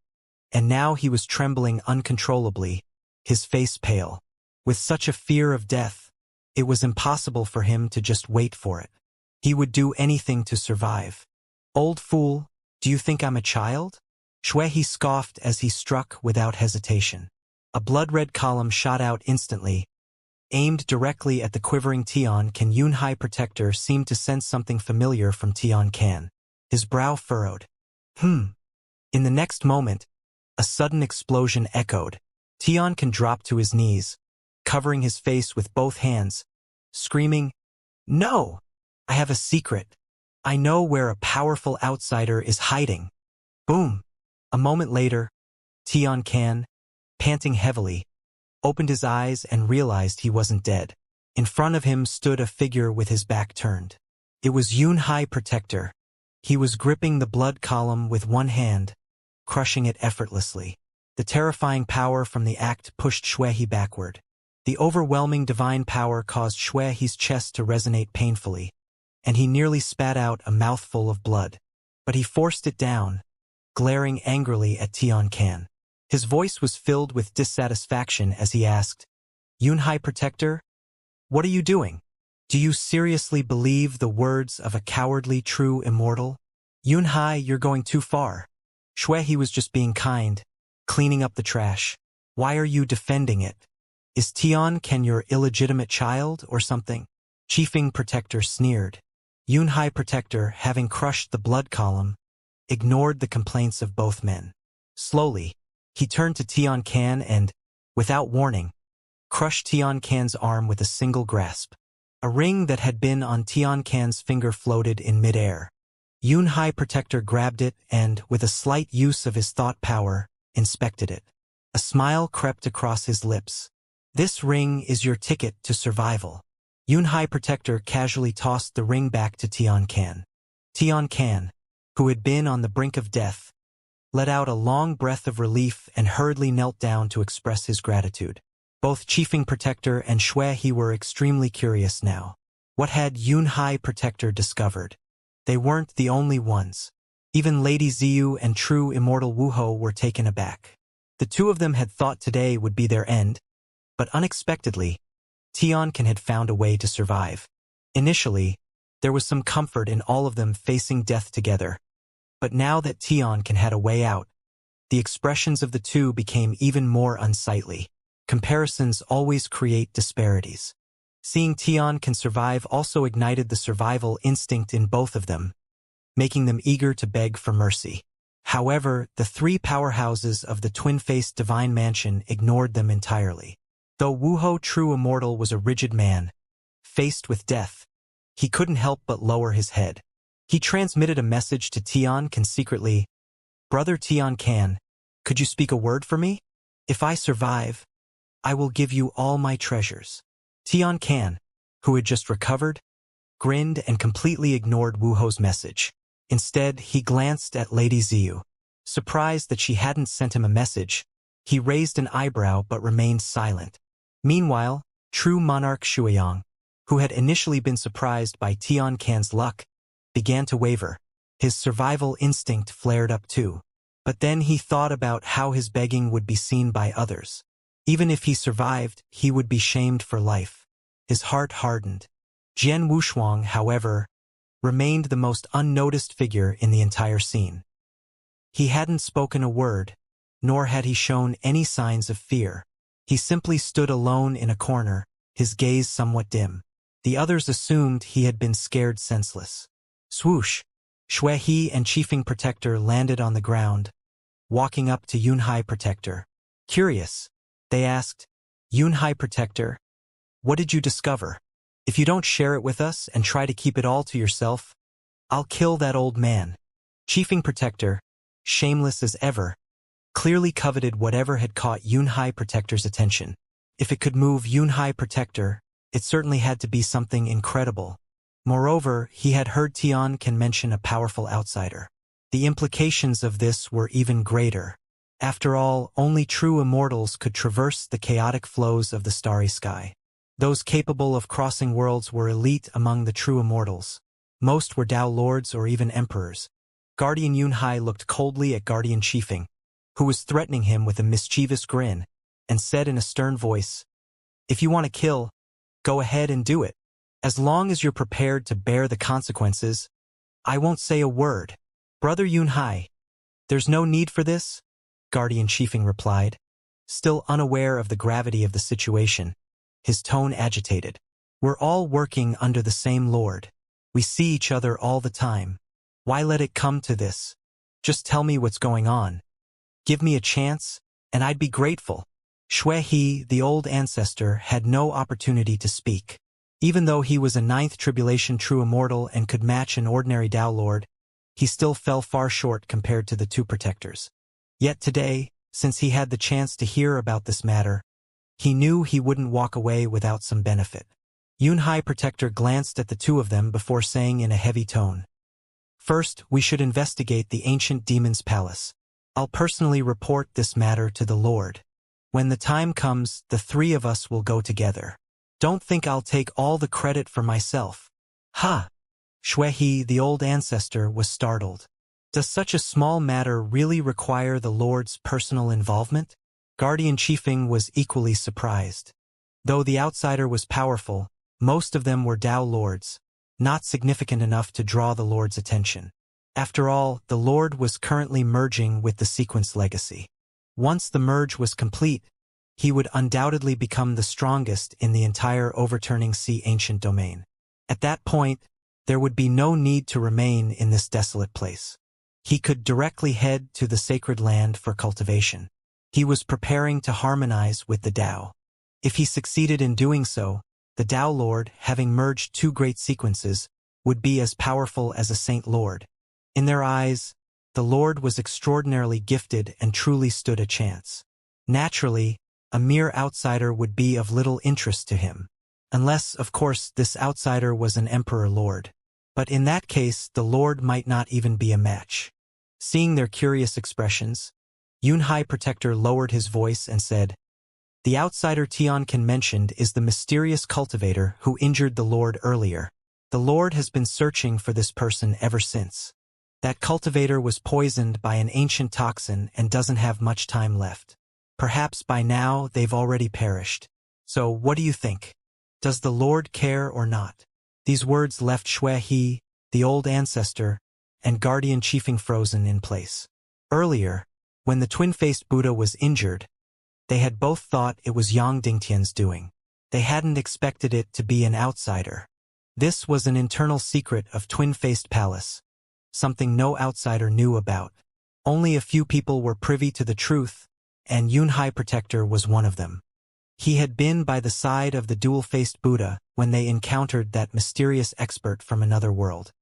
Speaker 1: and now he was trembling uncontrollably, his face pale. With such a fear of death, it was impossible for him to just wait for it. He would do anything to survive. "Old fool, do you think I'm a child?" Xuehe scoffed as he struck without hesitation. A blood-red column shot out instantly. Aimed directly at the quivering Tianqin, Yunhai Protector seemed to sense something familiar from Tianqin. His brow furrowed. In the next moment, a sudden explosion echoed. Tianqin dropped to his knees, covering his face with both hands, screaming, "No! I have a secret. I know where a powerful outsider is hiding." Boom! A moment later, Tianqin, panting heavily, opened his eyes and realized he wasn't dead. In front of him stood a figure with his back turned. It was Yunhai Protector. He was gripping the blood column with one hand, crushing it effortlessly. The terrifying power from the act pushed Xuehe backward. The overwhelming divine power caused Xuehe's chest to resonate painfully, and he nearly spat out a mouthful of blood. But he forced it down, glaring angrily at Tianqin. His voice was filled with dissatisfaction as he asked, "Yunhai Protector, what are you doing? Do you seriously believe the words of a cowardly true immortal? Yunhai, you're going too far." Xuehe was just being kind, cleaning up the trash. "Why are you defending it? Is Tianqin your illegitimate child or something?" Chiefing Protector sneered. Yunhai Protector, having crushed the blood column, ignored the complaints of both men. Slowly, he turned to Tianqin and, without warning, crushed Tianqin's arm with a single grasp. A ring that had been on Tianqin's finger floated in midair. Yunhai Protector grabbed it and, with a slight use of his thought power, inspected it. A smile crept across his lips. "This ring is your ticket to survival." Yunhai Protector casually tossed the ring back to Tianqin. Tianqin, who had been on the brink of death, let out a long breath of relief and hurriedly knelt down to express his gratitude. Both Chiefing Protector and Xuehe were extremely curious now. What had Yunhai Protector discovered? They weren't the only ones. Even Lady Ziyu and true immortal Wuho were taken aback. The two of them had thought today would be their end, but unexpectedly, Tianqin had found a way to survive. Initially, there was some comfort in all of them facing death together. But now that Tianqin had a way out, the expressions of the two became even more unsightly. Comparisons always create disparities. Seeing Tianqin survive also ignited the survival instinct in both of them, making them eager to beg for mercy. However, the three powerhouses of the twin-faced divine mansion ignored them entirely. Though Wuho True Immortal was a rigid man, faced with death, he couldn't help but lower his head. He transmitted a message to Tianqin secretly. "Brother Tianqin, could you speak a word for me? If I survive, I will give you all my treasures." Tianqin, who had just recovered, grinned and completely ignored Wuho's message. Instead, he glanced at Lady Ziyu. Surprised that she hadn't sent him a message, he raised an eyebrow but remained silent. Meanwhile, true monarch Xueyang, who had initially been surprised by Tianqin's luck, began to waver. His survival instinct flared up too. But then he thought about how his begging would be seen by others. Even if he survived, he would be shamed for life. His heart hardened. Jian Wushuang, however, remained the most unnoticed figure in the entire scene. He hadn't spoken a word, nor had he shown any signs of fear. He simply stood alone in a corner, his gaze somewhat dim. The others assumed he had been scared senseless. Swoosh! Shui He and Chiefing Protector landed on the ground, walking up to Yunhai Protector. Curious, they asked, "Yunhai Protector, what did you discover? If you don't share it with us and try to keep it all to yourself, I'll kill that old man." Chiefing Protector, shameless as ever, clearly coveted whatever had caught Yunhai Protector's attention. If it could move Yunhai Protector, it certainly had to be something incredible. Moreover, he had heard Tian can mention a powerful outsider. The implications of this were even greater. After all, only true immortals could traverse the chaotic flows of the starry sky. Those capable of crossing worlds were elite among the true immortals. Most were Dao Lords or even Emperors. Guardian Yunhai looked coldly at Guardian Chiefing, who was threatening him with a mischievous grin, and said in a stern voice, "If you want to kill, go ahead and do it. As long as you're prepared to bear the consequences, I won't say a word." "Brother Yunhai, there's no need for this," Guardian Chiefing replied, still unaware of the gravity of the situation, his tone agitated. "We're all working under the same Lord. We see each other all the time. Why let it come to this? Just tell me what's going on. Give me a chance, and I'd be grateful." Shui He, the old ancestor, had no opportunity to speak. Even though he was a ninth tribulation true immortal and could match an ordinary Dao Lord, he still fell far short compared to the two protectors. Yet today, since he had the chance to hear about this matter, he knew he wouldn't walk away without some benefit. Yunhai Protector glanced at the two of them before saying in a heavy tone, "First, we should investigate the ancient demon's palace. I'll personally report this matter to the Lord. When the time comes, the three of us will go together. Don't think I'll take all the credit for myself." "Ha!" Shui He, the old ancestor, was startled. Does such a small matter really require the Lord's personal involvement? Guardian Chiefing was equally surprised. Though the outsider was powerful, most of them were Dao Lords, not significant enough to draw the Lord's attention. After all, the Lord was currently merging with the Sequence legacy. Once the merge was complete, he would undoubtedly become the strongest in the entire overturning sea ancient domain. At that point, there would be no need to remain in this desolate place. He could directly head to the sacred land for cultivation. He was preparing to harmonize with the Tao. If he succeeded in doing so, the Tao Lord, having merged two great sequences, would be as powerful as a Saint Lord. In their eyes, the Lord was extraordinarily gifted and truly stood a chance. Naturally, a mere outsider would be of little interest to him. Unless, of course, this outsider was an Emperor Lord. But in that case, the Lord might not even be a match. Seeing their curious expressions, Yunhai Protector lowered his voice and said, "The outsider Tiancan mentioned is the mysterious cultivator who injured the Lord earlier. The Lord has been searching for this person ever since. That cultivator was poisoned by an ancient toxin and doesn't have much time left. Perhaps by now they've already perished. So what do you think? Does the Lord care or not?" These words left Shui He, the old ancestor, and Guardian Chiefing frozen in place. Earlier, when the twin-faced Buddha was injured, they had both thought it was Yang Dingtian's doing. They hadn't expected it to be an outsider. This was an internal secret of Twin-Faced Palace, something no outsider knew about. Only a few people were privy to the truth, and Yunhai Protector was one of them. He had been by the side of the dual-faced Buddha when they encountered that mysterious expert from another world.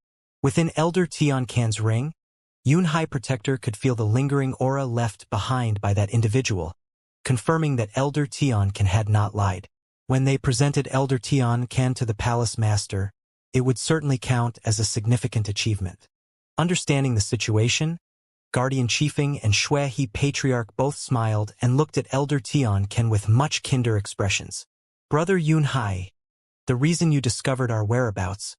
Speaker 1: Within Elder Tiancan's ring, Yunhai Protector could feel the lingering aura left behind by that individual, confirming that Elder Tiancan had not lied. When they presented Elder Tiancan to the Palace Master, it would certainly count as a significant achievement. Understanding the situation, Guardian Chiefing and Shui He Patriarch both smiled and looked at Elder Tiancan with much kinder expressions. "Brother Yunhai, the reason you discovered our whereabouts,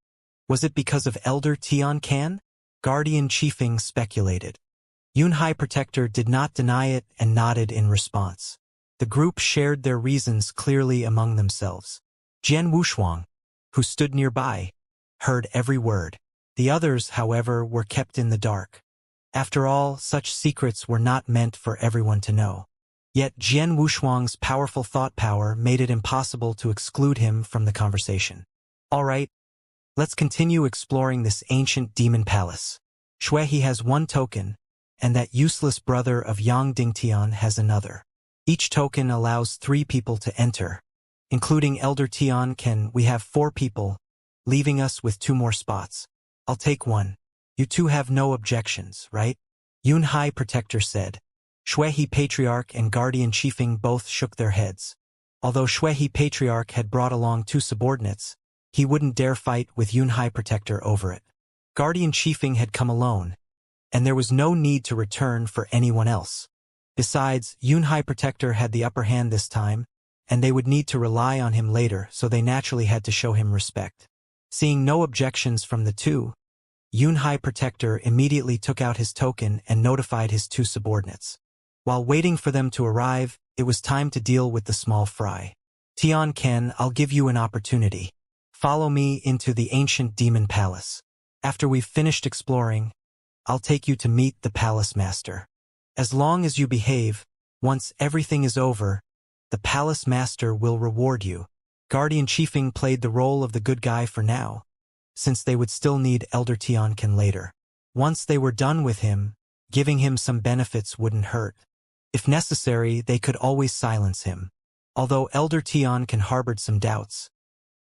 Speaker 1: was it because of Elder Tiancan?" Guardian Chiefing speculated. Yun High Protector did not deny it and nodded in response. The group shared their reasons clearly among themselves. Jian Wushuang, who stood nearby, heard every word. The others, however, were kept in the dark. After all, such secrets were not meant for everyone to know. Yet Jian Wushuang's powerful thought power made it impossible to exclude him from the conversation. All right, let's continue exploring this ancient demon palace. Shuehe has one token, and that useless brother of Yang Dingtian has another. Each token allows 3 people to enter. Including Elder Tian Ken, we have 4 people, leaving us with 2 more spots. I'll take one. You 2 have no objections, right? Yun High Protector said. Shuehe Patriarch and Guardian Chiefing both shook their heads. Although Shuehe Patriarch had brought along 2 subordinates, he wouldn't dare fight with Yun High Protector over it. Guardian Chiefing had come alone, and there was no need to return for anyone else. Besides, Yun High Protector had the upper hand this time, and they would need to rely on him later, so they naturally had to show him respect. Seeing no objections from the 2, Yun High Protector immediately took out his token and notified his 2 subordinates. While waiting for them to arrive, it was time to deal with the small fry. Tian Ken, I'll give you an opportunity. Follow me into the ancient demon palace. After we've finished exploring, I'll take you to meet the palace master. As long as you behave, once everything is over, the palace master will reward you. Guardian Chiefing played the role of the good guy for now, since they would still need Elder Tian Ken later. Once they were done with him, giving him some benefits wouldn't hurt. If necessary, they could always silence him. Although Elder Tian Ken harbored some doubts,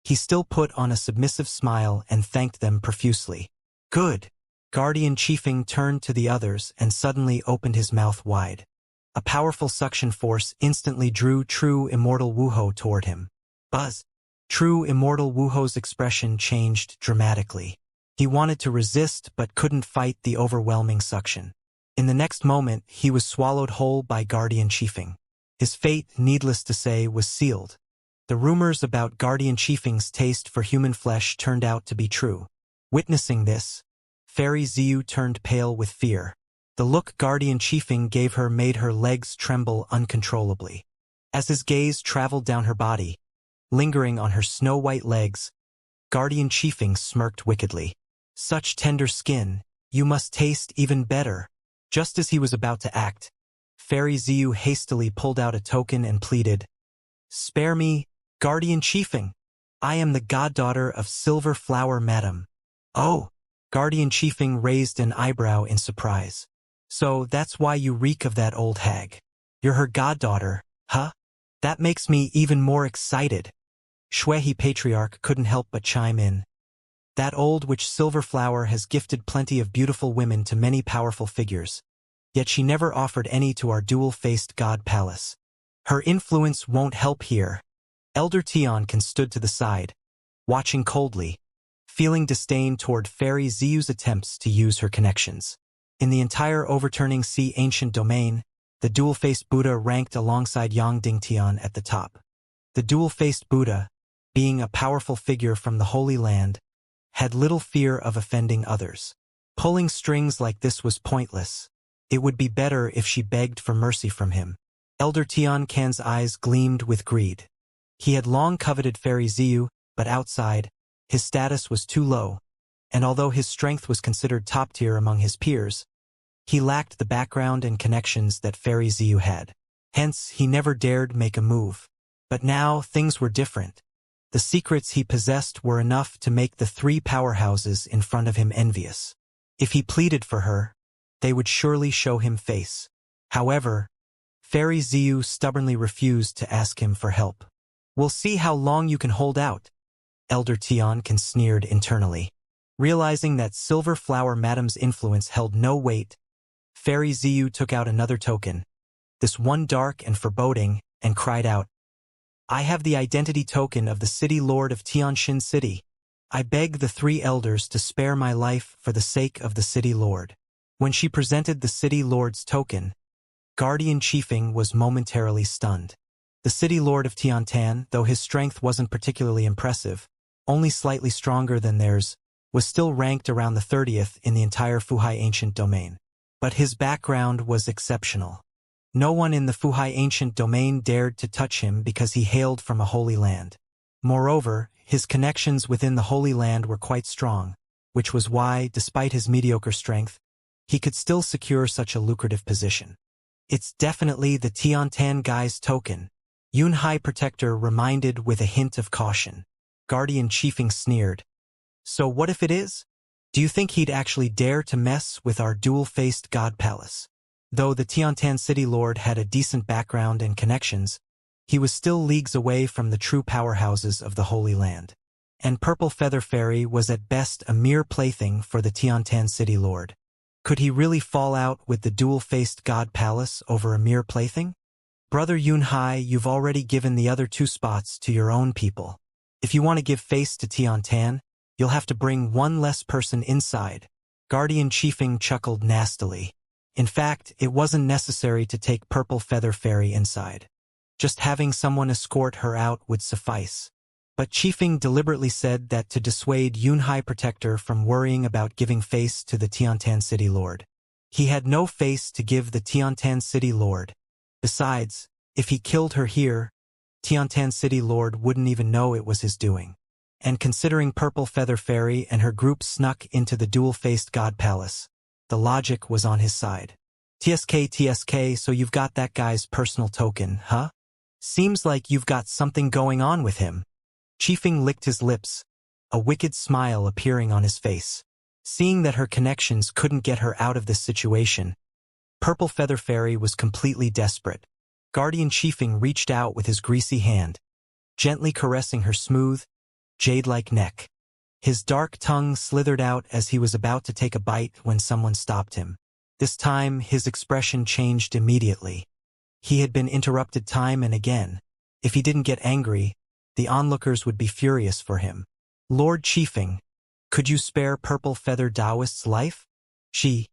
Speaker 1: he still put on a submissive smile and thanked them profusely. Good. Guardian Chiefing turned to the others and suddenly opened his mouth wide. A powerful suction force instantly drew True Immortal Wuho toward him. Buzz. True Immortal Wuho's expression changed dramatically. He wanted to resist but couldn't fight the overwhelming suction. In the next moment, he was swallowed whole by Guardian Chiefing. His fate, needless to say, was sealed. The rumors about Guardian Chiefing's taste for human flesh turned out to be true. Witnessing this, Fairy Ziyu turned pale with fear. The look Guardian Chiefing gave her made her legs tremble uncontrollably. As his gaze traveled down her body, lingering on her snow-white legs, Guardian Chiefing smirked wickedly. Such tender skin, you must taste even better. Just as he was about to act, Fairy Ziyu hastily pulled out a token and pleaded, Spare me, Guardian Chiefing. I am the goddaughter of Silver Flower Madam. Oh! Guardian Chiefing raised an eyebrow in surprise. So that's why you reek of that old hag. You're her goddaughter, huh? That makes me even more excited. Shuehe Patriarch couldn't help but chime in. That old witch Silver Flower has gifted plenty of beautiful women to many powerful figures, yet she never offered any to our dual-faced god palace. Her influence won't help here. Elder Tian Ken stood to the side, watching coldly, feeling disdain toward Fairy Ziyu's attempts to use her connections. In the entire overturning sea ancient domain, the dual-faced Buddha ranked alongside Yang Dingtian at the top. The dual-faced Buddha, being a powerful figure from the Holy Land, had little fear of offending others. Pulling strings like this was pointless. It would be better if she begged for mercy from him. Elder Tian Ken's eyes gleamed with greed. He had long coveted Fairy Ziyu, but outside, his status was too low, and although his strength was considered top-tier among his peers, he lacked the background and connections that Fairy Ziyu had. Hence, he never dared make a move. But now, things were different. The secrets he possessed were enough to make the 3 powerhouses in front of him envious. If he pleaded for her, they would surely show him face. However, Fairy Ziyu stubbornly refused to ask him for help. We'll see how long you can hold out, Elder Tian Ken sneered internally. Realizing that Silver Flower Madam's influence held no weight, Fairy Ziyu took out another token, this one dark and foreboding, and cried out, I have the identity token of the City Lord of Tianxin City. I beg the 3 elders to spare my life for the sake of the City Lord. When she presented the City Lord's token, Guardian Chiefing was momentarily stunned. The City Lord of Tiantan, though his strength wasn't particularly impressive, only slightly stronger than theirs, was still ranked around the 30th in the entire Fuhai ancient domain. But his background was exceptional. No one in the Fuhai ancient domain dared to touch him because he hailed from a holy land. Moreover, his connections within the Holy Land were quite strong, which was why, despite his mediocre strength, he could still secure such a lucrative position. It's definitely the Tiantan guy's token, Yun High Protector reminded with a hint of caution. Guardian Chiefing sneered. So what if it is? Do you think he'd actually dare to mess with our dual-faced god palace? Though the Tiantan City Lord had a decent background and connections, he was still leagues away from the true powerhouses of the Holy Land. And Purple Feather Fairy was at best a mere plaything for the Tiantan City Lord. Could he really fall out with the dual-faced god palace over a mere plaything? Brother Yun Hai, you've already given the other 2 spots to your own people. If you want to give face to Tiantan, you'll have to bring one less person inside. Guardian Chiefing chuckled nastily. In fact, it wasn't necessary to take Purple Feather Fairy inside. Just having someone escort her out would suffice. But Chiefing deliberately said that to dissuade Yun High Protector from worrying about giving face to the Tiantan City Lord. He had no face to give the Tiantan City Lord. Besides, if he killed her here, Tiantan City Lord wouldn't even know it was his doing. And considering Purple Feather Fairy and her group snuck into the dual-faced god palace, the logic was on his side. TSK, so you've got that guy's personal token, huh? Seems like you've got something going on with him. Chiefing licked his lips, a wicked smile appearing on his face. Seeing that her connections couldn't get her out of this situation, Purple Feather Fairy was completely desperate. Guardian Chiefing reached out with his greasy hand, gently caressing her smooth, jade-like neck. His dark tongue slithered out as he was about to take a bite when someone stopped him. This time, his expression changed immediately. He had been interrupted time and again. If he didn't get angry, the onlookers would be furious for him. Lord Chiefing, could you spare Purple Feather Taoist's life? She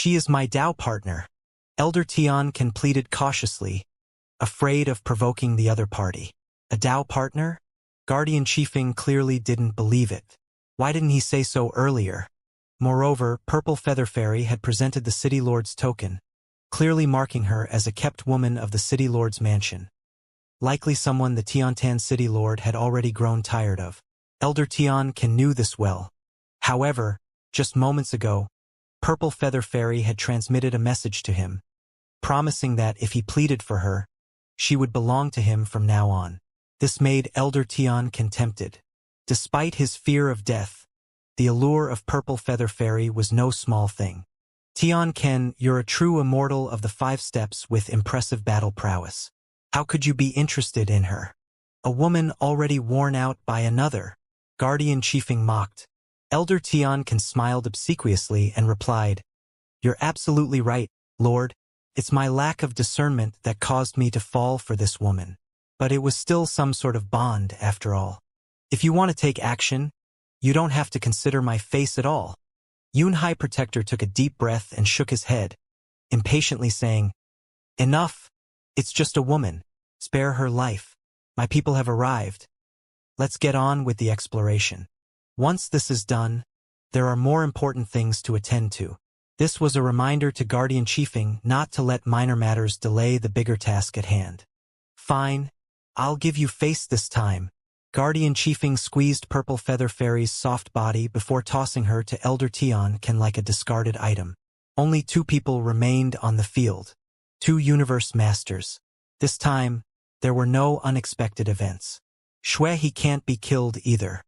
Speaker 1: is my Tao partner. Elder Tian pleaded cautiously, afraid of provoking the other party. A Tao partner? Guardian Chiefing clearly didn't believe it. Why didn't he say so earlier? Moreover, Purple Feather Fairy had presented the City Lord's token, clearly marking her as a kept woman of the City Lord's mansion. Likely someone the Tiantan City Lord had already grown tired of. Elder Tian knew this well. However, just moments ago, Purple Feather Fairy had transmitted a message to him, promising that if he pleaded for her, she would belong to him from now on. This made Elder Tian tempted. Despite his fear of death, the allure of Purple Feather Fairy was no small thing. Tian, you're a true immortal of the 5 steps with impressive battle prowess. How could you be interested in her? A woman already worn out by another. Guardian Chiefing mocked. Elder Tian smiled obsequiously and replied, You're absolutely right, Lord. It's my lack of discernment that caused me to fall for this woman. But it was still some sort of bond, after all. If you want to take action, you don't have to consider my face at all. Yun High Protector took a deep breath and shook his head, impatiently saying, Enough. It's just a woman. Spare her life. My people have arrived. Let's get on with the exploration. Once this is done, there are more important things to attend to. This was a reminder to Guardian Chiefing not to let minor matters delay the bigger task at hand. Fine. I'll give you face this time. Guardian Chiefing squeezed Purple Feather Fairy's soft body before tossing her to Elder Tian like a discarded item. Only 2 people remained on the field. 2 universe masters. This time, there were no unexpected events. He can't be killed either.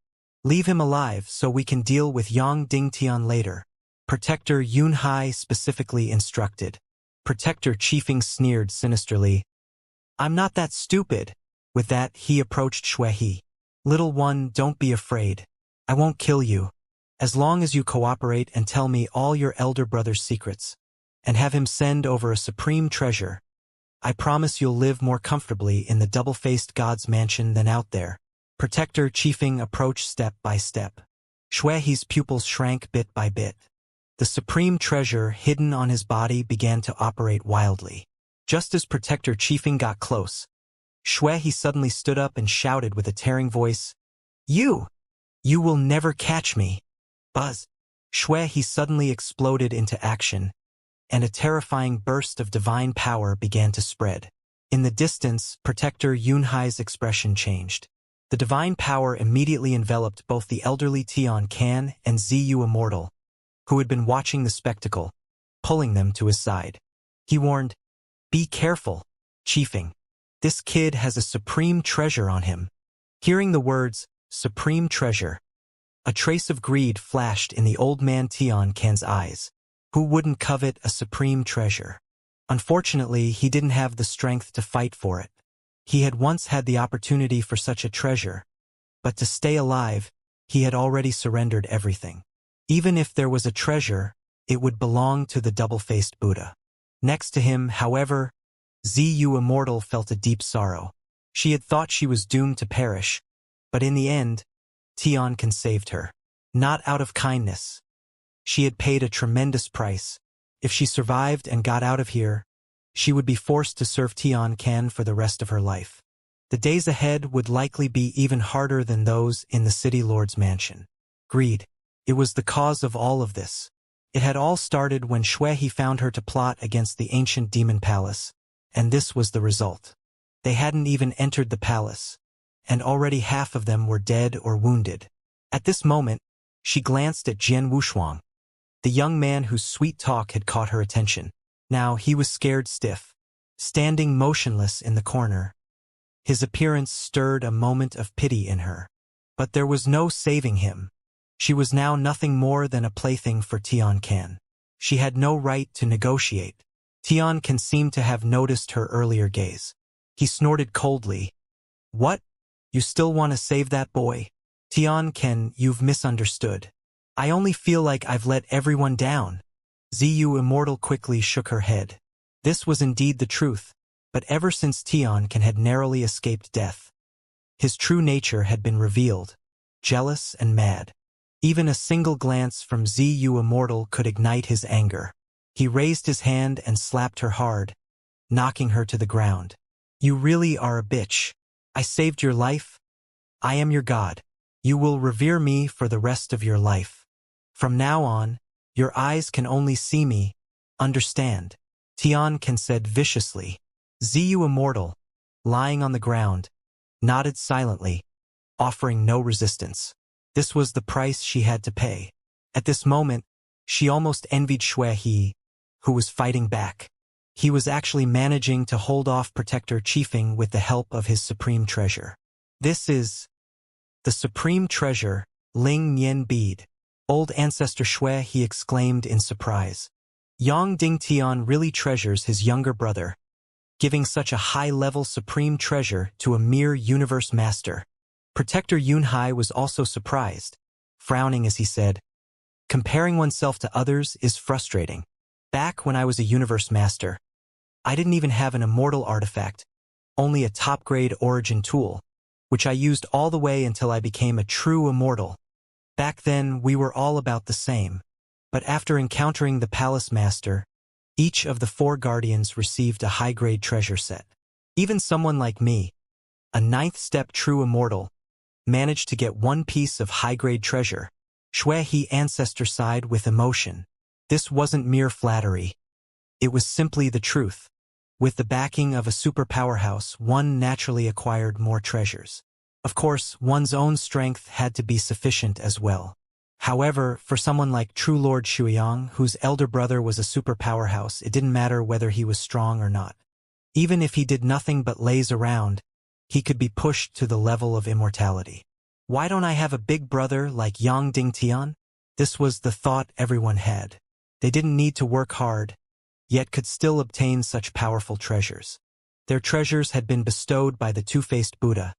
Speaker 1: Leave him alive so we can deal with Yang Dingtian later. Protector Yun Hai specifically instructed. Protector Chiefing sneered sinisterly. I'm not that stupid. With that, he approached Shui. Little one, don't be afraid. I won't kill you. As long as you cooperate and tell me all your elder brother's secrets, and have him send over a supreme treasure, I promise you'll live more comfortably in the double-faced god's mansion than out there. Protector Chiefing approached step by step. Shui's pupils shrank bit by bit. The supreme treasure hidden on his body began to operate wildly. Just as Protector Chiefing got close, Shui suddenly stood up and shouted with a tearing voice, You will never catch me. Buzz! Shui he suddenly exploded into action, and a terrifying burst of divine power began to spread. In the distance, Protector Yunhai's expression changed. The divine power immediately enveloped both the elderly Tian Can and Ziyu Immortal, who had been watching the spectacle, pulling them to his side. He warned, "Be careful, Chiefing. This kid has a supreme treasure on him." Hearing the words, "supreme treasure," a trace of greed flashed in the old man Tian Can's eyes. Who wouldn't covet a supreme treasure? Unfortunately, he didn't have the strength to fight for it. He had once had the opportunity for such a treasure, but to stay alive, he had already surrendered everything. Even if there was a treasure, it would belong to the double-faced Buddha. Next to him, however, Ziyu Immortal felt a deep sorrow. She had thought she was doomed to perish, but in the end, Tian Can saved her. Not out of kindness. She had paid a tremendous price. If she survived and got out of here, she would be forced to serve Tian Can for the rest of her life. The days ahead would likely be even harder than those in the city lord's mansion. Greed. It was the cause of all of this. It had all started when Shui found her to plot against the ancient demon palace, and this was the result. They hadn't even entered the palace, and already half of them were dead or wounded. At this moment, she glanced at Jian Wushuang, the young man whose sweet talk had caught her attention. Now he was scared stiff, standing motionless in the corner. His appearance stirred a moment of pity in her. But there was no saving him. She was now nothing more than a plaything for Tian Can. She had no right to negotiate. Tian Can seemed to have noticed her earlier gaze. He snorted coldly. "What? You still want to save that boy? Tian Can, you've misunderstood. I only feel like I've let everyone down." Ziyu Immortal quickly shook her head. This was indeed the truth, but ever since Tian Can had narrowly escaped death, his true nature had been revealed, jealous and mad. Even a single glance from Ziyu Immortal could ignite his anger. He raised his hand and slapped her hard, knocking her to the ground. "You really are a bitch. I saved your life. I am your god. You will revere me for the rest of your life. From now on, your eyes can only see me. Understand?" Tian Can said viciously. Ziyu Immortal, lying on the ground, nodded silently, offering no resistance. This was the price she had to pay. At this moment, she almost envied Shui, who was fighting back. He was actually managing to hold off Protector Chiefing with the help of his supreme treasure. "This is the supreme treasure, Ling Nian bead." Old ancestor Shui, he exclaimed in surprise. Yang Dingtian really treasures his younger brother, giving such a high-level supreme treasure to a mere universe master. Protector Yunhai was also surprised, frowning as he said, "Comparing oneself to others is frustrating. Back when I was a universe master, I didn't even have an immortal artifact, only a top-grade origin tool, which I used all the way until I became a true immortal. Back then, we were all about the same. But after encountering the Palace Master, each of the 4 guardians received a high-grade treasure set. Even someone like me, a 9th-step true immortal, managed to get 1 piece of high-grade treasure." Shui ancestor sighed with emotion. This wasn't mere flattery. It was simply the truth. With the backing of a super powerhouse, one naturally acquired more treasures. Of course, one's own strength had to be sufficient as well. However, for someone like True Lord Shuiyang, whose elder brother was a super powerhouse, it didn't matter whether he was strong or not. Even if he did nothing but laze around, he could be pushed to the level of immortality. Why don't I have a big brother like Yang Dingtian? This was the thought everyone had. They didn't need to work hard, yet could still obtain such powerful treasures. Their treasures had been bestowed by the two-faced Buddha,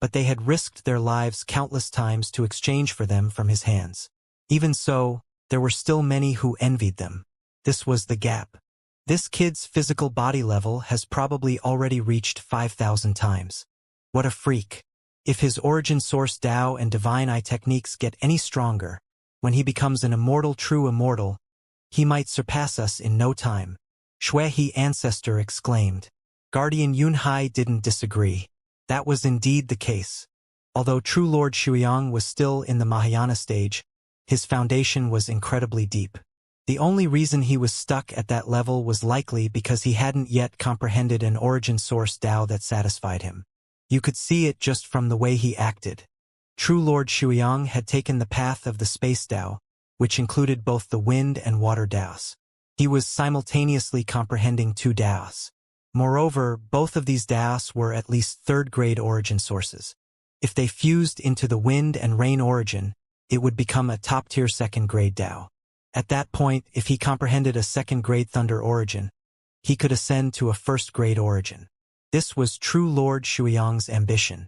Speaker 1: but they had risked their lives countless times to exchange for them from his hands. Even so, there were still many who envied them. This was the gap. This kid's physical body level has probably already reached 5,000 times. What a freak. If his origin source Tao and Divine Eye techniques get any stronger, when he becomes an immortal true immortal, he might surpass us in no time. Shui ancestor exclaimed. Guardian Yunhai didn't disagree. That was indeed the case. Although True Lord Shuiyang was still in the Mahayana stage, His foundation was incredibly deep. The only reason he was stuck at that level was likely because he hadn't yet comprehended an origin source Tao that satisfied him. You could see it just from the way he acted. True Lord Shuiyang had taken the path of the space Tao, which included both the wind and water Taos. He was simultaneously comprehending two Taos. Moreover, both of these Taos were at least third-grade origin sources. If they fused into the wind and rain origin, it would become a top-tier second-grade Tao. At that point, if he comprehended a second-grade thunder origin, he could ascend to a first-grade origin. This was True Lord Shuiyang's ambition.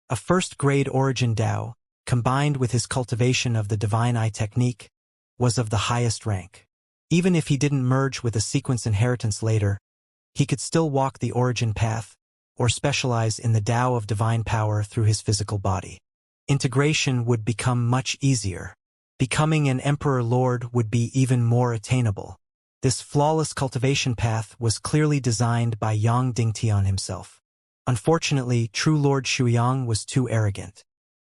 Speaker 1: A first-grade origin Tao, combined with his cultivation of the divine eye technique, was of the highest rank. Even if he didn't merge with a sequence inheritance later, he could still walk the origin path, or specialize in the Tao of divine power through his physical body. Integration would become much easier. Becoming an Emperor Lord would be even more attainable. This flawless cultivation path was clearly designed by Yang Dingtian himself. Unfortunately, True Lord Shuiyang was too arrogant.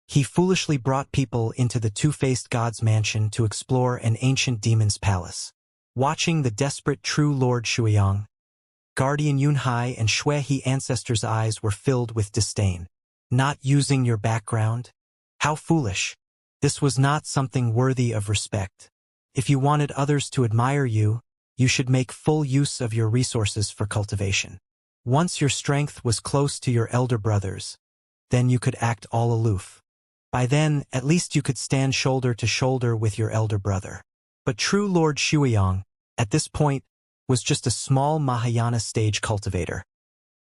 Speaker 1: He foolishly brought people into the two-faced god's mansion to explore an ancient demon's palace. Watching the desperate True Lord Shuiyang, Guardian Yunhai and Xuehe ancestors' eyes were filled with disdain. Not using your background? How foolish. This was not something worthy of respect. If you wanted others to admire you, you should make full use of your resources for cultivation. Once your strength was close to your elder brothers, then you could act all aloof. By then, at least you could stand shoulder to shoulder with your elder brother. But True Lord Shuiyang, at this point, was just a small Mahayana stage cultivator.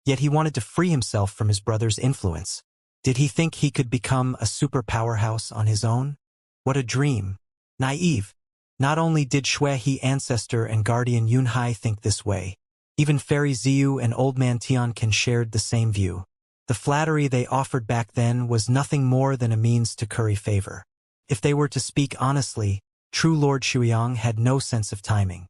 Speaker 1: Yet he wanted to free himself from his brother's influence. Did he think he could become a super powerhouse on his own? What a dream. Naive. Not only did Xuehe ancestor and guardian Yunhai think this way, even Fairy Ziyu and Old Man Tianqin shared the same view. The flattery they offered back then was nothing more than a means to curry favor. If they were to speak honestly, True Lord Shuiyang had no sense of timing.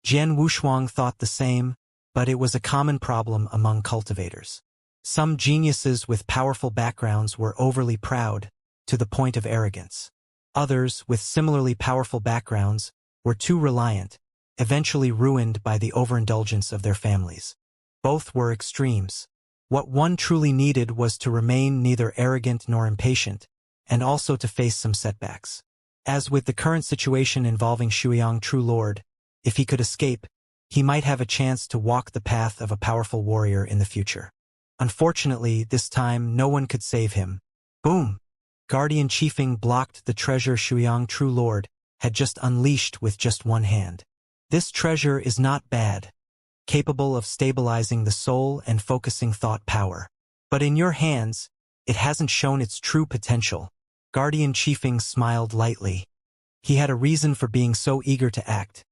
Speaker 1: Jian Wushuang thought the same, but it was a common problem among cultivators. Some geniuses with powerful backgrounds were overly proud, to the point of arrogance. Others, with similarly powerful backgrounds, were too reliant, eventually ruined by the overindulgence of their families. Both were extremes. What one truly needed was to remain neither arrogant nor impatient, and also to face some setbacks. As with the current situation involving Shuiyang True Lord, if he could escape, he might have a chance to walk the path of a powerful warrior in the future. Unfortunately, this time no one could save him. Boom! Guardian Chiefing blocked the treasure Shuiyang True Lord had just unleashed with just one hand. This treasure is not bad, capable of stabilizing the soul and focusing thought power. But in your hands, it hasn't shown its true potential. Guardian Chiefing smiled lightly. He had a reason for being so eager to act.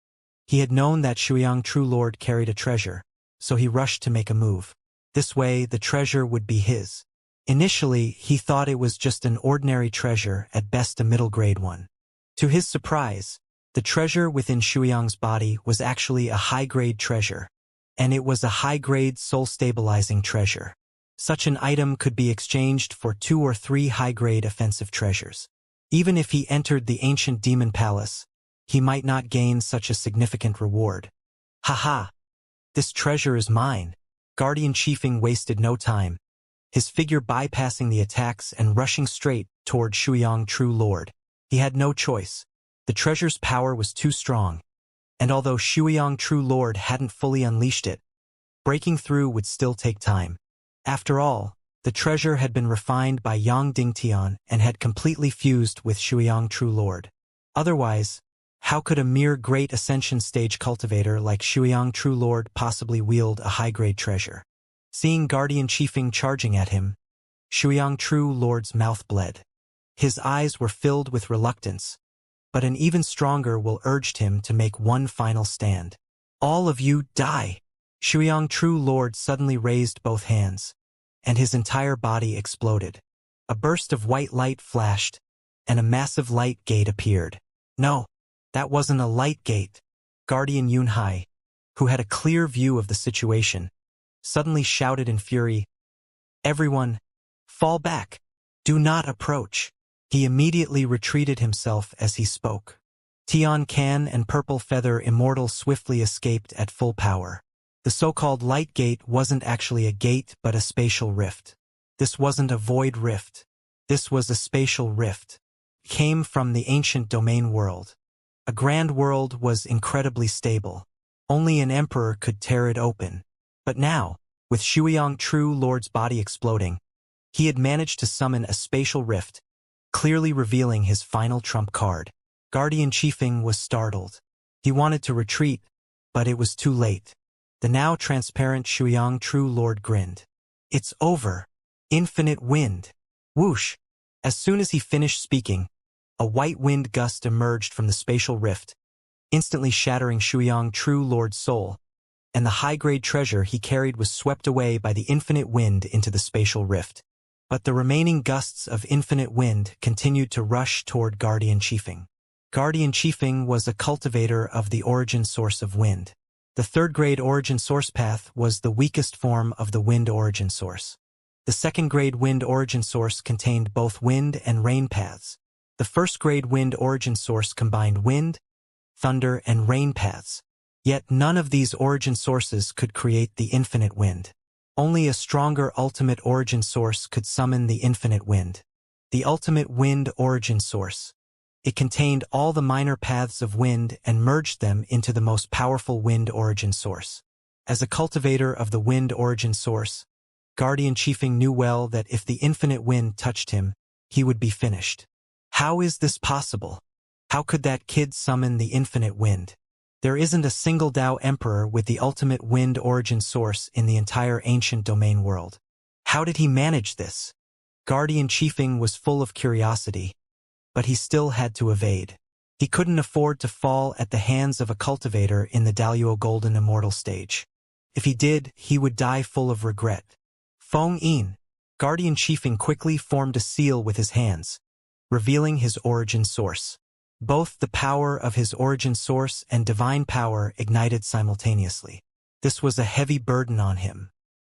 Speaker 1: He had known that Shuiyang True Lord carried a treasure, so he rushed to make a move. This way, the treasure would be his. Initially, he thought it was just an ordinary treasure, at best a middle-grade one. To his surprise, the treasure within Shuiyang's body was actually a high-grade treasure, and it was a high-grade soul-stabilizing treasure. Such an item could be exchanged for 2 or 3 high-grade offensive treasures. Even if he entered the ancient demon palace, he might not gain such a significant reward. Haha! This treasure is mine. Guardian Chiefing wasted no time, his figure bypassing the attacks and rushing straight toward Shuiyang True Lord. He had no choice. The treasure's power was too strong, and although Shuiyang True Lord hadn't fully unleashed it, breaking through would still take time. After all, the treasure had been refined by Yang Dingtian and had completely fused with Shuiyang True Lord. Otherwise, how could a mere great Ascension stage cultivator like Shuiyang True Lord possibly wield a high-grade treasure? Seeing Guardian Chiefing charging at him, Shuiyang True Lord's mouth bled. His eyes were filled with reluctance, but an even stronger will urged him to make one final stand. All of you die! Shuiyang True Lord suddenly raised both hands, and his entire body exploded. A burst of white light flashed, and a massive light gate appeared. No, that wasn't a light gate. Guardian Yunhai, who had a clear view of the situation, suddenly shouted in fury, "Everyone, fall back! Do not approach!" He immediately retreated himself as he spoke. Tian Can and Purple Feather Immortal swiftly escaped at full power. The so-called light gate wasn't actually a gate but a spatial rift. This wasn't a void rift. This was a spatial rift. It came from the ancient domain world. A grand world was incredibly stable. Only an emperor could tear it open. But now, with Shuiyang True Lord's body exploding, he had managed to summon a spatial rift, clearly revealing his final trump card. Guardian Chiefing was startled. He wanted to retreat, but it was too late. The now transparent Shuiyang True Lord grinned. "It's over. Infinite wind." Whoosh! As soon as he finished speaking, a white wind gust emerged from the spatial rift, instantly shattering Shuiyang True Lord's soul, and the high-grade treasure he carried was swept away by the infinite wind into the spatial rift. But the remaining gusts of infinite wind continued to rush toward Guardian Chiefing. Guardian Chiefing was a cultivator of the origin source of wind. The third-grade origin source path was the weakest form of the wind origin source. The second-grade wind origin source contained both wind and rain paths. The first-grade wind origin source combined wind, thunder, and rain paths. Yet none of these origin sources could create the infinite wind. Only a stronger ultimate origin source could summon the infinite wind. The ultimate wind origin source. It contained all the minor paths of wind and merged them into the most powerful wind origin source. As a cultivator of the wind origin source, Guardian Chiefing knew well that if the infinite wind touched him, he would be finished. How is this possible? How could that kid summon the infinite wind? There isn't a single Dao Emperor with the ultimate wind origin source in the entire ancient domain world. How did he manage this? Guardian Chiefing was full of curiosity, but he still had to evade. He couldn't afford to fall at the hands of a cultivator in the Daluo Golden Immortal stage. If he did, he would die full of regret. Feng Yin. Guardian Chiefing quickly formed a seal with his hands, revealing his origin source. Both the power of his origin source and divine power ignited simultaneously. This was a heavy burden on him.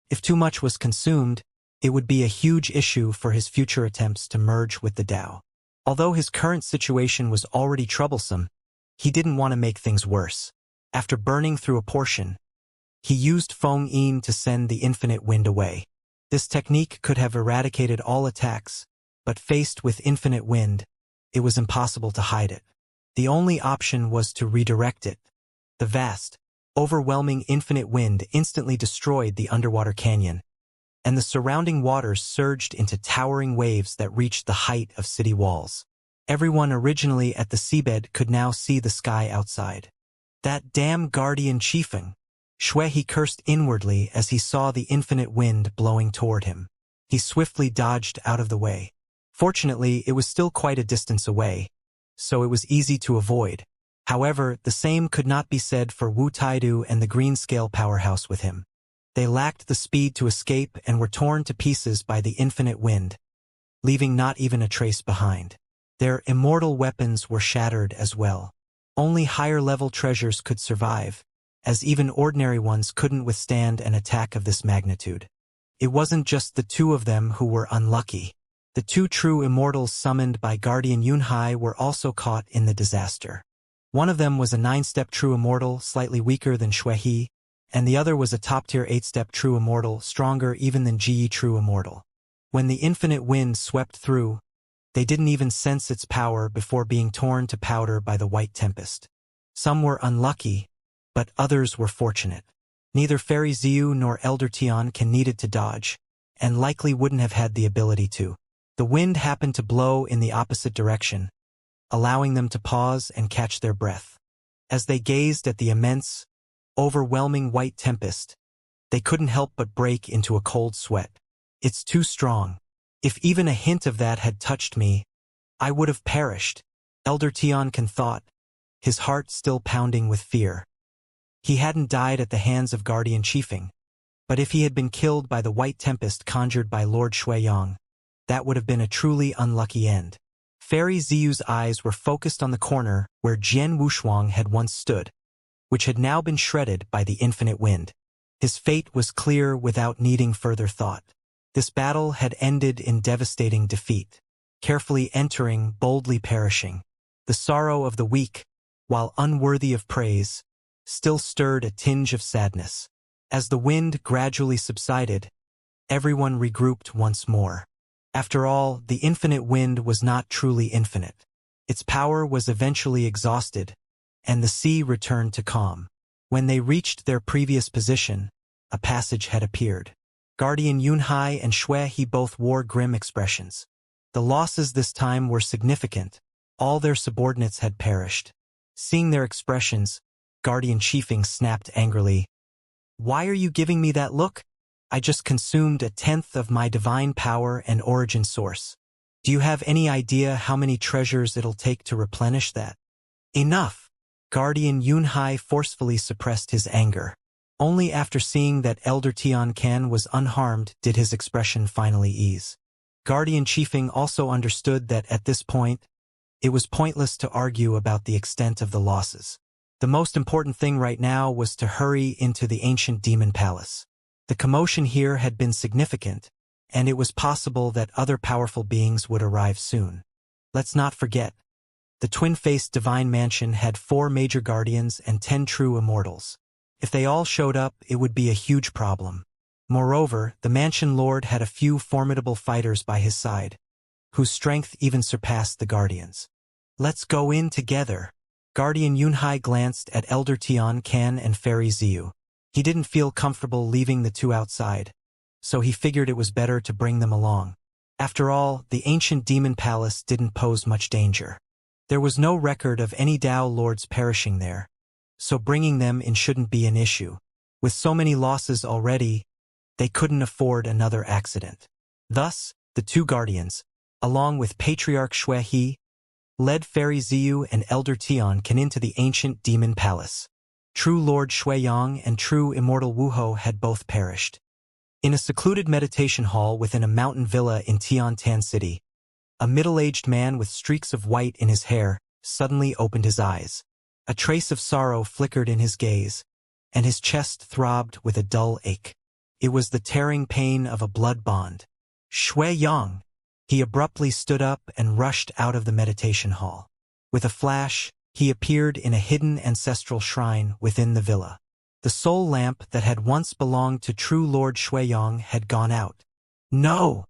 Speaker 1: If too much was consumed, it would be a huge issue for his future attempts to merge with the Dao. Although his current situation was already troublesome, he didn't want to make things worse. After burning through a portion, he used Feng Yin to send the infinite wind away. This technique could have eradicated all attacks, but faced with infinite wind, it was impossible to hide it. The only option was to redirect it. The vast, overwhelming infinite wind instantly destroyed the underwater canyon, and the surrounding waters surged into towering waves that reached the height of city walls. Everyone originally at the seabed could now see the sky outside. That damn Guardian Chiefing! Shui cursed inwardly as he saw the infinite wind blowing toward him. He swiftly dodged out of the way. Fortunately, it was still quite a distance away, so it was easy to avoid. However, the same could not be said for Wu Taidu and the green-scale powerhouse with him. They lacked the speed to escape and were torn to pieces by the infinite wind, leaving not even a trace behind. Their immortal weapons were shattered as well. Only higher-level treasures could survive, as even ordinary ones couldn't withstand an attack of this magnitude. It wasn't just the two of them who were unlucky. The two true immortals summoned by Guardian Yunhai were also caught in the disaster. One of them was a 9-step true immortal, slightly weaker than Shui, and the other was a top-tier 8-step true immortal, stronger even than Ji true immortal. When the infinite wind swept through, they didn't even sense its power before being torn to powder by the white tempest. Some were unlucky, but others were fortunate. Neither Fairy Ziyu nor Elder Tian Can needed to dodge, and likely wouldn't have had the ability to. The wind happened to blow in the opposite direction, allowing them to pause and catch their breath. As they gazed at the immense, overwhelming white tempest, they couldn't help but break into a cold sweat. It's too strong. If even a hint of that had touched me, I would have perished, Elder Tian Can thought, his heart still pounding with fear. He hadn't died at the hands of Guardian Chiefing, but if he had been killed by the white tempest conjured by Lord Shuiyang, that would have been a truly unlucky end. Fairy Ziyu's eyes were focused on the corner where Jian Wushuang had once stood, which had now been shredded by the infinite wind. His fate was clear without needing further thought. This battle had ended in devastating defeat. carefully entering, boldly perishing. The sorrow of the weak, while unworthy of praise, still stirred a tinge of sadness. As the wind gradually subsided, everyone regrouped once more. After all, the infinite wind was not truly infinite. Its power was eventually exhausted, and the sea returned to calm. When they reached their previous position, a passage had appeared. Guardian Yunhai and Shui both wore grim expressions. The losses this time were significant. All their subordinates had perished. Seeing their expressions, Guardian Chiefing snapped angrily. "Why are you giving me that look? I just consumed 1/10 of my divine power and origin source. Do you have any idea how many treasures it'll take to replenish that?" "Enough!" Guardian Yunhai forcefully suppressed his anger. Only after seeing that Elder Tian Kan was unharmed did his expression finally ease. Guardian Chiefing also understood that at this point, it was pointless to argue about the extent of the losses. The most important thing right now was to hurry into the ancient demon palace. The commotion here had been significant, and it was possible that other powerful beings would arrive soon. Let's not forget, the twin-faced divine mansion had 4 major guardians and 10 true immortals. If they all showed up, it would be a huge problem. Moreover, the mansion lord had a few formidable fighters by his side, whose strength even surpassed the guardians. "Let's go in together." Guardian Yunhai glanced at Elder Tian Kan and Fairy Ziyu. He didn't feel comfortable leaving the two outside, so he figured it was better to bring them along. After all, the ancient demon palace didn't pose much danger. There was no record of any Dao lords perishing there, so bringing them in shouldn't be an issue. With so many losses already, they couldn't afford another accident. Thus, the two guardians, along with Patriarch Shui, led Fairy Ziyu and Elder Tian Kan into the ancient demon palace. True Lord Shuiyang and true Immortal Wuho had both perished. In a secluded meditation hall within a mountain villa in Tiantan City, a middle-aged man with streaks of white in his hair suddenly opened his eyes. A trace of sorrow flickered in his gaze, and his chest throbbed with a dull ache. It was the tearing pain of a blood bond. "Shuiyang!" He abruptly stood up and rushed out of the meditation hall. With a flash, he appeared in a hidden ancestral shrine within the villa. The soul lamp that had once belonged to true Lord Shuiyang had gone out. "No!"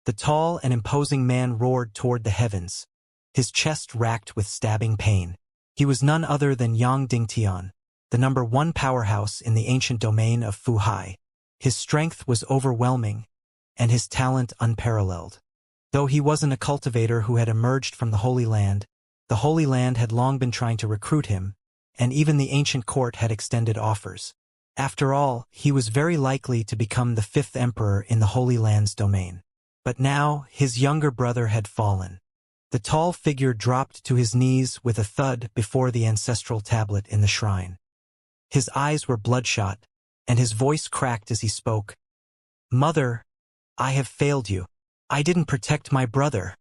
Speaker 1: The tall and imposing man roared toward the heavens, his chest racked with stabbing pain. He was none other than Yang Dingtian, the #1 powerhouse in the ancient domain of Fuhai. His strength was overwhelming, and his talent unparalleled. Though he wasn't a cultivator who had emerged from the Holy Land, the Holy Land had long been trying to recruit him, and even the ancient court had extended offers. After all, he was very likely to become the 5th emperor in the Holy Land's domain. But now, his younger brother had fallen. The tall figure dropped to his knees with a thud before the ancestral tablet in the shrine. His eyes were bloodshot, and his voice cracked as he spoke. "Mother, I have failed you. I didn't protect my brother."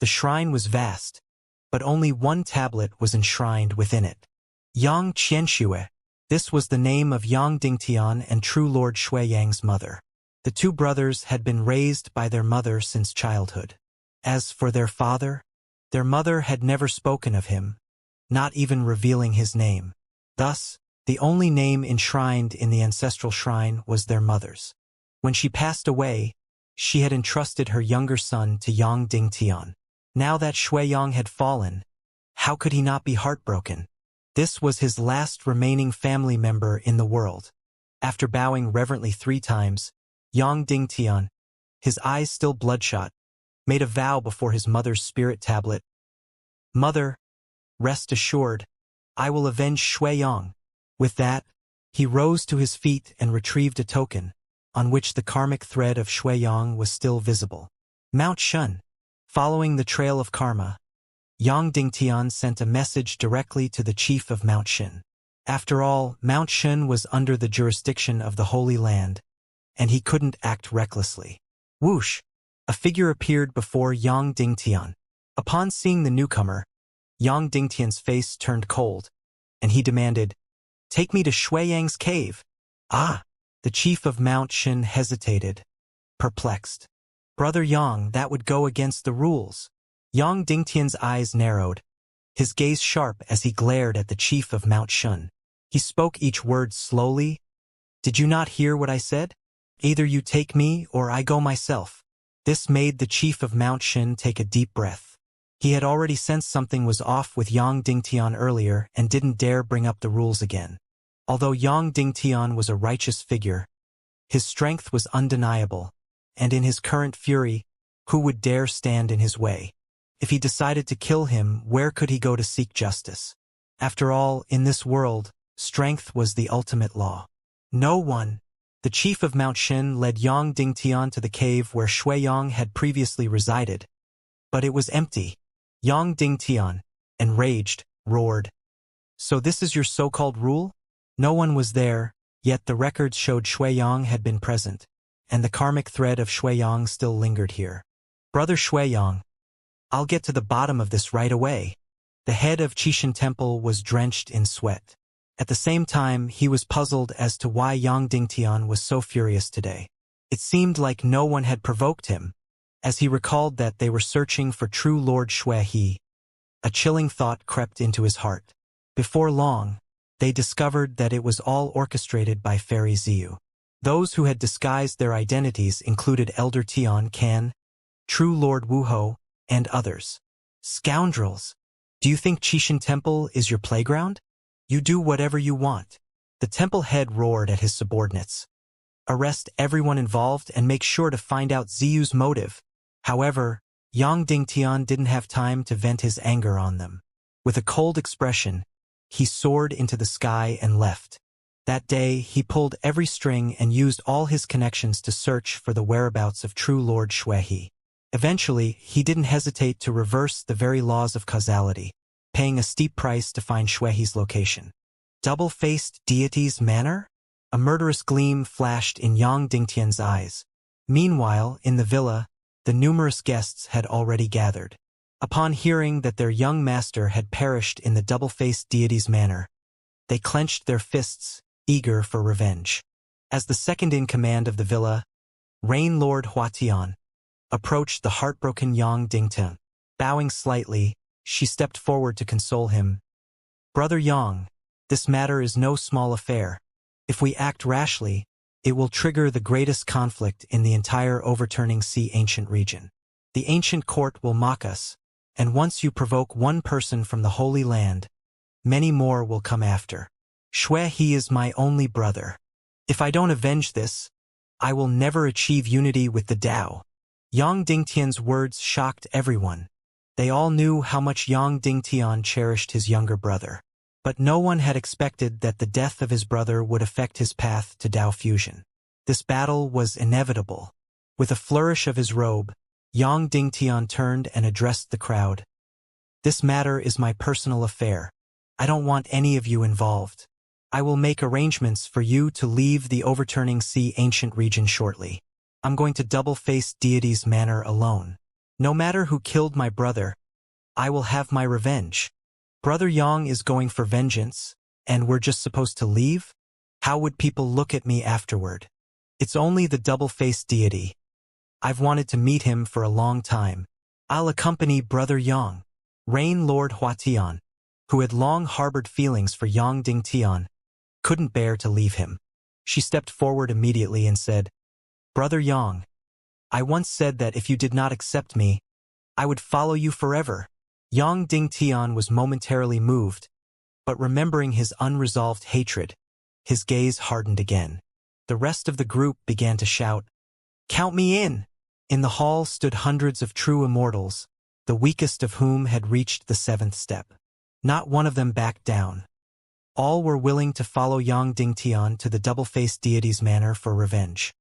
Speaker 1: The shrine was vast, but only one tablet was enshrined within it. Yang Qianxue. This was the name of Yang Dingtian and true Lord Shuiyang's mother. The two brothers had been raised by their mother since childhood. As for their father, their mother had never spoken of him, not even revealing his name. Thus, the only name enshrined in the ancestral shrine was their mother's. When she passed away, she had entrusted her younger son to Yang Dingtian. Now that Shuiyang had fallen, how could he not be heartbroken? This was his last remaining family member in the world. After bowing reverently 3 times, Yang Dingtian, his eyes still bloodshot, made a vow before his mother's spirit tablet. "Mother, rest assured, I will avenge Shuiyang." With that, he rose to his feet and retrieved a token, on which the karmic thread of Shuiyang was still visible. Mount Shun. Following the trail of karma, Yang Dingtian sent a message directly to the chief of Mount Shun. After all, Mount Shun was under the jurisdiction of the Holy Land, and he couldn't act recklessly. Whoosh! A figure appeared before Yang Dingtian. Upon seeing the newcomer, Yang Dingtian's face turned cold, and he demanded, "Take me to Shuiyang's cave." "Ah!" The chief of Mount Shun hesitated, perplexed. "Brother Yang, that would go against the rules." Yang Dingtian's eyes narrowed, his gaze sharp as he glared at the chief of Mount Shun. He spoke each word slowly. Did you not hear what I said? Either you take me or I go myself. This made the chief of Mount Shun take a deep breath. He had already sensed something was off with Yang Dingtian earlier and didn't dare bring up the rules again. Although Yang Dingtian was a righteous figure, his strength was undeniable, and in his current fury, who would dare stand in his way? If he decided to kill him, where could he go to seek justice? After all, in this world, strength was the ultimate law. No one. The chief of Mount Shin led Yang Dingtian to the cave where Shuiyang had previously resided. But it was empty. Yang Dingtian, enraged, roared. So this is your so-called rule? No one was there, yet the records showed Shuiyang had been present, and the karmic thread of Shuiyang still lingered here. Brother Shuiyang, I'll get to the bottom of this right away. The head of Qishan Temple was drenched in sweat. At the same time, he was puzzled as to why Yang Dingtian was so furious today. It seemed like no one had provoked him, as he recalled that they were searching for true Lord Shui. A chilling thought crept into his heart. Before long, they discovered that it was all orchestrated by Fairy Ziyu. Those who had disguised their identities included Elder Tian Kan, True Lord Wuho, and others. Scoundrels! Do you think Qishan Temple is your playground? You do whatever you want. The temple head roared at his subordinates. Arrest everyone involved and make sure to find out Ziyu's motive. However, Yang Dingtian didn't have time to vent his anger on them. With a cold expression, he soared into the sky and left. That day, he pulled every string and used all his connections to search for the whereabouts of true Lord Shui. Eventually, he didn't hesitate to reverse the very laws of causality, paying a steep price to find Shui's location. Double-faced deity's manor? A murderous gleam flashed in Yang Dingtian's eyes. Meanwhile, in the villa, the numerous guests had already gathered. Upon hearing that their young master had perished in the double-faced deity's manor, they clenched their fists, eager for revenge. As the second-in-command of the villa, Rain Lord Huatian approached the heartbroken Yang Dingtian. Bowing slightly, she stepped forward to console him. Brother Yang, this matter is no small affair. If we act rashly, it will trigger the greatest conflict in the entire Overturning Sea ancient region. The ancient court will mock us, and once you provoke one person from the Holy Land, many more will come after. Shui is my only brother. If I don't avenge this, I will never achieve unity with the Tao. Yang Dingtian's words shocked everyone. They all knew how much Yang Dingtian cherished his younger brother. But no one had expected that the death of his brother would affect his path to Tao fusion. This battle was inevitable. With a flourish of his robe, Yang Dingtian turned and addressed the crowd. This matter is my personal affair. I don't want any of you involved. I will make arrangements for you to leave the Overturning Sea ancient region shortly. I'm going to double-face deity's manor alone. No matter who killed my brother, I will have my revenge. Brother Yang is going for vengeance, and we're just supposed to leave? How would people look at me afterward? It's only the double-faced deity. I've wanted to meet him for a long time. I'll accompany Brother Yang. Rain Lord Huatian, who had long harbored feelings for Yang Dingtian, couldn't bear to leave him. She stepped forward immediately and said, Brother Yang, I once said that if you did not accept me, I would follow you forever. Yang Dingtian was momentarily moved, but remembering his unresolved hatred, his gaze hardened again. The rest of the group began to shout, Count me in! In the hall stood hundreds of true immortals, the weakest of whom had reached the 7th step. Not one of them backed down. All were willing to follow Yang Dingtian to the double-faced deity's manor for revenge.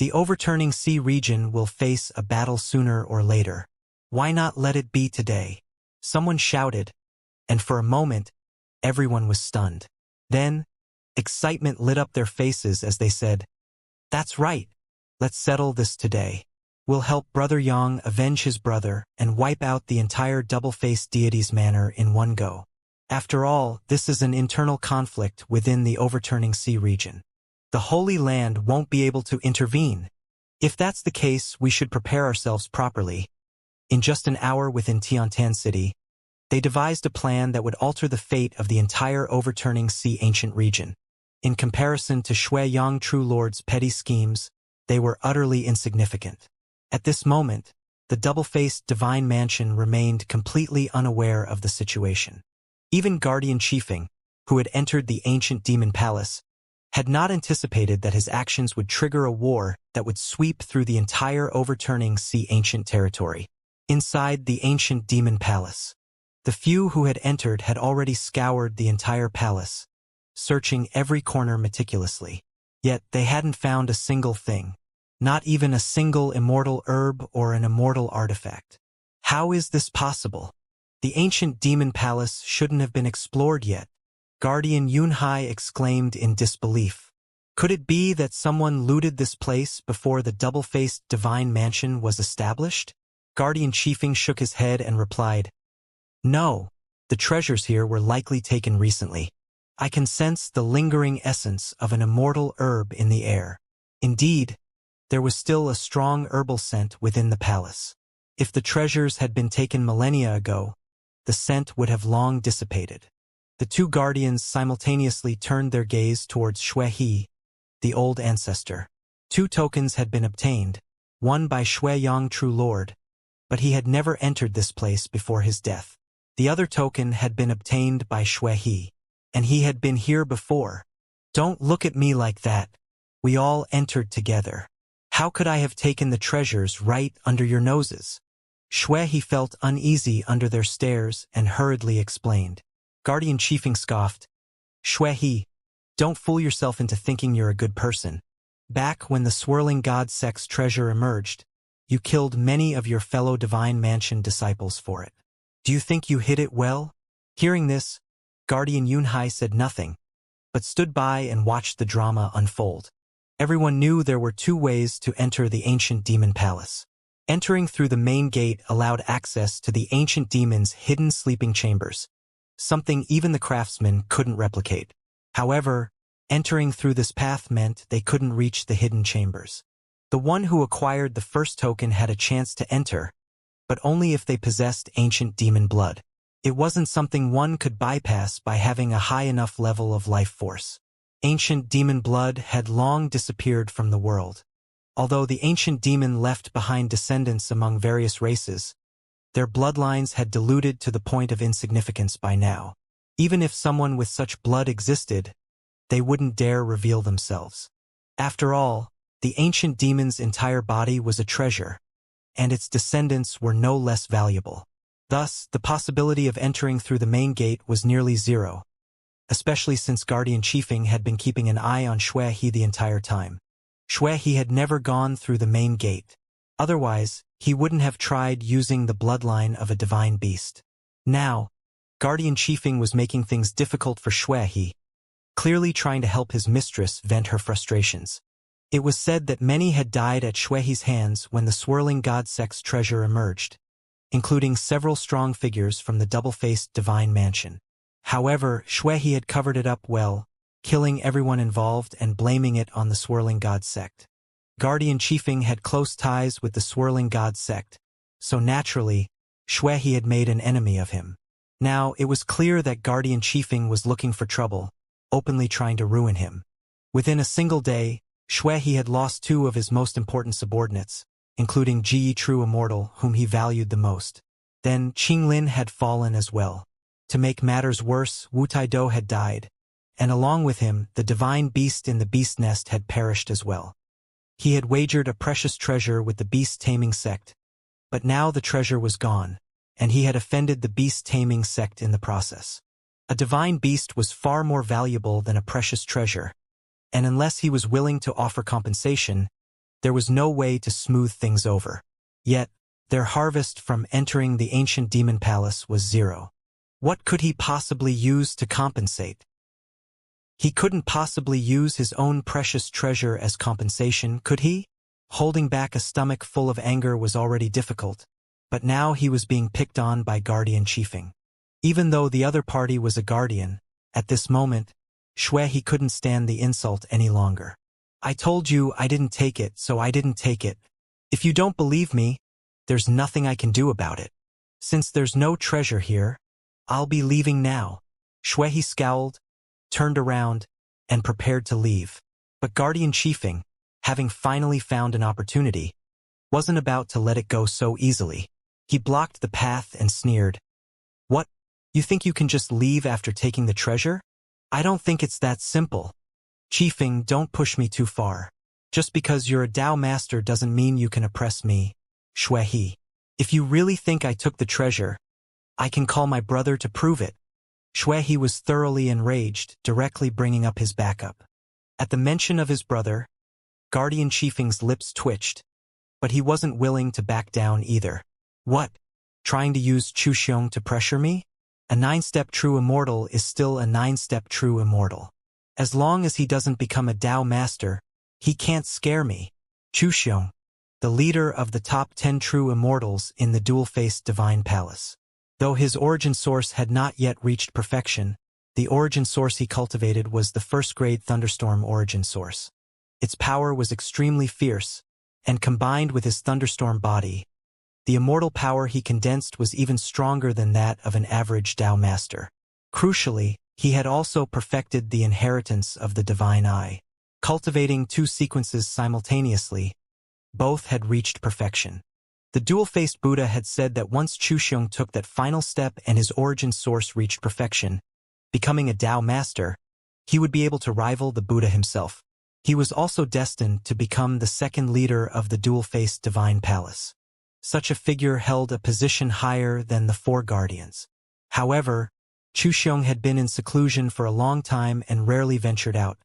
Speaker 1: The Overturning Sea region will face a battle sooner or later. Why not let it be today? Someone shouted, and for a moment, everyone was stunned. Then, excitement lit up their faces as they said, That's right. Let's settle this today. We'll help Brother Yang avenge his brother and wipe out the entire double-faced deity's manor in one go. After all, this is an internal conflict within the Overturning Sea region. The Holy Land won't be able to intervene. If that's the case, we should prepare ourselves properly. In just an hour within Tiantan City, they devised a plan that would alter the fate of the entire overturning sea ancient region. In comparison to Shui Yang True Lord's petty schemes, they were utterly insignificant. At this moment, the double-faced divine mansion remained completely unaware of the situation. Even Guardian Chiefing, who had entered the ancient demon palace, had not anticipated that his actions would trigger a war that would sweep through the entire overturning sea ancient territory. Inside the ancient demon palace, the few who had entered had already scoured the entire palace, searching every corner meticulously. Yet they hadn't found a single thing, not even a single immortal herb or an immortal artifact. How is this possible? The ancient demon palace shouldn't have been explored yet, Guardian Yunhai exclaimed in disbelief. Could it be that someone looted this place before the double-faced divine mansion was established? Guardian Chiefing shook his head and replied, "No, the treasures here were likely taken recently. I can sense the lingering essence of an immortal herb in the air. Indeed, there was still a strong herbal scent within the palace. If the treasures had been taken millennia ago, the scent would have long dissipated." The two guardians simultaneously turned their gaze towards Shui, the old ancestor. 2 tokens had been obtained, one by Shui Yang True Lord, but he had never entered this place before his death. The other token had been obtained by Shui, and he had been here before. Don't look at me like that. We all entered together. How could I have taken the treasures right under your noses? Shui felt uneasy under their stares and hurriedly explained. Guardian Chiefing scoffed, "Shui, don't fool yourself into thinking you're a good person. Back when the swirling god sex treasure emerged, you killed many of your fellow divine mansion disciples for it. Do you think you hid it well?" Hearing this, Guardian Yunhai said nothing, but stood by and watched the drama unfold. Everyone knew there were 2 ways to enter the ancient demon palace. Entering through the main gate allowed access to the ancient demon's hidden sleeping chambers, something even the craftsmen couldn't replicate. However, entering through this path meant they couldn't reach the hidden chambers. The one who acquired the first token had a chance to enter, but only if they possessed ancient demon blood. It wasn't something one could bypass by having a high enough level of life force. Ancient demon blood had long disappeared from the world. Although the ancient demon left behind descendants among various races, their bloodlines had diluted to the point of insignificance by now. Even if someone with such blood existed, they wouldn't dare reveal themselves. After all, the ancient demon's entire body was a treasure, and its descendants were no less valuable. Thus, the possibility of entering through the main gate was nearly zero, especially since Guardian Chiefing had been keeping an eye on Shui the entire time. Shui had never gone through the main gate. Otherwise, he wouldn't have tried using the bloodline of a divine beast. Now, Guardian Chiefing was making things difficult for Shui, clearly trying to help his mistress vent her frustrations. It was said that many had died at Shui's hands when the swirling god sex treasure emerged, including several strong figures from the double-faced divine mansion. However, Shui had covered it up well, killing everyone involved and blaming it on the swirling god sect. Guardian Chiefing had close ties with the swirling god sect, so naturally, Shui had made an enemy of him. Now, it was clear that Guardian Chiefing was looking for trouble, openly trying to ruin him. Within a single day, Shui had lost 2 of his most important subordinates, including Ji True Immortal, whom he valued the most. Then Qinglin had fallen as well. To make matters worse, Wu Taido had died, and along with him, the divine beast in the beast nest had perished as well. He had wagered a precious treasure with the beast-taming sect, but now the treasure was gone, and he had offended the beast-taming sect in the process. A divine beast was far more valuable than a precious treasure, and unless he was willing to offer compensation, there was no way to smooth things over. Yet, their harvest from entering the ancient demon palace was 0. What could he possibly use to compensate? He couldn't possibly use his own precious treasure as compensation, could he? Holding back a stomach full of anger was already difficult, but now he was being picked on by Guardian Chiefing. Even though the other party was a guardian, at this moment, Shui couldn't stand the insult any longer. "I told you I didn't take it, so I didn't take it. If you don't believe me, there's nothing I can do about it. Since there's no treasure here, I'll be leaving now. Shui scowled, turned around, and prepared to leave. But Guardian Qifeng, having finally found an opportunity, wasn't about to let it go so easily. He blocked the path and sneered. What? You think you can just leave after taking the treasure? I don't think it's that simple. Qifeng, don't push me too far. Just because you're a Dao master doesn't mean you can oppress me. Shui. If you really think I took the treasure, I can call my brother to prove it. Shui was thoroughly enraged, directly bringing up his backup. At the mention of his brother, Guardian Qifeng's lips twitched, but he wasn't willing to back down either. What? Trying to use Chu Xiong to pressure me? A 9-step true immortal is still a 9-step true immortal. As long as he doesn't become a Dao master, he can't scare me. Chu Xiong, the leader of the top 10 true immortals in the dual-faced divine palace. Though his origin source had not yet reached perfection, the origin source he cultivated was the first-grade thunderstorm origin source. Its power was extremely fierce, and combined with his thunderstorm body, the immortal power he condensed was even stronger than that of an average Dao master. Crucially, he had also perfected the inheritance of the divine eye. Cultivating 2 sequences simultaneously, both had reached perfection. The dual-faced Buddha had said that once Chu Xiong took that final step and his origin source reached perfection, becoming a Dao master, he would be able to rival the Buddha himself. He was also destined to become the second leader of the dual-faced divine palace. Such a figure held a position higher than the 4 guardians. However, Chu Xiong had been in seclusion for a long time and rarely ventured out,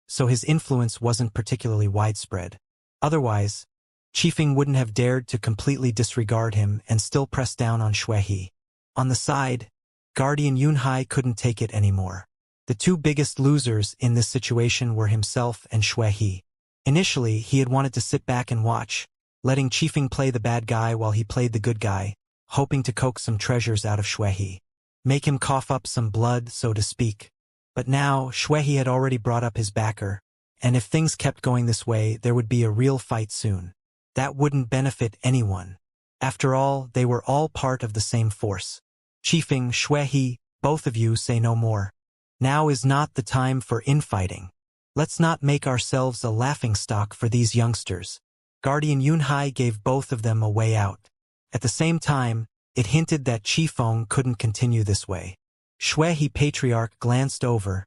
Speaker 1: so his influence wasn't particularly widespread. Otherwise, Qifeng wouldn't have dared to completely disregard him and still press down on Shui. On the side, Guardian Yunhai couldn't take it anymore. The 2 biggest losers in this situation were himself and Shui. Initially, he had wanted to sit back and watch, letting Qifeng play the bad guy while he played the good guy, hoping to coax some treasures out of Shui. Make him cough up some blood, so to speak. But now, Shui had already brought up his backer, and if things kept going this way, there would be a real fight soon. That wouldn't benefit anyone. After all, they were all part of the same force. Qifeng, Shui, both of you say no more. Now is not the time for infighting. Let's not make ourselves a laughingstock for these youngsters. Guardian Yunhai gave both of them a way out. At the same time, it hinted that Qifeng couldn't continue this way. Shui Patriarch glanced over,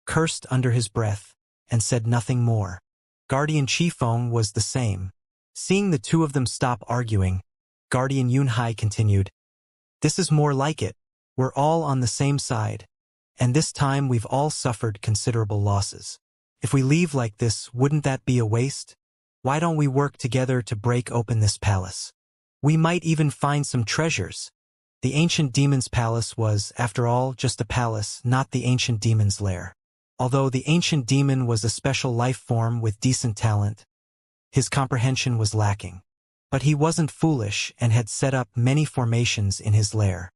Speaker 1: cursed under his breath, and said nothing more. Guardian Qifeng was the same. Seeing the 2 of them stop arguing, Guardian Yunhai continued, "This is more like it. We're all on the same side, and this time we've all suffered considerable losses. If we leave like this, wouldn't that be a waste? Why don't we work together to break open this palace? We might even find some treasures." The ancient demon's palace was, after all, just a palace, not the ancient demon's lair. Although the ancient demon was a special life form with decent talent, his comprehension was lacking. But he wasn't foolish and had set up many formations in his lair.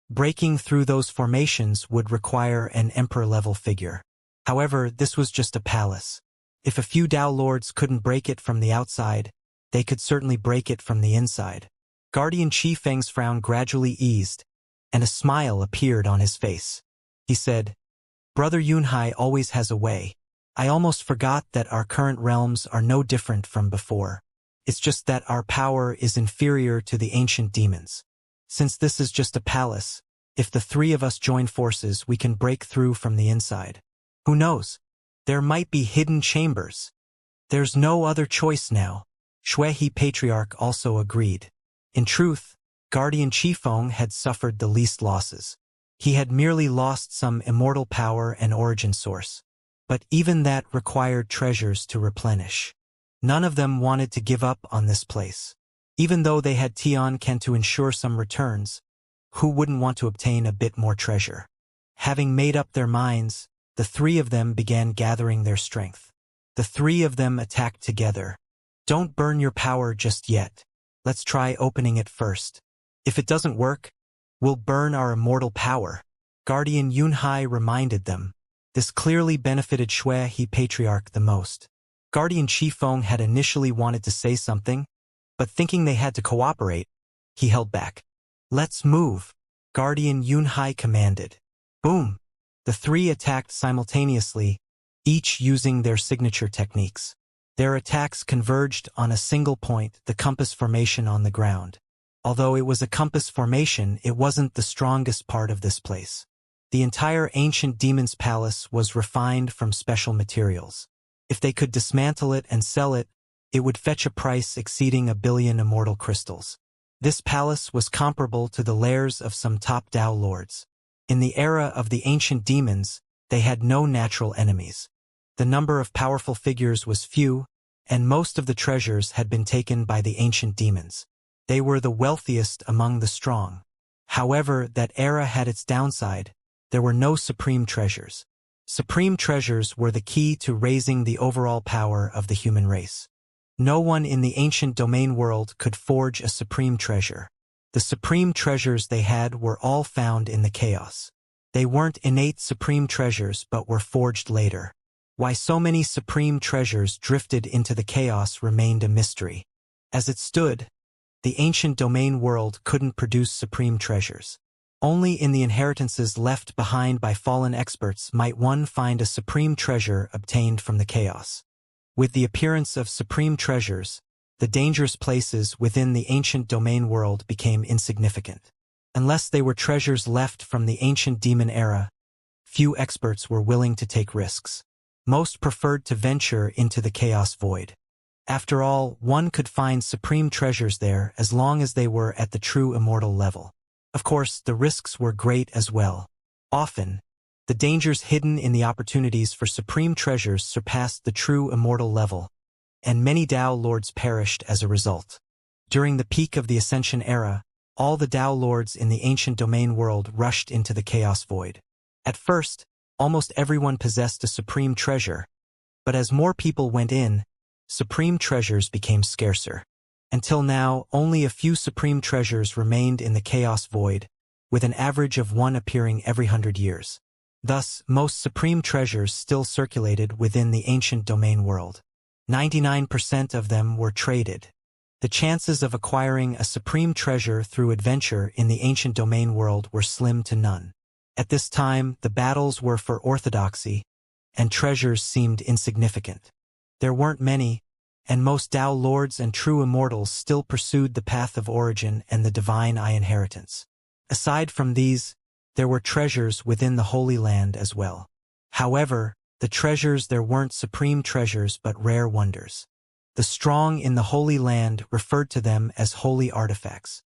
Speaker 1: Breaking through those formations would require an emperor-level figure. However, this was just a palace. If a few Dao lords couldn't break it from the outside, they could certainly break it from the inside. Guardian Qifeng's frown gradually eased, and a smile appeared on his face. He said, "Brother Yunhai always has a way. I almost forgot that our current realms are no different from before. It's just that our power is inferior to the ancient demons. Since this is just a palace, if the 3 of us join forces, we can break through from the inside. Who knows? There might be hidden chambers. There's no other choice now." Shui Patriarch also agreed. In truth, Guardian Qifeng had suffered the least losses. He had merely lost some immortal power and origin source. But even that required treasures to replenish. None of them wanted to give up on this place. Even though they had Tian Ken to ensure some returns, who wouldn't want to obtain a bit more treasure? Having made up their minds, the 3 of them began gathering their strength. The 3 of them attacked together. "Don't burn your power just yet. Let's try opening it first. If it doesn't work, we'll burn our immortal power." Guardian Yunhai reminded them. This clearly benefited Shui Patriarch the most. Guardian Qifeng had initially wanted to say something, but thinking they had to cooperate, He held back. "Let's move," Guardian Yunhai commanded. Boom! The three attacked simultaneously, each using their signature techniques. Their attacks converged on a single point, the compass formation on the ground. Although it was a compass formation, it wasn't the strongest part of this place. The entire ancient demon's palace was refined from special materials. If they could dismantle it and sell it, it would fetch a price exceeding 1 billion immortal crystals. This palace was comparable to the lairs of some top Tao lords. In the era of the ancient demons, they had no natural enemies. The number of powerful figures was few, and most of the treasures had been taken by the ancient demons. They were the wealthiest among the strong. However, that era had its downside. There were no supreme treasures. Supreme treasures were the key to raising the overall power of the human race. No one in the ancient domain world could forge a supreme treasure. The supreme treasures they had were all found in the chaos. They weren't innate supreme treasures but were forged later. Why so many supreme treasures drifted into the chaos remained a mystery. As it stood, the ancient domain world couldn't produce supreme treasures. Only in the inheritances left behind by fallen experts might one find a supreme treasure obtained from the chaos. With the appearance of supreme treasures, the dangerous places within the ancient domain world became insignificant. Unless they were treasures left from the ancient demon era, few experts were willing to take risks. Most preferred to venture into the chaos void. After all, one could find supreme treasures there as long as they were at the true immortal level. Of course, the risks were great as well. Often, the dangers hidden in the opportunities for supreme treasures surpassed the true immortal level, and many Tao lords perished as a result. During the peak of the Ascension era, all the Tao lords in the ancient domain world rushed into the chaos void. At first, almost everyone possessed a supreme treasure, but as more people went in, supreme treasures became scarcer. Until now, only a few supreme treasures remained in the chaos void, with an average of one appearing every 100 years. Thus, most supreme treasures still circulated within the ancient domain world. 99% of them were traded. The chances of acquiring a supreme treasure through adventure in the ancient domain world were slim to none. At this time, the battles were for orthodoxy, and treasures seemed insignificant. There weren't many, and most Tao lords and true immortals still pursued the path of origin and the divine eye inheritance. Aside from these, there were treasures within the Holy Land as well. However, the treasures there weren't supreme treasures but rare wonders. The strong in the Holy Land referred to them as holy artifacts.